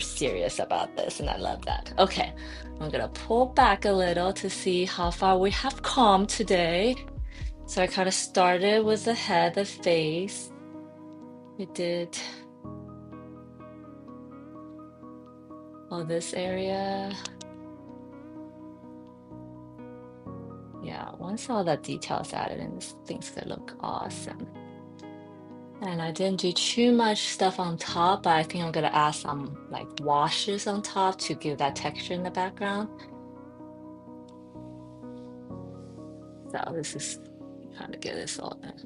serious about this, and I love that. Okay, I'm gonna pull back a little to see how far we have come today. So I kind of started with the head, the face. We did all this area. Yeah, once all that details added in, this thing's gonna look awesome. And I didn't do too much stuff on top, but I think I'm gonna add some like washes on top to give that texture in the background. So this is trying to get this all done.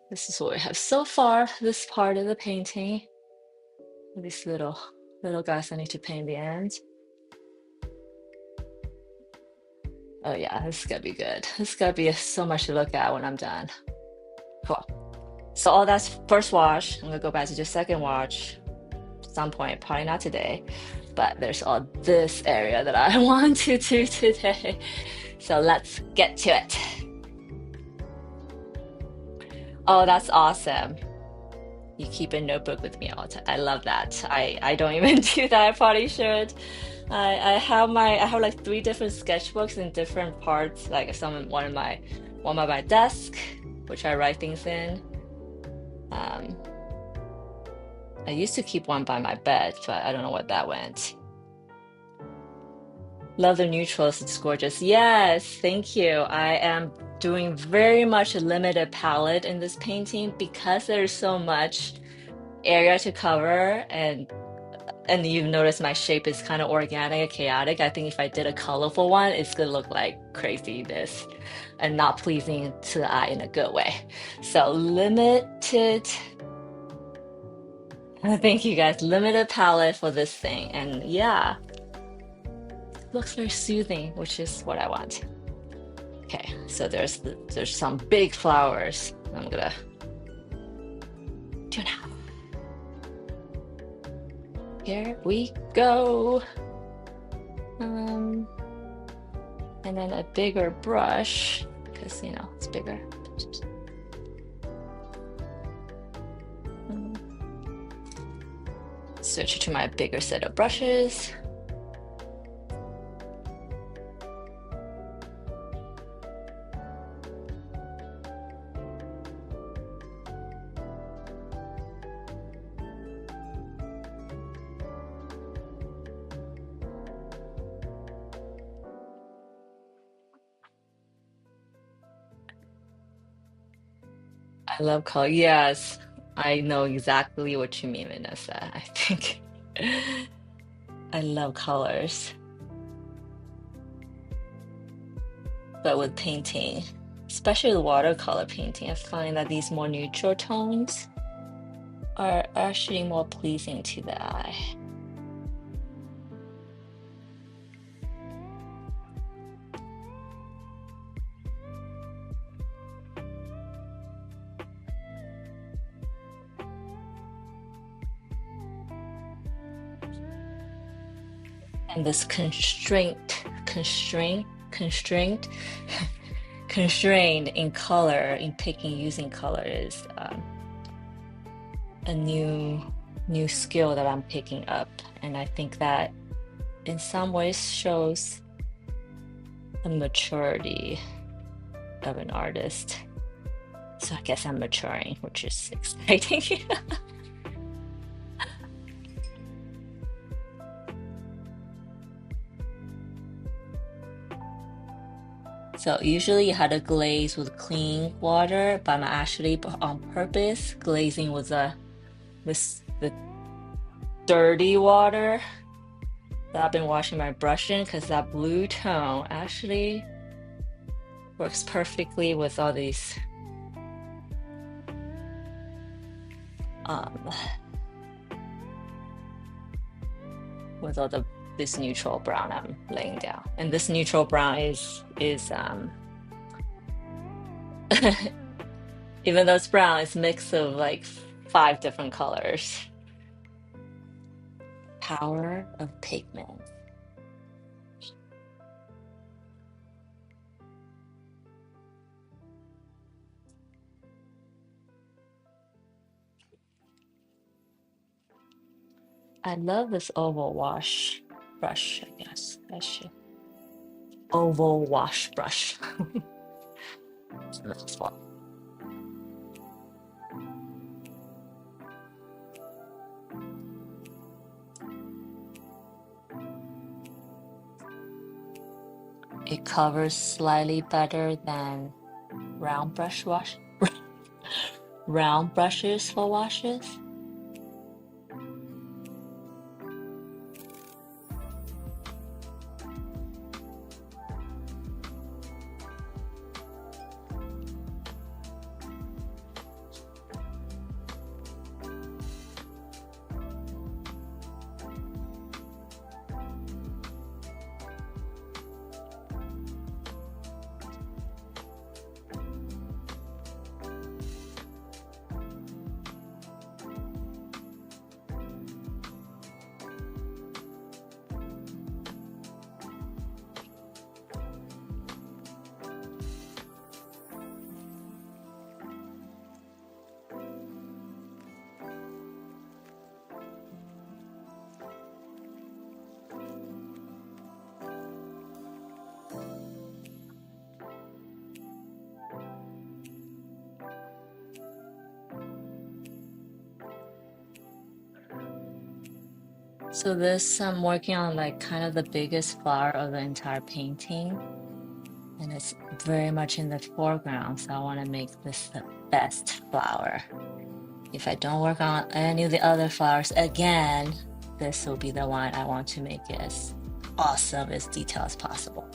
This is what we have so far, this part of the painting. These little guys I need to paint the end. Oh yeah, this is gonna be good. This is gonna be so much to look at when I'm done. Cool. So all that's first wash. I'm gonna go back to the second wash at some point, probably not today, but there's all this area that I want to do today. So let's get to it. Oh, that's awesome. You keep a notebook with me all the time. I love that. I don't even do that. I probably should. I have like 3 different sketchbooks in different parts. Like one by my desk, which I write things in. Um, I used to keep one by my bed, but I don't know what that went. Love the neutrals. It's gorgeous. Yes, thank you. I am doing very much a limited palette in this painting because there's so much area to cover, and you've noticed my shape is kind of organic and chaotic. I think if I did a colorful one, it's gonna look like craziness and not pleasing to the eye in a good way. So limited, thank you guys, limited palette for this thing. And yeah, looks very soothing, which is what I want. Okay, so there's some big flowers. I'm gonna do now. Here we go. And then a bigger brush, because it's bigger. Switch to my bigger set of brushes. I love color. Yes, I know exactly what you mean, Vanessa. I think I love colors, but with painting, especially the watercolor painting, I find that these more neutral tones are actually more pleasing to the eye. And this constrained in color, in picking, using color is a new skill that I'm picking up, and I think that in some ways shows the maturity of an artist. So I guess I'm maturing, which is exciting. So usually you had a glaze with clean water, but I'm actually on purpose glazing with the dirty water that I've been washing my brush in, because that blue tone actually works perfectly with all these with all this neutral brown I'm laying down. And this neutral brown is even though it's brown, it's a mix of like 5 different colors. Power of pigment. I love this oval wash brush, I guess. I should. Oval wash brush. That's what. It covers slightly better than round brush wash. round brushes for washes. So this, I'm working on like kind of the biggest flower of the entire painting, and it's very much in the foreground, so I want to make this the best flower. If I don't work on any of the other flowers again, this will be the one I want to make it as awesome, as detailed as possible.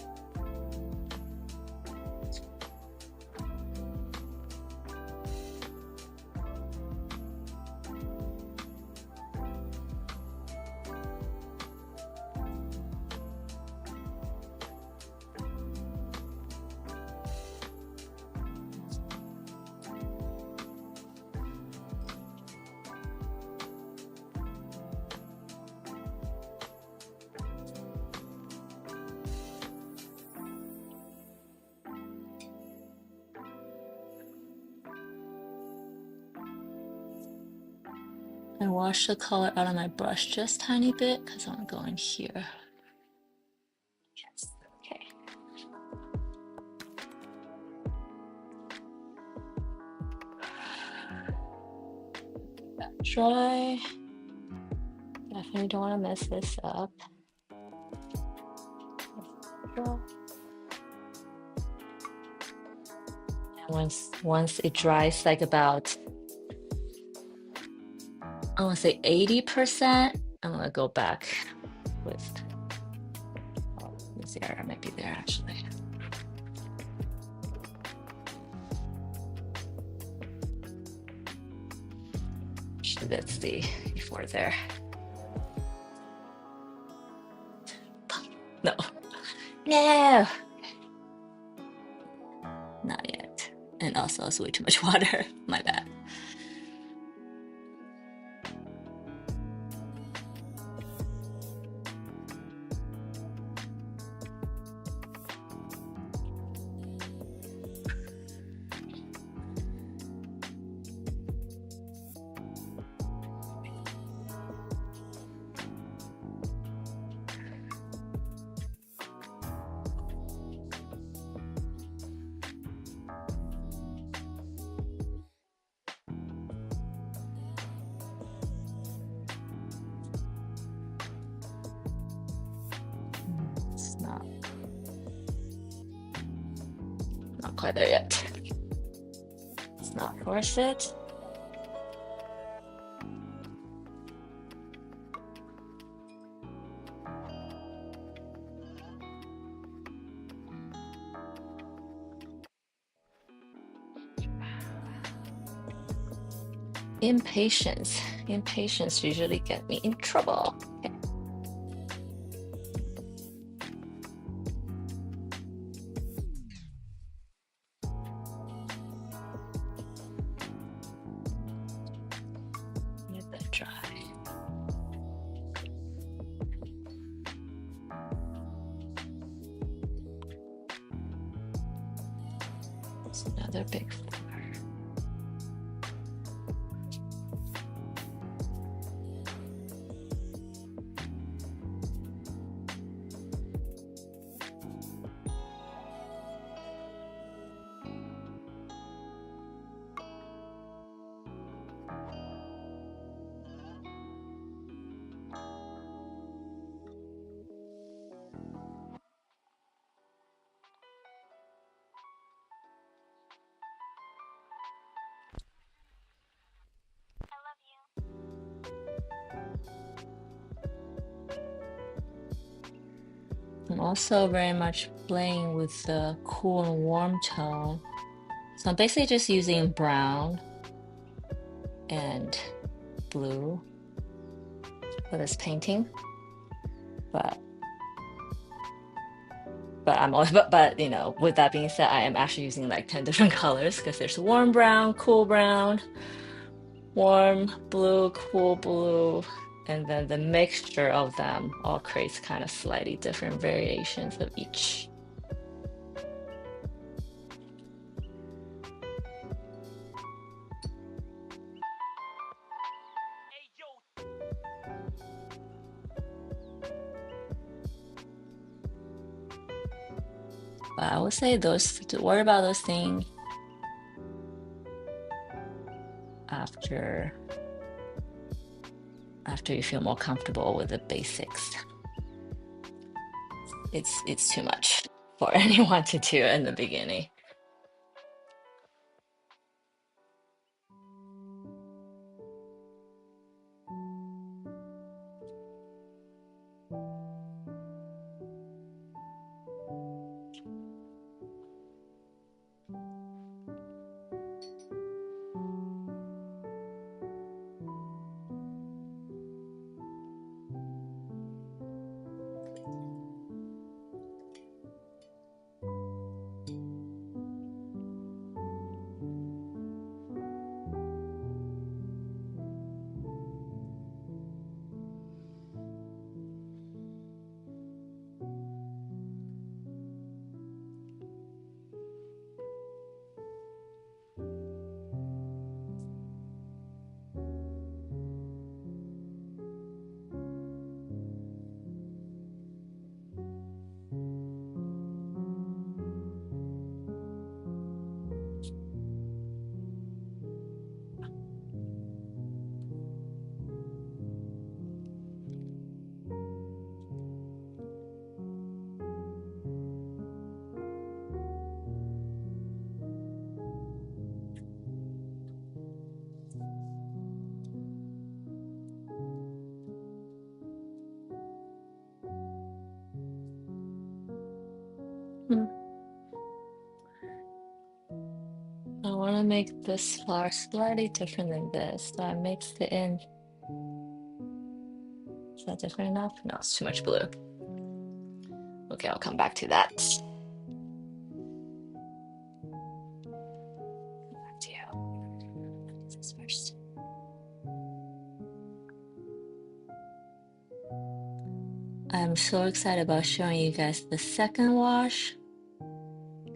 I wash the color out of my brush just a tiny bit because I want to go in here. Yes, okay. Dry. Definitely don't want to mess this up. And once it dries, like about, I want to say 80%, I'm gonna go back with, oh, this area might be there actually. Let's see before there. No, no, not yet. And also it's way too much water. My bad. It's not quite there yet. It's not worth it. Impatience usually get me in trouble. Okay. Let that dry. It's another big flower. I'm also very much playing with the cool and warm tone. So I'm basically just using brown and blue for this painting. But you know, with that being said, I am actually using like 10 different colors because there's warm brown, warm blue, cool blue, and then the mixture of them all creates kind of slightly different variations of each. But I would say to worry about those things after you feel more comfortable with the basics. It's too much for anyone to do in the beginning. Hmm. I want to make this flower slightly different than this, so I mixed it in. Is that different enough? No, it's too much blue. Okay, I'll come back to that. Back to you. This first. I'm so excited about showing you guys the second wash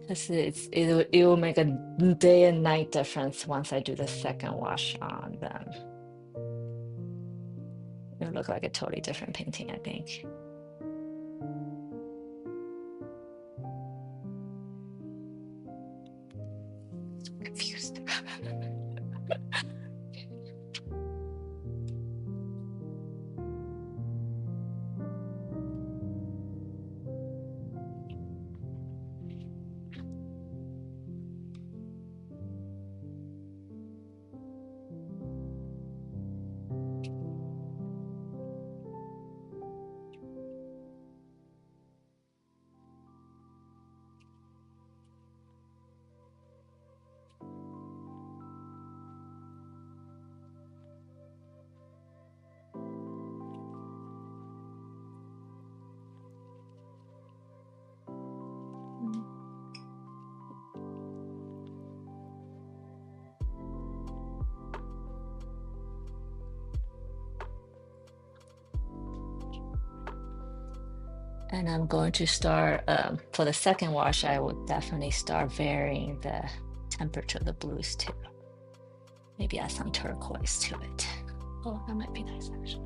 because it will make a day and night difference once I do the second wash on them. It'll look like a totally different painting, I think. Confused. And I'm going to start, for the second wash, I would definitely start varying the temperature of the blues too. Maybe add some turquoise to it. Oh, that might be nice actually.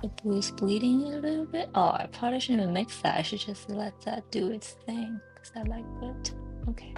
The blue's bleeding a little bit. Oh, I probably shouldn't even mix that. I should just let that do its thing because I like it. Okay.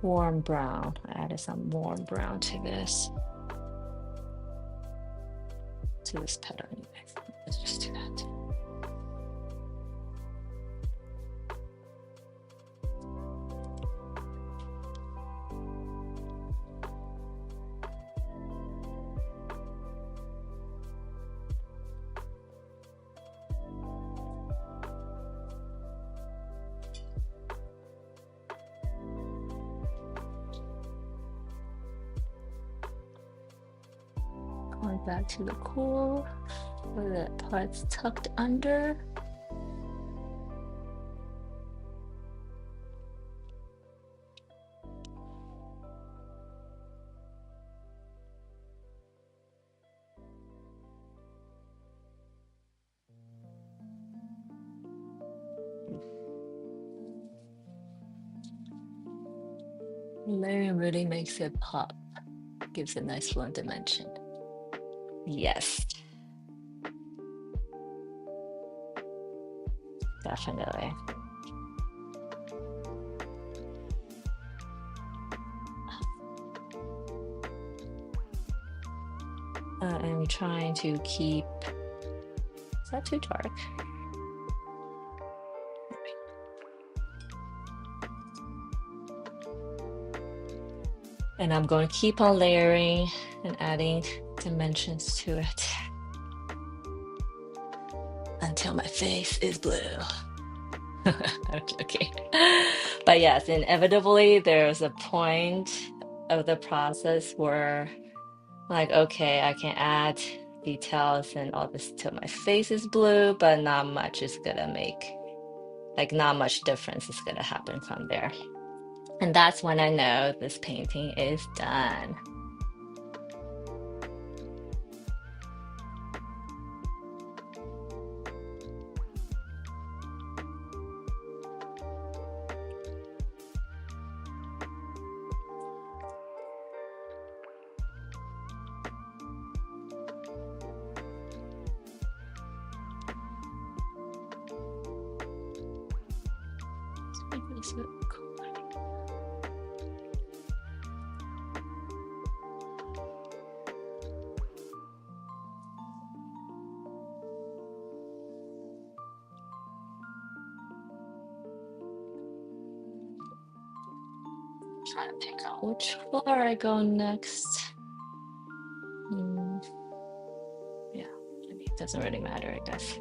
Warm brown. I added some warm brown to this petal anyway. Let's just do that. Going back to the cool where the part's tucked under. Layering really makes it pop. Gives a nice fluent dimension. Yes. Definitely. I'm trying to keep. Is that too dark? And I'm going to keep on layering and adding dimensions to it until my face is blue. Okay. But yes, inevitably there's a point of the process where like, okay, I can add details and all this till my face is blue, but not much is gonna make, like not much difference is gonna happen from there. And that's when I know this painting is done. Trying to pick out which floor I go next. Yeah, I mean, it doesn't really matter, I guess.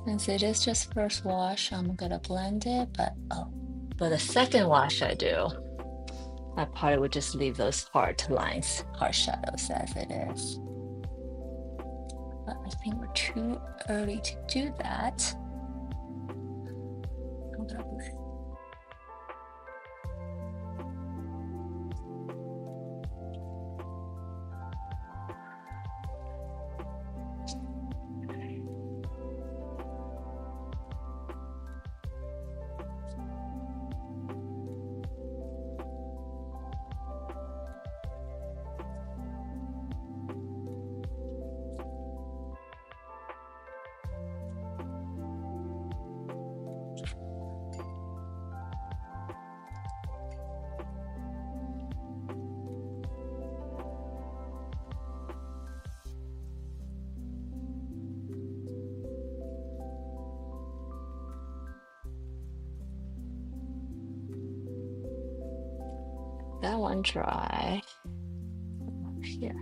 Since it is just first wash, I'm gonna blend it, but the second wash I do, I probably would just leave those hard lines, hard shadows as it is. but I think we're too early to do that. I'm gonna blend. That one dry. Here.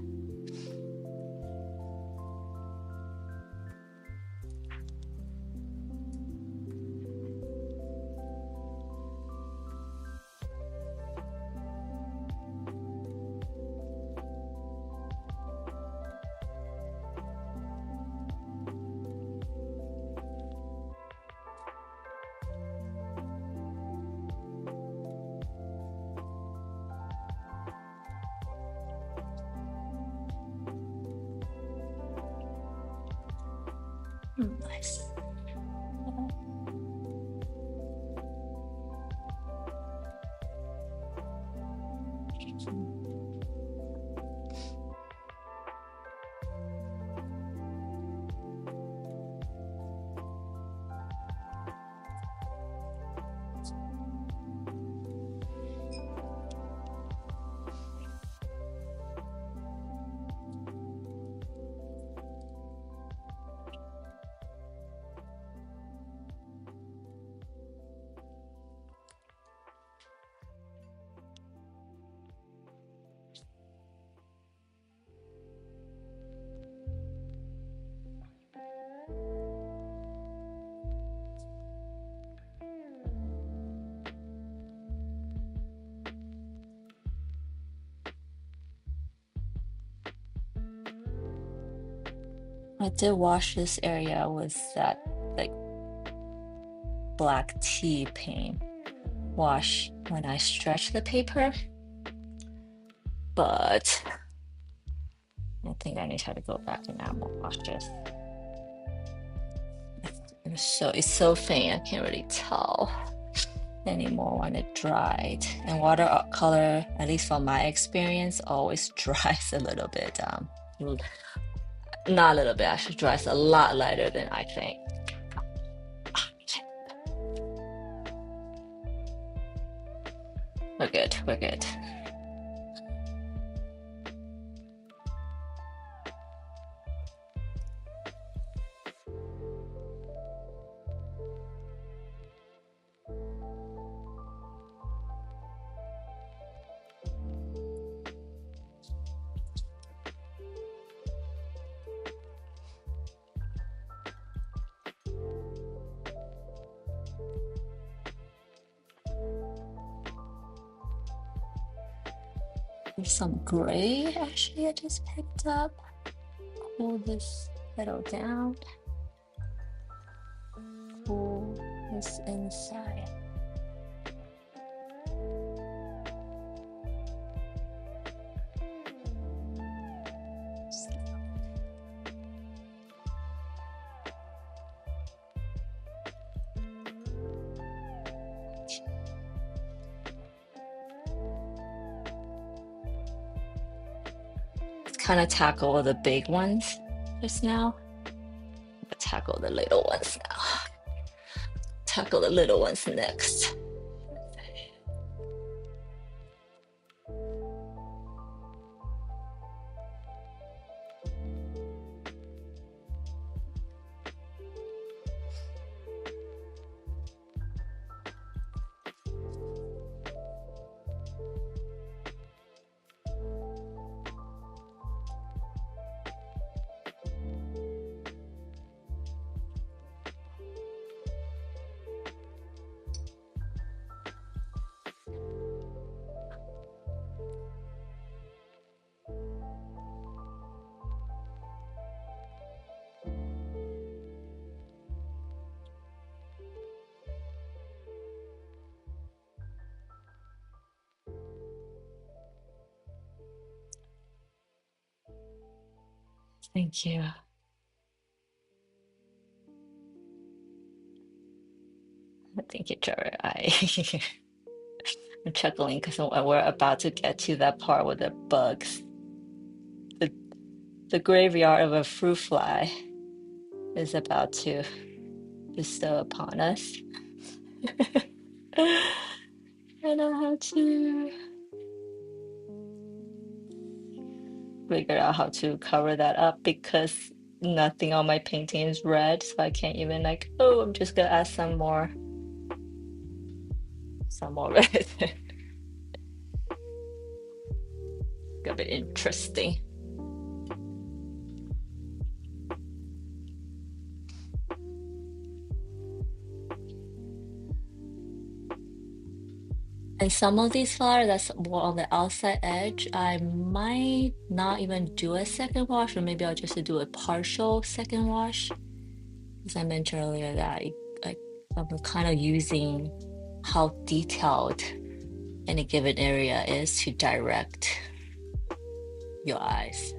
Nice. I did wash this area with that like black tea paint wash when I stretched the paper, but I think I need to go back and add more wash this. It's so faint, I can't really tell anymore when it dried. And watercolor, at least from my experience, always dries a little bit. Not a little bit, actually dries a lot lighter than I think. We're good, we're good. There's some gray actually I just picked up. Pull this petal down. Pull this inside. Kind of tackle all the big ones just now. Tackle the little ones now. Tackle the little ones next. Thank you. Thank you, Trevor. I'm chuckling because we're about to get to that part with the bugs. The, the graveyard of a fruit fly is about to bestow upon us. I know how to figure out how to cover that up because nothing on my painting is red, so I can't even like, oh, I'm just gonna add some more red. A bit interesting. And some of these flowers that's more on the outside edge, I might not even do a second wash, or maybe I'll just do a partial second wash. As I mentioned earlier, that I'm kind of using how detailed any given area is to direct your eyes.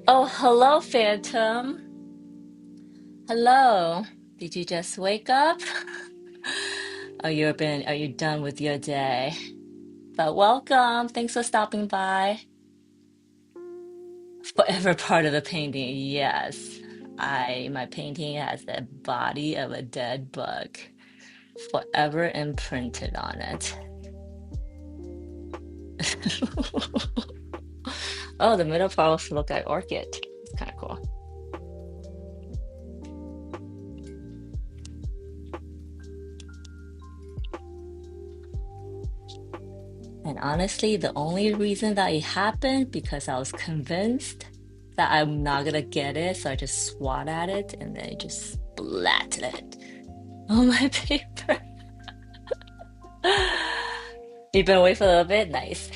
Oh, hello, Phantom. Hello. Did you just wake up? Are you done with your day? But welcome. Thanks for stopping by. Forever part of the painting. Yes. My painting has the body of a dead bug forever imprinted on it. Oh, the middle part also look like orchid. It's kind of cool. And honestly, the only reason that it happened because I was convinced that I'm not gonna get it, so I just swat at it and then it just splattered it on my paper. You've been away for a little bit? Nice.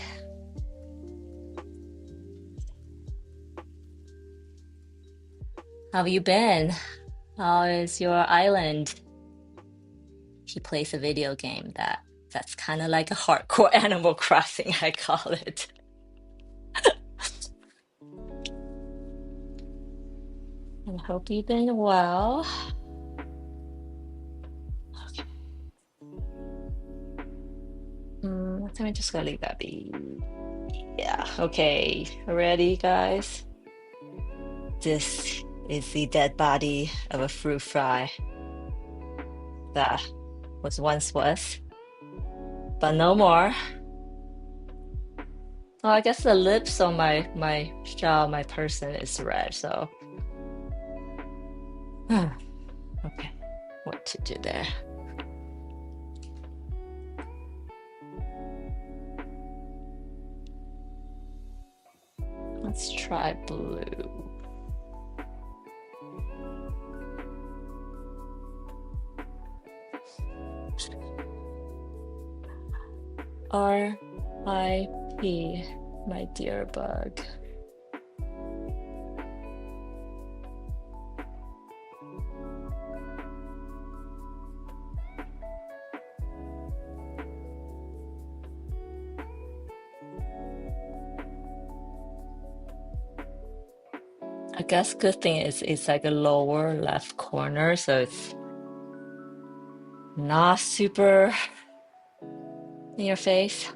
How have you been? How is your island? He plays a video game that's kind of like a hardcore Animal Crossing, I call it. I hope you've been well. Okay. I think I'm just gonna leave that be. Yeah, okay. Ready, guys? This is the dead body of a fruit fly that was, but no more. Oh, I guess the lips on my shell, my person is red, so okay, what to do there? Let's try blue. R.I.P. my dear bug. I guess good thing is it's like a lower left corner, so it's not super in your face.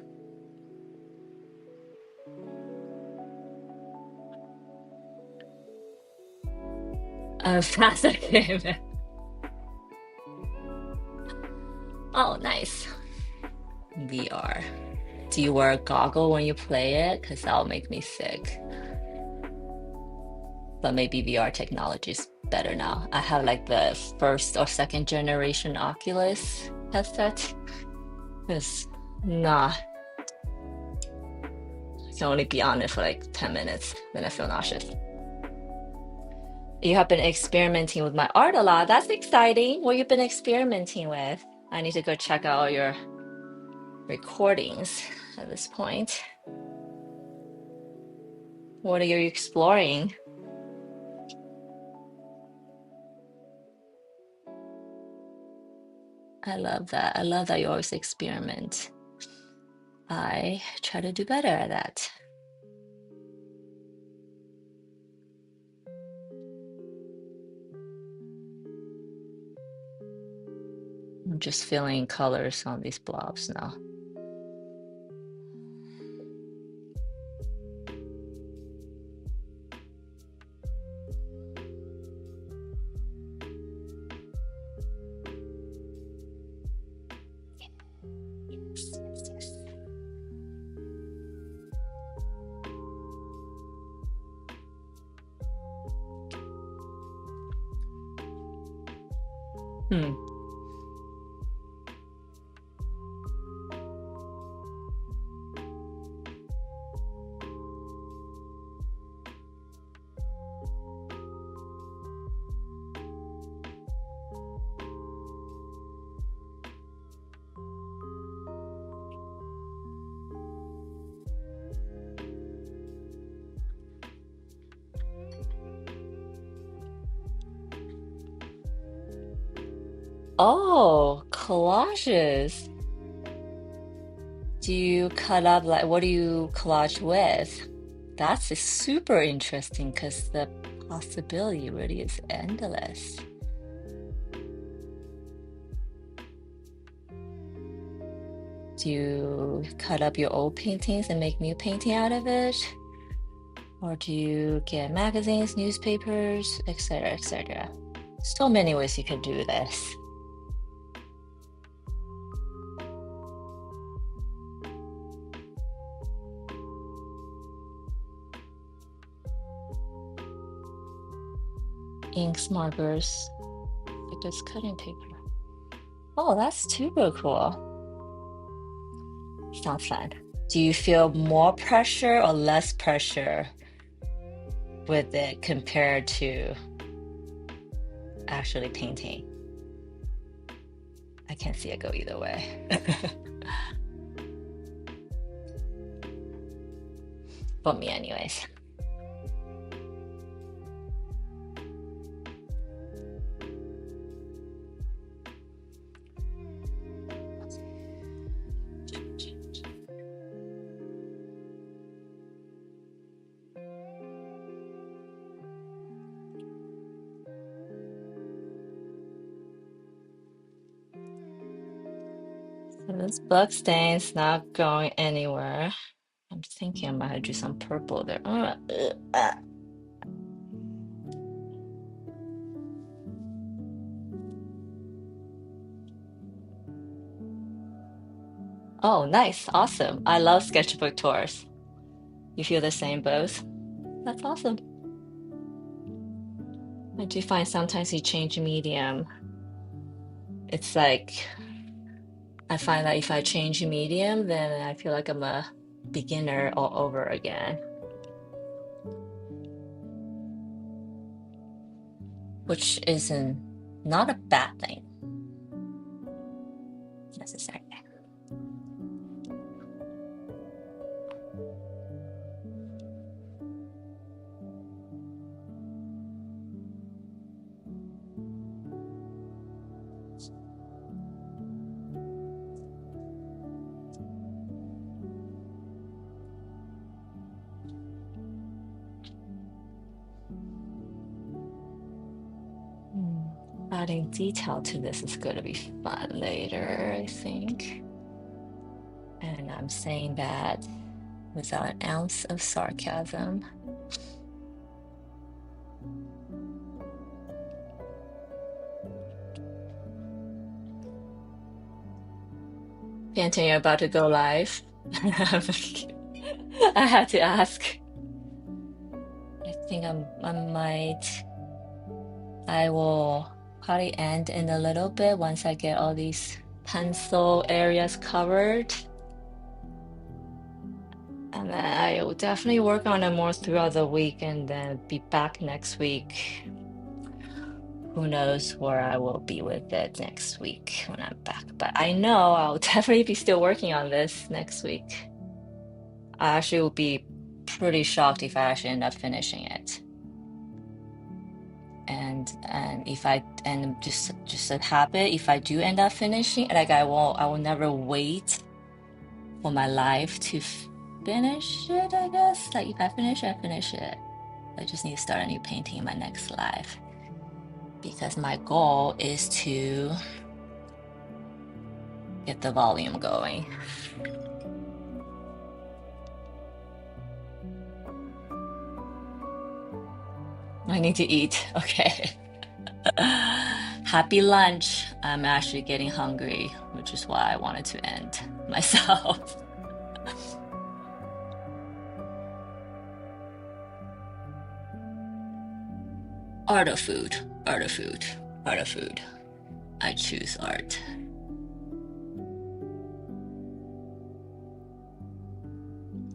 Fast game. Oh, nice. VR. Do you wear a goggle when you play it? Because that'll make me sick. But maybe VR technology is better now. I have like the first or second generation Oculus headset. It's not can only be on it for like 10 minutes, then I feel nauseous. You have been experimenting with my art a lot. That's exciting. What you've been experimenting with? I need to go check out all your recordings at this point. What are you exploring? I love that. I love that you always experiment. I try to do better at that. I'm just filling colors on these blobs now. Yes, yes, yes. Hmm. Oh, collages. Do you cut up like what do you collage with? That's super interesting because the possibility really is endless. Do you cut up your old paintings and make new painting out of it? Or do you get magazines, newspapers, etc., etc.? So many ways you can do this. Inks, markers, because cutting paper. Oh, that's super cool. Sounds fun. Do you feel more pressure or less pressure with it compared to actually painting? I can't see it go either way. For me, anyways. So this blood stain's not going anywhere. I'm thinking I might do some purple there. Oh, nice. Awesome. I love sketchbook tours. You feel the same both? That's awesome. I do find sometimes you change medium. It's like I find that if I change medium, then I feel like I'm a beginner all over again, which isn't not a bad thing necessarily. Adding detail to this is going to be fun later, I think. And I'm saying that without an ounce of sarcasm. Panting, you're about to go live. I had to ask. I think I will probably end in a little bit once I get all these pencil areas covered. And then I will definitely work on it more throughout the week and then be back next week. Who knows where I will be with it next week when I'm back. But I know I'll definitely be still working on this next week. I actually will be pretty shocked if I actually end up finishing it. And if I and just a habit, if I do end up finishing, like I will never wait for my life to finish it, I guess. Like if I finish it, I finish it. I just need to start a new painting in my next life because my goal is to get the volume going. I need to eat. Okay. Happy lunch. I'm actually getting hungry, which is why I wanted to end myself. Art of food, art of food, art of food. I choose art.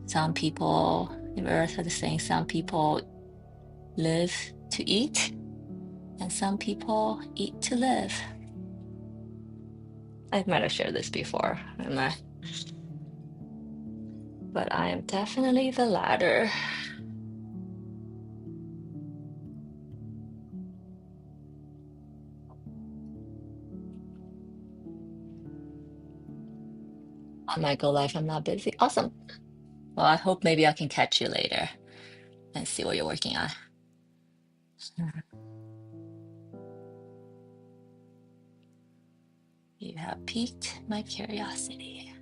Some people, the earth has a saying, some people live to eat, and some people eat to live. I might have shared this before, but I am definitely the latter. On my go life, I'm not busy. Awesome. Well, I hope maybe I can catch you later and see what you're working on. You have piqued my curiosity.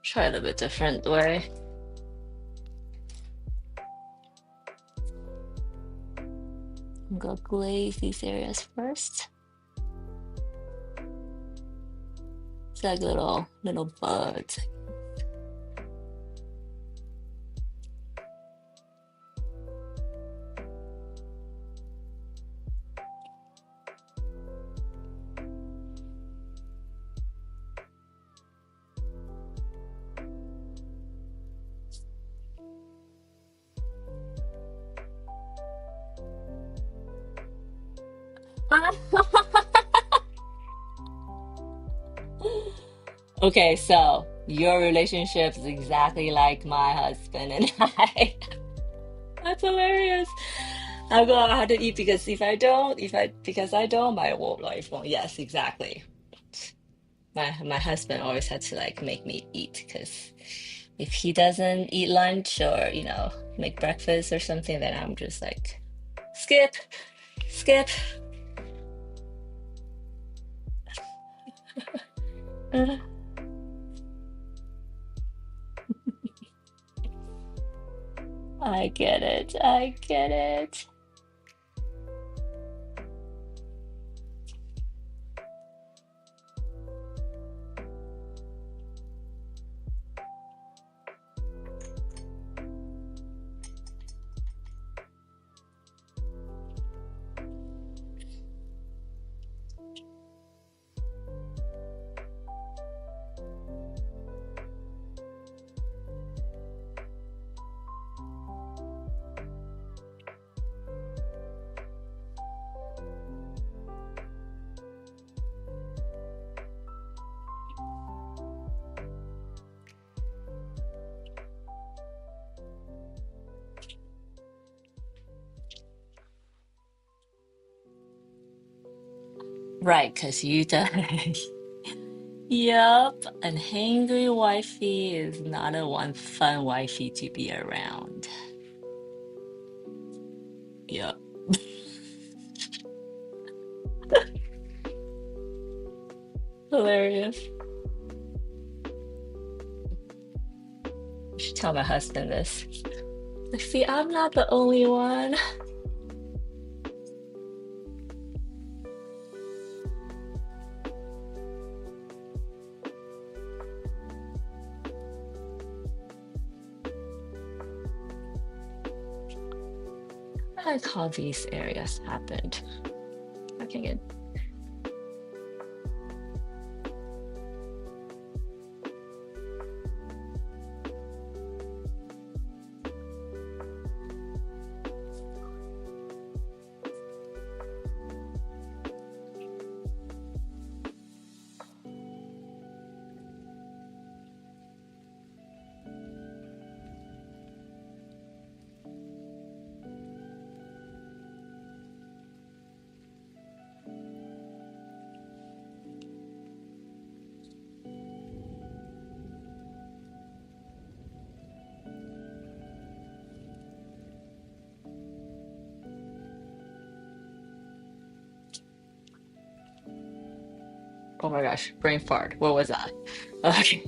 Try it a bit different way. I'm gonna glaze these areas first. It's like little buds. Okay, so your relationship is exactly like my husband and I. That's hilarious. I go, I have to eat because because I don't, my whole life won't. Yes, exactly. My husband always had to like make me eat because if he doesn't eat lunch or make breakfast or something, then I'm just like skip, skip. I get it. I get it. Right, because you don't. Yup, an hangry wifey is not a one fun wifey to be around. Yup. Hilarious. I should tell my husband this. Like, see, I'm not the only one. I like how these areas happened. I can get. Oh my gosh, brain fart. What was that? Okay.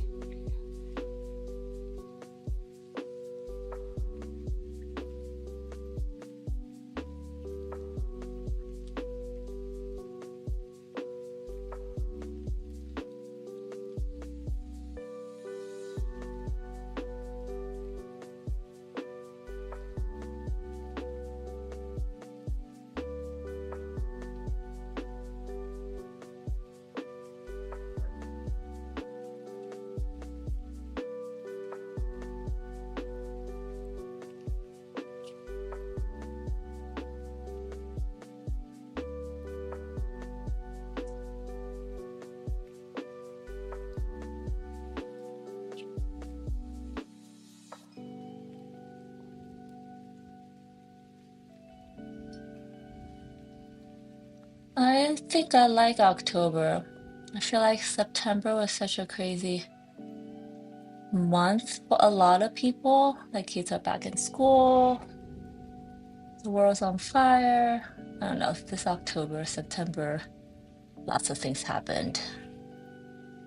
I think I like October. I feel like September was such a crazy month for a lot of people. Like kids are back in school, the world's on fire. I don't know, this October, September, lots of things happened.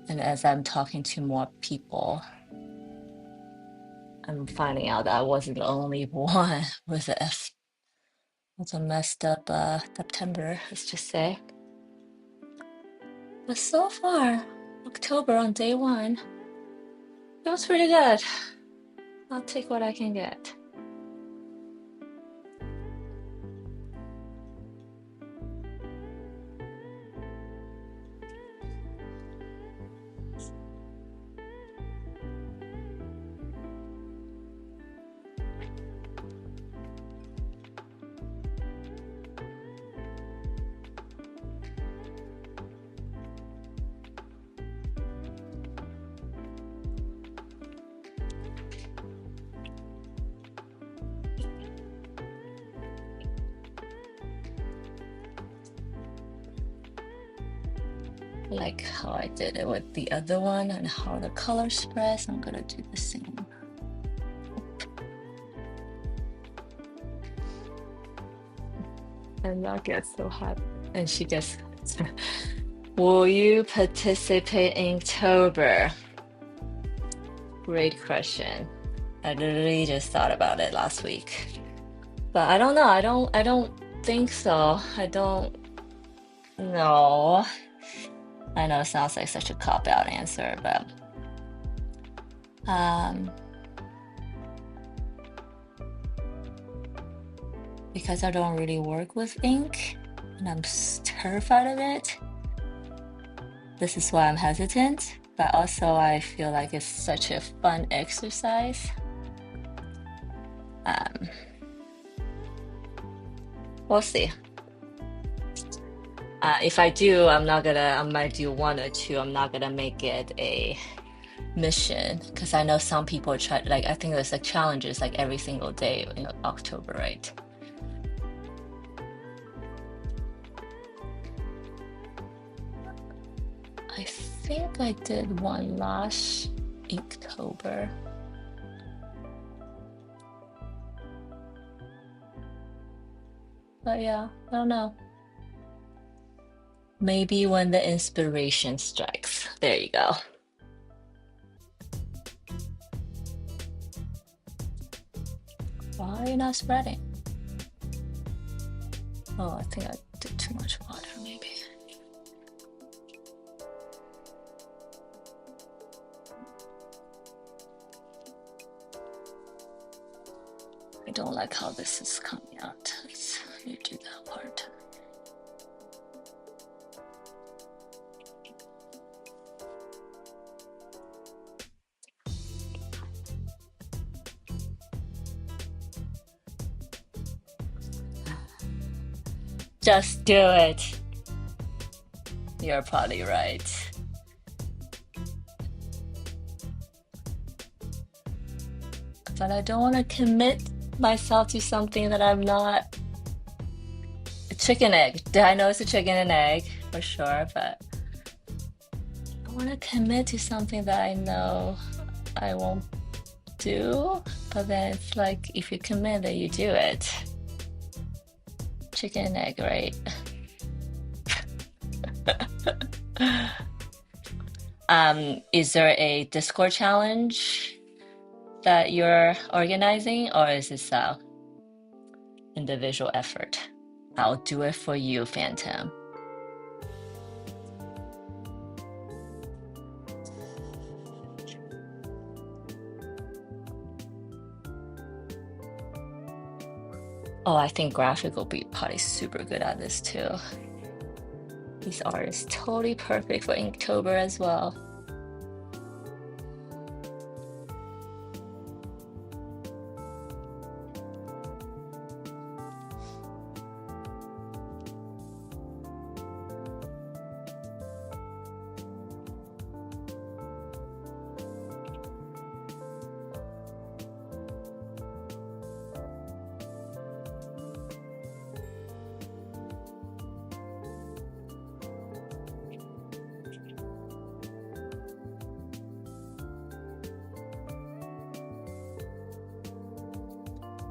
And as I'm talking to more people, I'm finding out that I wasn't the only one with a messed up September, let's just say. But so far, October on day one, it was pretty good. I'll take what I can get. Like how I did it with the other one and how the color spreads. I'm gonna do the same. And that gets so hot. And she gets, will you participate in October? Great question. I literally just thought about it last week. But I don't know. I don't think so. I don't know. I know it sounds like such a cop-out answer, but because I don't really work with ink and I'm terrified of it, this is why I'm hesitant. But also I feel like it's such a fun exercise. We'll see. If I do, I might do one or two. I'm not gonna make it a mission because I know some people try, like, I think there's like challenges like every single day in October, right? I think I did one last Inktober. But yeah, I don't know. Maybe when the inspiration strikes. There you go. Why are you not spreading? Oh, I think I did too much water, maybe. I don't like how this is coming out. Let's redo that part. Just do it. You're probably right. But I don't want to commit myself to something that I'm not. A chicken egg. I know it's a chicken and egg for sure, but I want to commit to something that I know I won't do. But then it's like if you commit, then you do it. Chicken and egg, right? Is there a Discord challenge that you're organizing, or is this a individual effort? I'll do it for you, Phantom. Oh, I think Graphic will be probably super good at this too. These art is totally perfect for Inktober as well.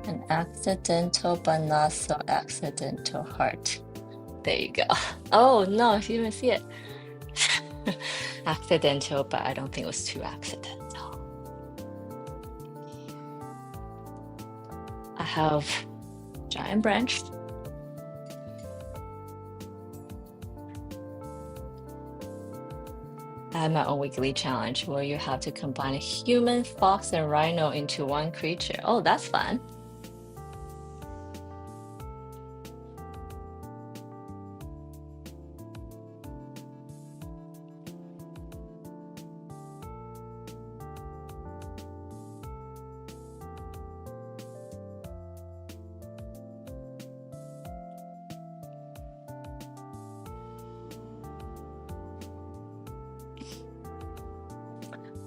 An accidental but not so accidental heart. There you go. Oh no, you didn't see it. Accidental, but I don't think it was too accidental. I have giant branch. I have my own weekly challenge where you have to combine a human, fox, and rhino into one creature. Oh, that's fun.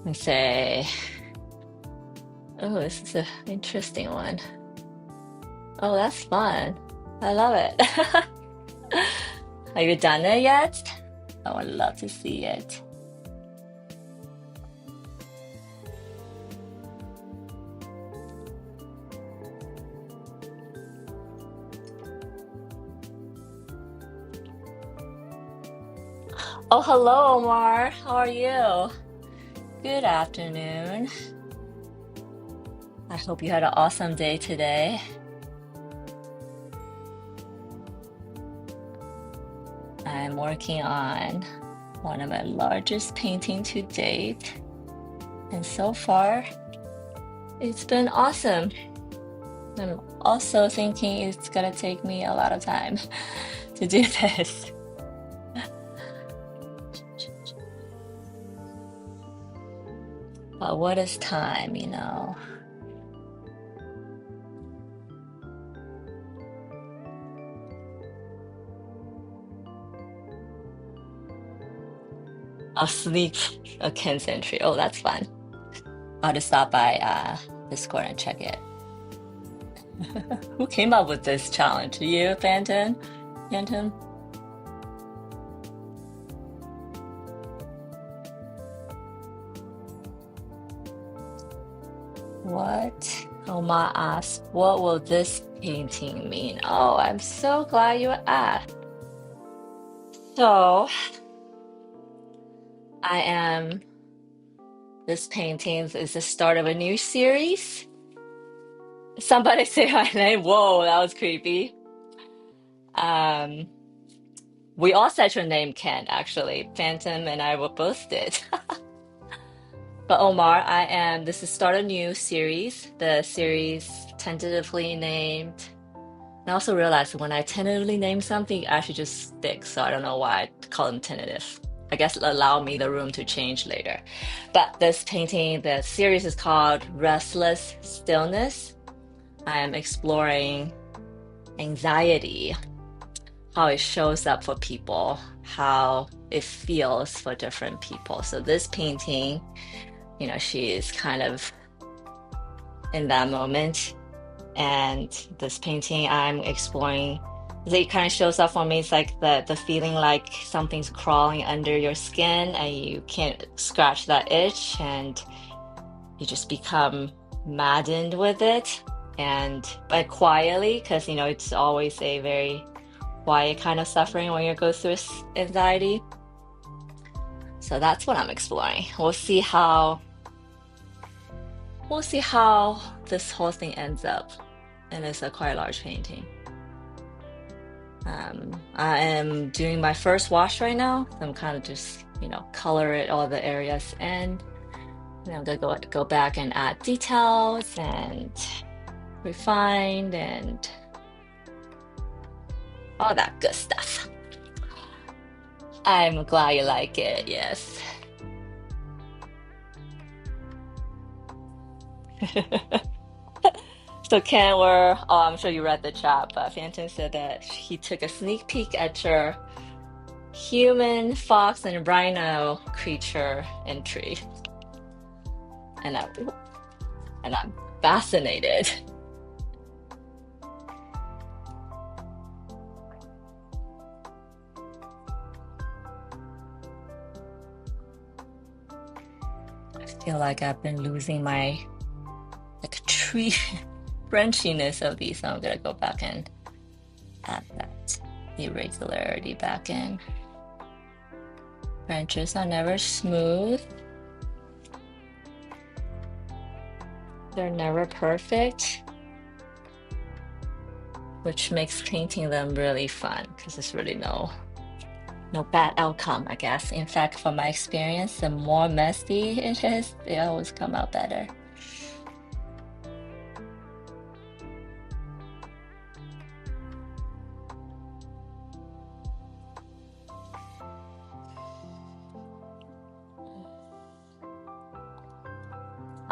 Let's say, oh, this is an interesting one. Oh, that's fun. I love it. Have you done it yet? I would love to see it. Oh, hello, Omar. How are you? Good afternoon. I hope you had an awesome day today. I'm working on one of my largest paintings to date. And so far, it's been awesome. I'm also thinking it's gonna take me a lot of time to do this. But what is time, you know? I'll sneak a Ken Century. Oh, that's fun. I'll just stop by Discord and check it. Who came up with this challenge? You, Phantom? Phantom? What? Oma asked, what will this painting mean? Oh, I'm so glad you asked. So, this painting is the start of a new series. Somebody say my name. Whoa, that was creepy. Um, we all said your name, Ken, actually. Phantom and I were both did. But Omar, this is start a new series. The series tentatively named. And I also realized when I tentatively name something, it actually just sticks. So I don't know why I call them tentative. I guess it allowed me the room to change later. But this painting, the series is called Restless Stillness. I am exploring anxiety, how it shows up for people, how it feels for different people. So this painting, she is kind of in that moment. And this painting, I'm exploring, it kind of shows up for me. It's like the feeling like something's crawling under your skin and you can't scratch that itch, and you just become maddened with it. And but quietly, because it's always a very quiet kind of suffering when you go through anxiety. So that's what I'm exploring. We'll see how this whole thing ends up. And it's a quite large painting. I am doing my first wash right now. So I'm kind of just, color it all the areas in. And I'm gonna go back and add details and refine and all that good stuff. I'm glad you like it, yes. So Ken, I'm sure you read the chat, but Phantom said that he took a sneak peek at your human, fox, and rhino creature entry. And I'm fascinated. I feel like I've been losing my tree branchiness of these, so I'm gonna go back and add that irregularity back in. Branches are never smooth. They're never perfect, which makes painting them really fun because there's really no bad outcome, I guess. In fact, from my experience, the more messy it is, they always come out better.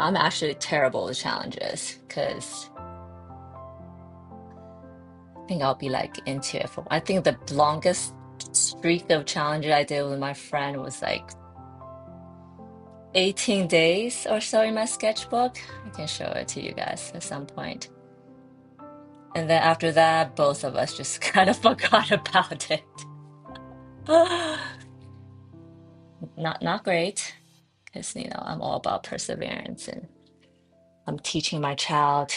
I'm actually terrible with challenges because I think I'll be like into it I think the longest streak of challenges I did with my friend was like 18 days or so in my sketchbook. I can show it to you guys at some point. And then after that, both of us just kind of forgot about it. Not great, because I'm all about perseverance, and I'm teaching my child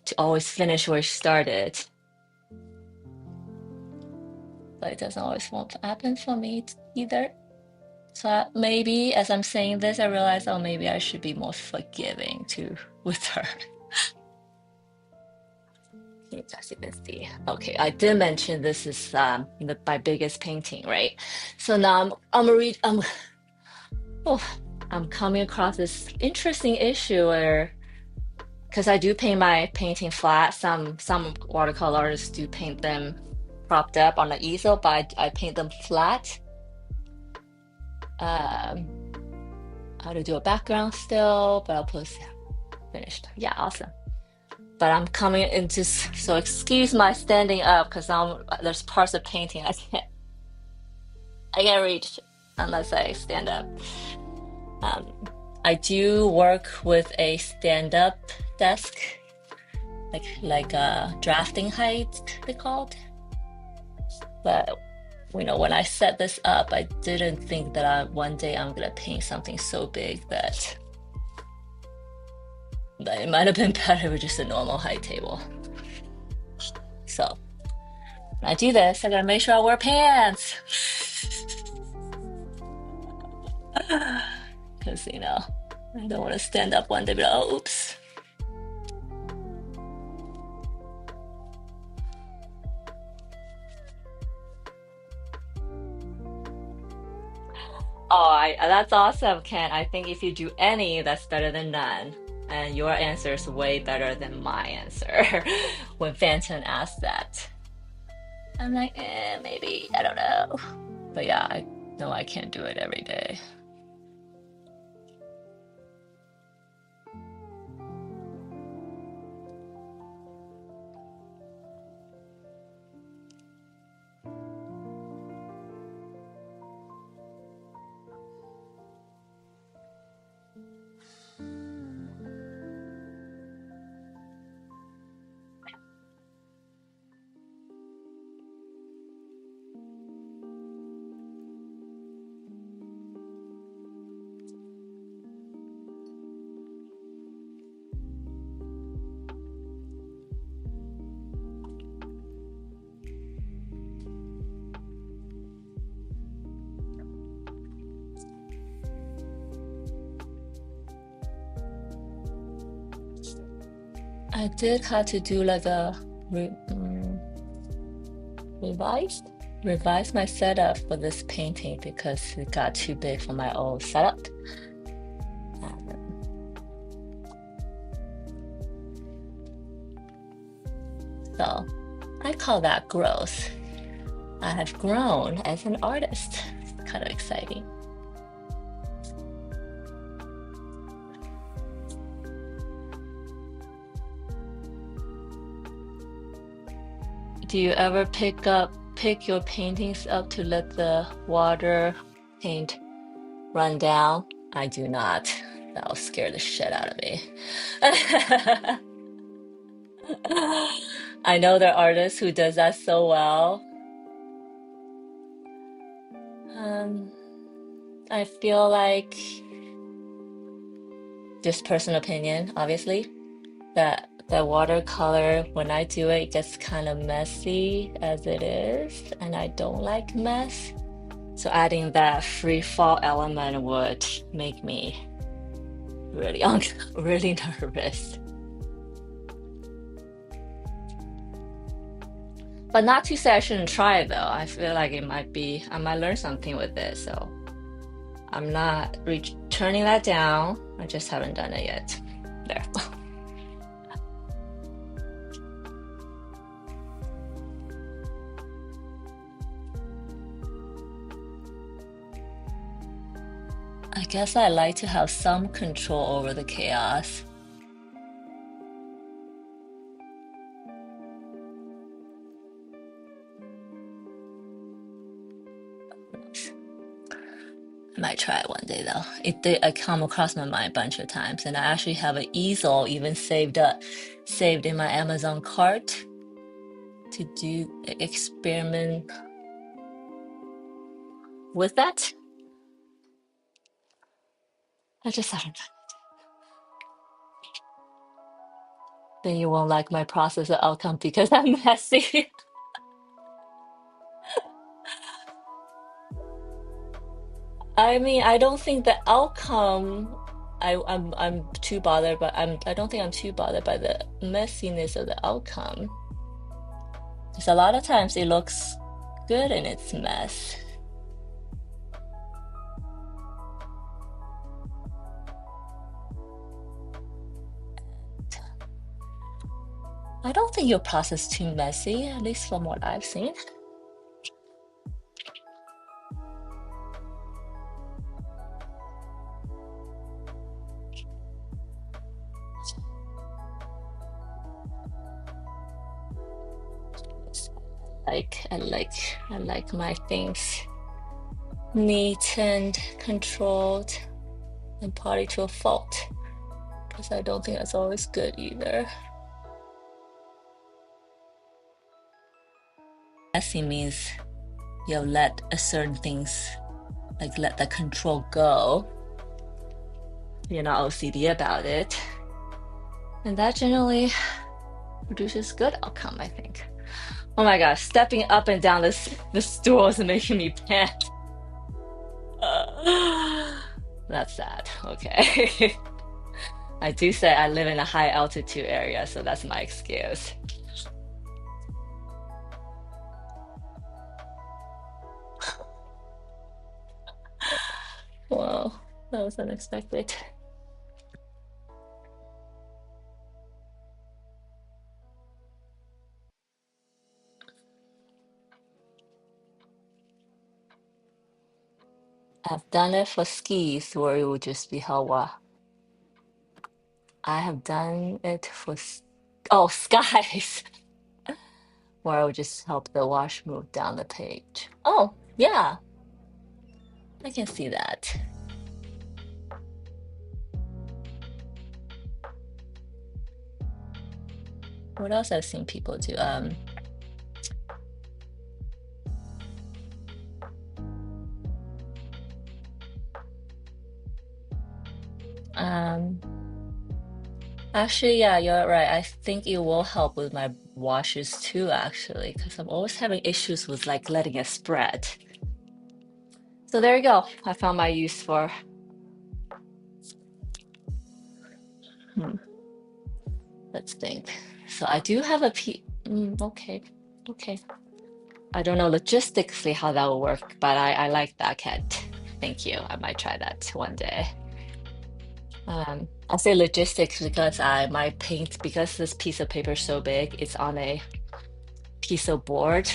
to always finish where she started. But it doesn't always want to happen for me either. So maybe as I'm saying this, I realize, oh, maybe I should be more forgiving with her. You guys even see. Okay, I did mention this is my biggest painting, right? So now I'm coming across this interesting issue where, because I do paint my painting flat. Some watercolor artists do paint them propped up on the easel, but I paint them flat. How to do a background still, but I'll post finished. Yeah, awesome. But I'm coming into, so excuse my standing up because there's parts of painting I can't reach unless I stand up. I do work with a stand-up desk, like a drafting height, they called. But when I set this up, I didn't think that one day I'm gonna paint something so big that it might have been better with just a normal height table. So when I do this, I gotta make sure I wear pants. Because I don't want to stand up one day and be like, oh, oops. Oh, that's awesome, Ken. I think if you do any, that's better than none. And your answer is way better than my answer. When Phantom asked that, I'm like, maybe, I don't know. But yeah, I know I can't do it every day. I did have to do like a revise my setup for this painting because it got too big for my old setup. So I call that growth. I have grown as an artist. It's kind of exciting. Do you ever pick your paintings up to let the water paint run down? I do not. That'll scare the shit out of me. I know there are artists who does that so well. I feel like, just personal opinion, obviously, that the watercolor, when I do it, it gets kind of messy as it is, and I don't like mess. So adding that free fall element would make me really really nervous. But not to say I shouldn't try it though. I feel like it might be, I might learn something with it. So I'm not turning that down. I just haven't done it yet. There. I guess I like to have some control over the chaos. I might try it one day though. It did come across my mind a bunch of times, and I actually have an easel even saved in my Amazon cart to do experiment with that. I just haven't done it. Then you won't like my process or outcome because I'm messy. I mean, I don't think the outcome. I'm too bothered, but I don't think I'm too bothered by the messiness of the outcome. Because a lot of times it looks good in its mess. I don't think your process is too messy, at least from what I've seen. I like my things neat and controlled, and partly to a fault, because I don't think that's always good either. Messy means you'll let a certain things, like let the control go. You're not OCD about it. And that generally produces good outcome, I think. Oh my gosh, stepping up and down the stool is making me pant. That's sad. Okay. I do say I live in a high altitude area, so that's my excuse. Well, that was unexpected. I've done it for skis where it would just be Hawa. I have done it for skies where I would just help the wash move down the page. Oh, yeah, I can see that. What else I've seen people do? Um, Actually, yeah, you're right. I think it will help with my washes too, actually, because I'm always having issues with like letting it spread. So there you go. I found my use for. Hmm, let's think. So I do have a okay, okay. I don't know logistically how that will work, but I like that, Kat. Thank you. I might try that one day. I say logistics because I might paint because this piece of paper is so big. It's on a piece of board.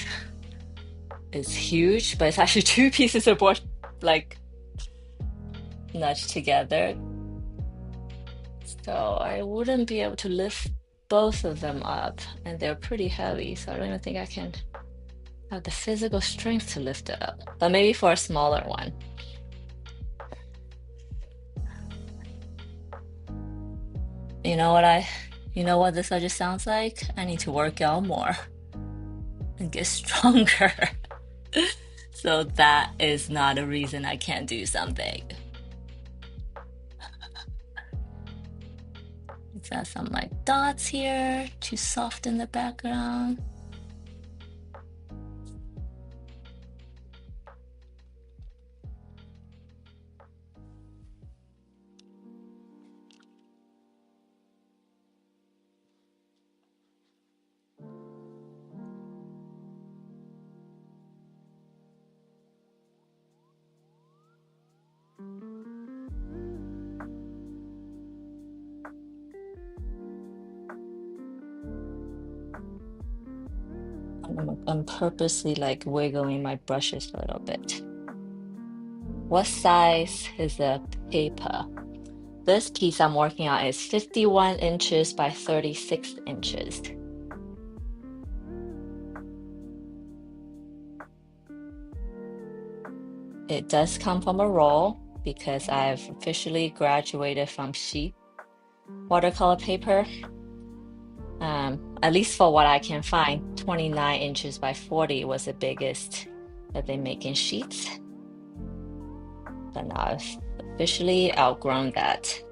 It's huge, but it's actually two pieces of board like nudged together. So I wouldn't be able to lift both of them up, and they're pretty heavy, so I don't even think I can have the physical strength to lift it up. But maybe for a smaller one. You know what this just sounds like? I need to work out more and get stronger. So that is not a reason I can't do something. Let's add some like dots here to soften the background. I'm purposely like wiggling my brushes a little bit. What size is the paper? This piece I'm working on is 51 inches by 36 inches. It does come from a roll because I've officially graduated from sheet watercolor paper. At least for what I can find, 29 inches by 40 was the biggest that they make in sheets. But now I've officially outgrown that.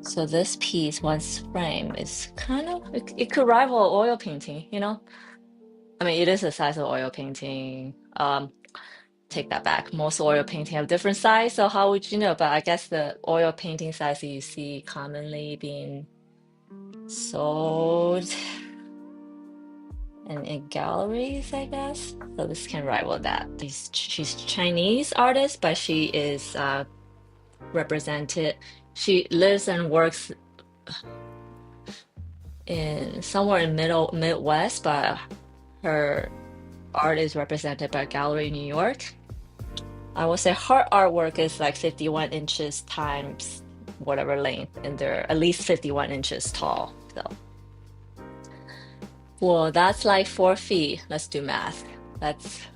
So this piece, once framed, is kind of, it could rival oil painting, you know? I mean, it is the size of oil painting. Take that back. Most oil painting have different size, so how would you know? But I guess the oil painting size that you see commonly being sold in galleries, I guess. So this can rival that. She's Chinese artist, but she is represented. She lives and works in somewhere in Midwest, but her art is represented by a gallery in New York. I would say her artwork is like 51 inches times whatever length, and they're at least 51 inches tall. So, well, that's like 4 feet. Let's do math. That's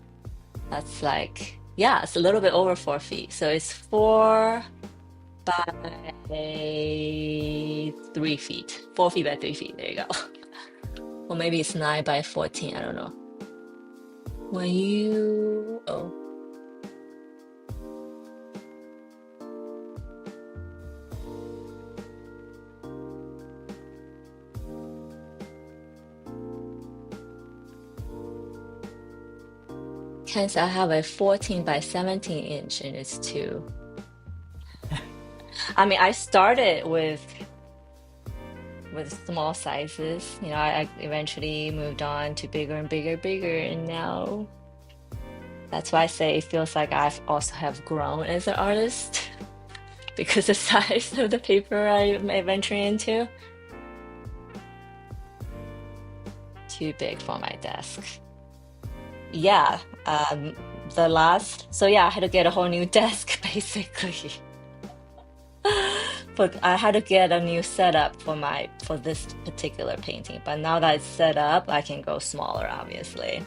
like, yeah, it's a little bit over 4 feet. So it's 4 by 3 feet. 4 feet by 3 feet. There you go. Or maybe it's 9 by 14. I don't know. When you, oh, hence I have a 14 by 17 inch and it's two. I mean, I started with small sizes. You know, I eventually moved on to bigger and bigger, and now that's why I say it feels like I've also have grown as an artist because the size of the paper I'm venturing into. too big for my desk. Yeah, the last, so yeah, I had to get a whole new desk basically. But I had to get a new setup for this particular painting. But now that it's set up, I can go smaller, obviously.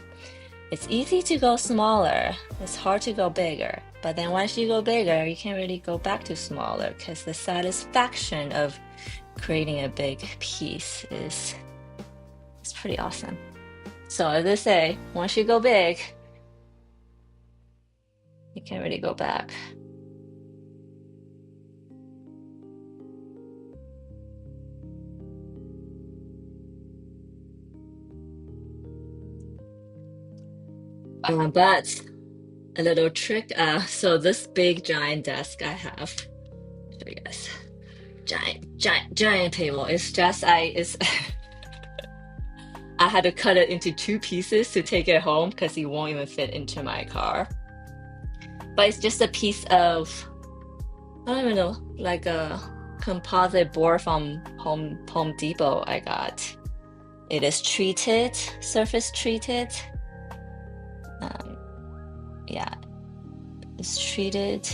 It's easy to go smaller. It's hard to go bigger. But then once you go bigger, you can't really go back to smaller because the satisfaction of creating a big piece is it's pretty awesome. So as I say, once you go big, you can't really go back. But a little trick. So this big giant desk I have, show you guys, giant table. It's just it's I had to cut it into two pieces to take it home because it won't even fit into my car. But it's just a piece of, I don't even know, like a composite board from Home Depot I got. It is treated, surface treated. Um, yeah, it's treated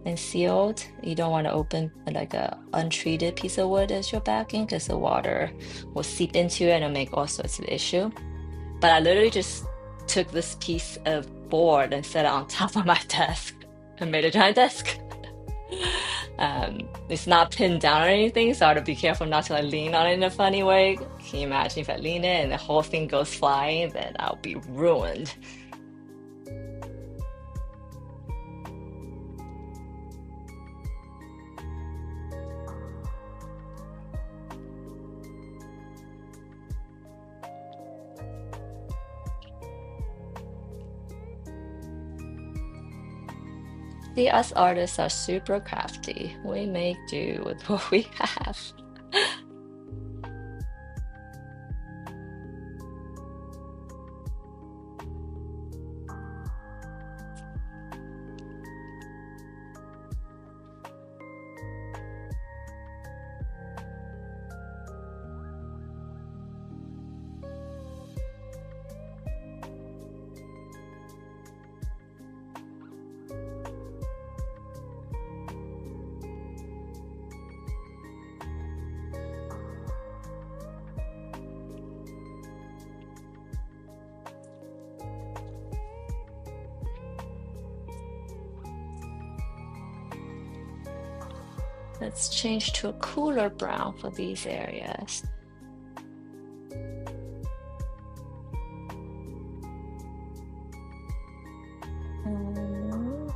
and sealed. You don't want to open like a untreated piece of wood as your backing because the water will seep into it and make all sorts of issue. But I literally just took this piece of board and set it on top of my desk and made a giant desk. It's not pinned down or anything, so I have to be careful not to like lean on it in a funny way. Can you imagine if I lean it and the whole thing goes flying, then I'll be ruined. See, us artists are super crafty. We make do with what we have. Let's change to a cooler brown for these areas. Mm.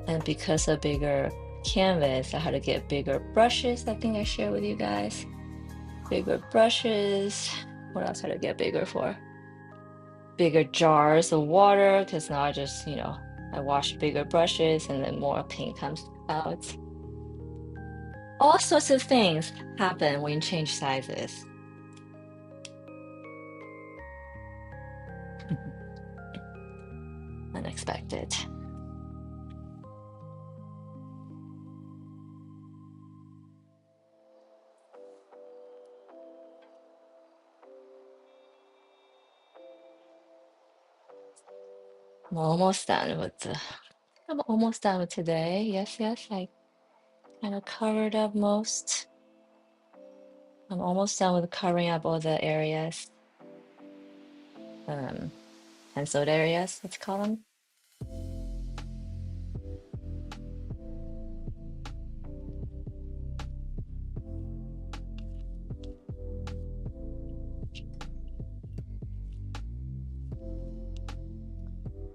And because of bigger canvas, I had to get bigger brushes. I think I shared with you guys. Bigger brushes. What else had I get bigger for? Bigger jars of water, because now I just, I wash bigger brushes and then more paint comes out. All sorts of things happen when you change sizes. Unexpected. I'm almost done with I'm almost done with today. Yes, I kind of covered up most. I'm almost done with covering up all the areas. Penciled areas, let's call them.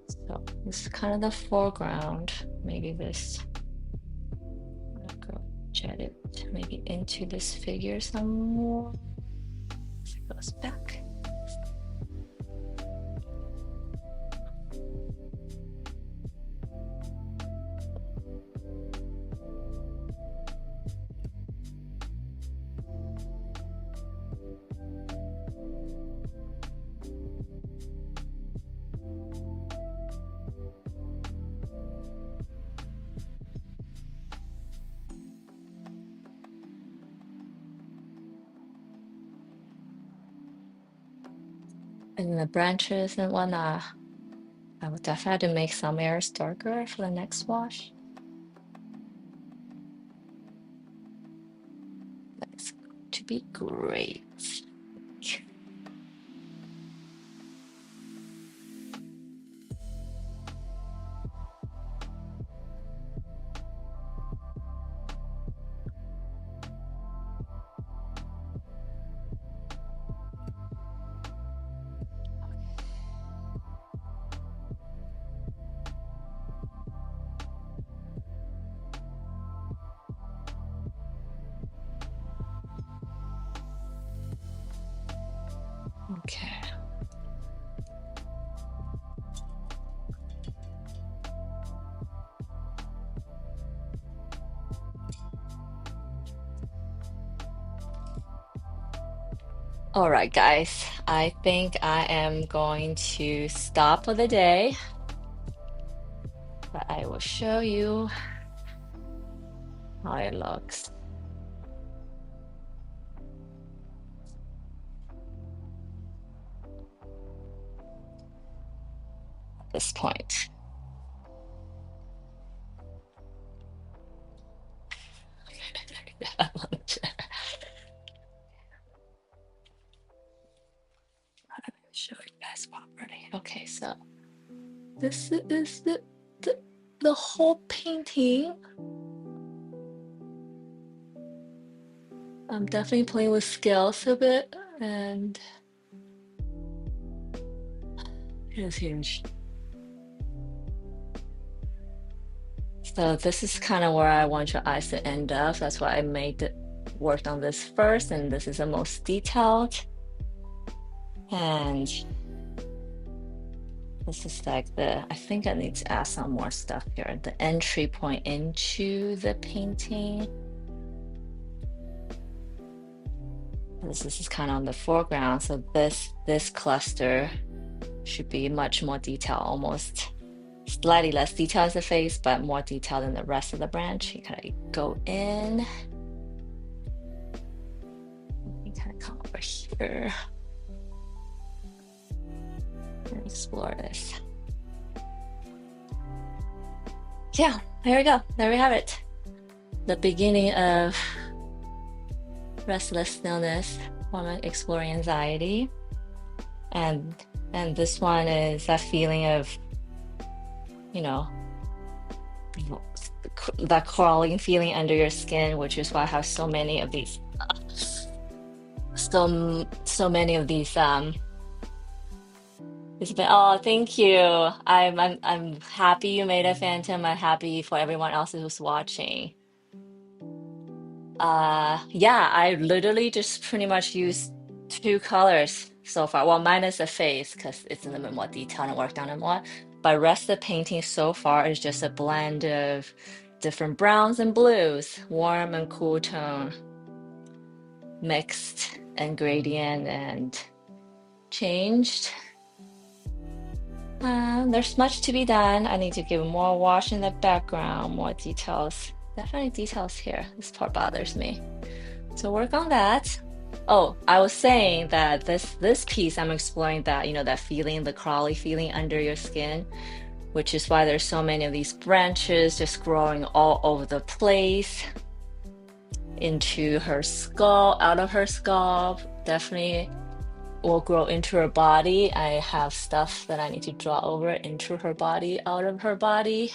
So this is kind of the foreground. Maybe this, I'll go jet it maybe into this figure some more. So it goes back. and the branches and whatnot. I would definitely have to make some areas darker for the next wash. That's going to be great. Okay. All right, guys. I think I am going to stop for the day, but I will show you how it looks at this point. Show you guys properly. Okay, so this is the whole painting. I'm definitely playing with scales a bit, and it is huge. So this is kind of where I want your eyes to end up. That's why I worked on this first, and this is the most detailed. And this is like I think I need to add some more stuff here. The entry point into the painting. This is kind of on the foreground. So this cluster should be much more detailed, almost slightly less detailed as the face, but more detailed than the rest of the branch. You kind of go in. You kind of come over here and explore this. Yeah, there we go. There we have it. The beginning of restless stillness, woman exploring anxiety, and this one is that feeling of, you know, that crawling feeling under your skin, which is why I have so many of these, so many of these. It's been, oh, thank you. I'm happy you made a phantom. I'm happy for everyone else who's watching. Yeah, I literally just pretty much used two colors so far. Well, minus the face because it's in a bit more detail and worked on it more. But rest of the painting so far is just a blend of different browns and blues, warm and cool tone, mixed and gradient and changed. There's much to be done. I need to give more wash in the background, more details. Definitely details here. This part bothers me. So work on that. Oh, I was saying that this piece I'm exploring that, that feeling, the crawly feeling under your skin, which is why there's so many of these branches just growing all over the place into her skull, out of her skull. Definitely will grow into her body. I have stuff that I need to draw over into her body, out of her body.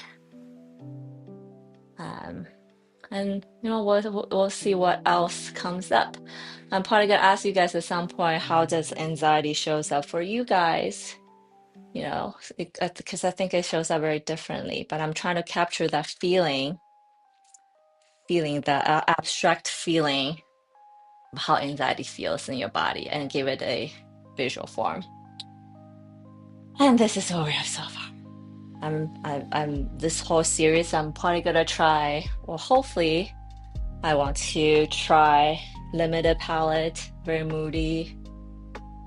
And we'll see what else comes up. I'm probably gonna ask you guys at some point, how does anxiety shows up for you guys? Because I think it shows up very differently. But I'm trying to capture that feeling that abstract feeling of how anxiety feels in your body and give it a visual form. And this is what we have so far. I'm this whole series I'm probably gonna try, or hopefully I want to try limited palette, very moody.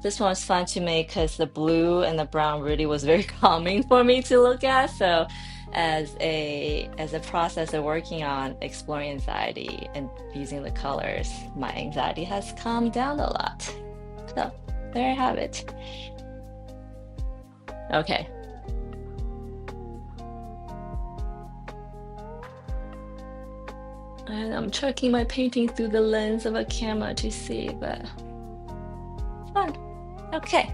This one's fun to make because the blue and the brown really was very calming for me to look at. So as a process of working on exploring anxiety and using the colors, my anxiety has calmed down a lot. So there I have it. Okay. And I'm checking my painting through the lens of a camera to see, but fun. Okay.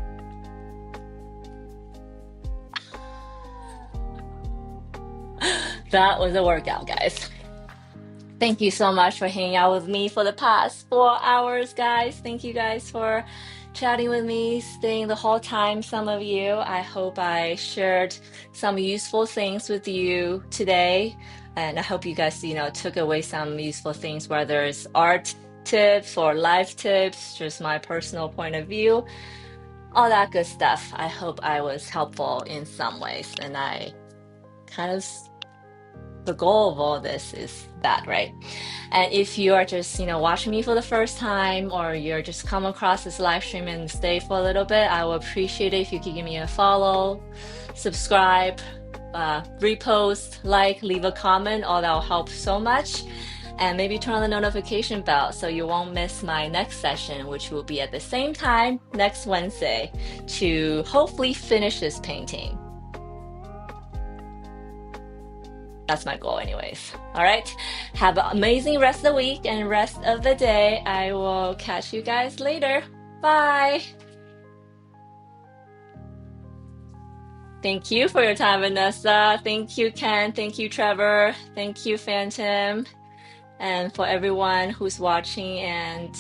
That was a workout, guys. Thank you so much for hanging out with me for the past 4 hours, guys. Thank you guys for chatting with me, staying the whole time, some of you. I hope I shared some useful things with you today. And I hope you guys, took away some useful things, whether it's art tips or life tips, just my personal point of view, all that good stuff. I hope I was helpful in some ways. And I kind of, the goal of all this is that, right? And if you are just, watching me for the first time, or you're just come across this live stream and stay for a little bit, I will appreciate it if you could give me a follow, subscribe, repost, like, leave a comment. All that will help so much. And maybe turn on the notification bell so you won't miss my next session, which will be at the same time next Wednesday, to hopefully finish this painting. That's my goal anyways. All right. Have an amazing rest of the week and rest of the day. I will catch you guys later. Bye. Thank you for your time, Vanessa. Thank you, Ken. Thank you, Trevor. Thank you, Phantom. And for everyone who's watching and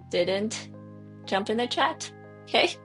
didn't jump in the chat. Okay.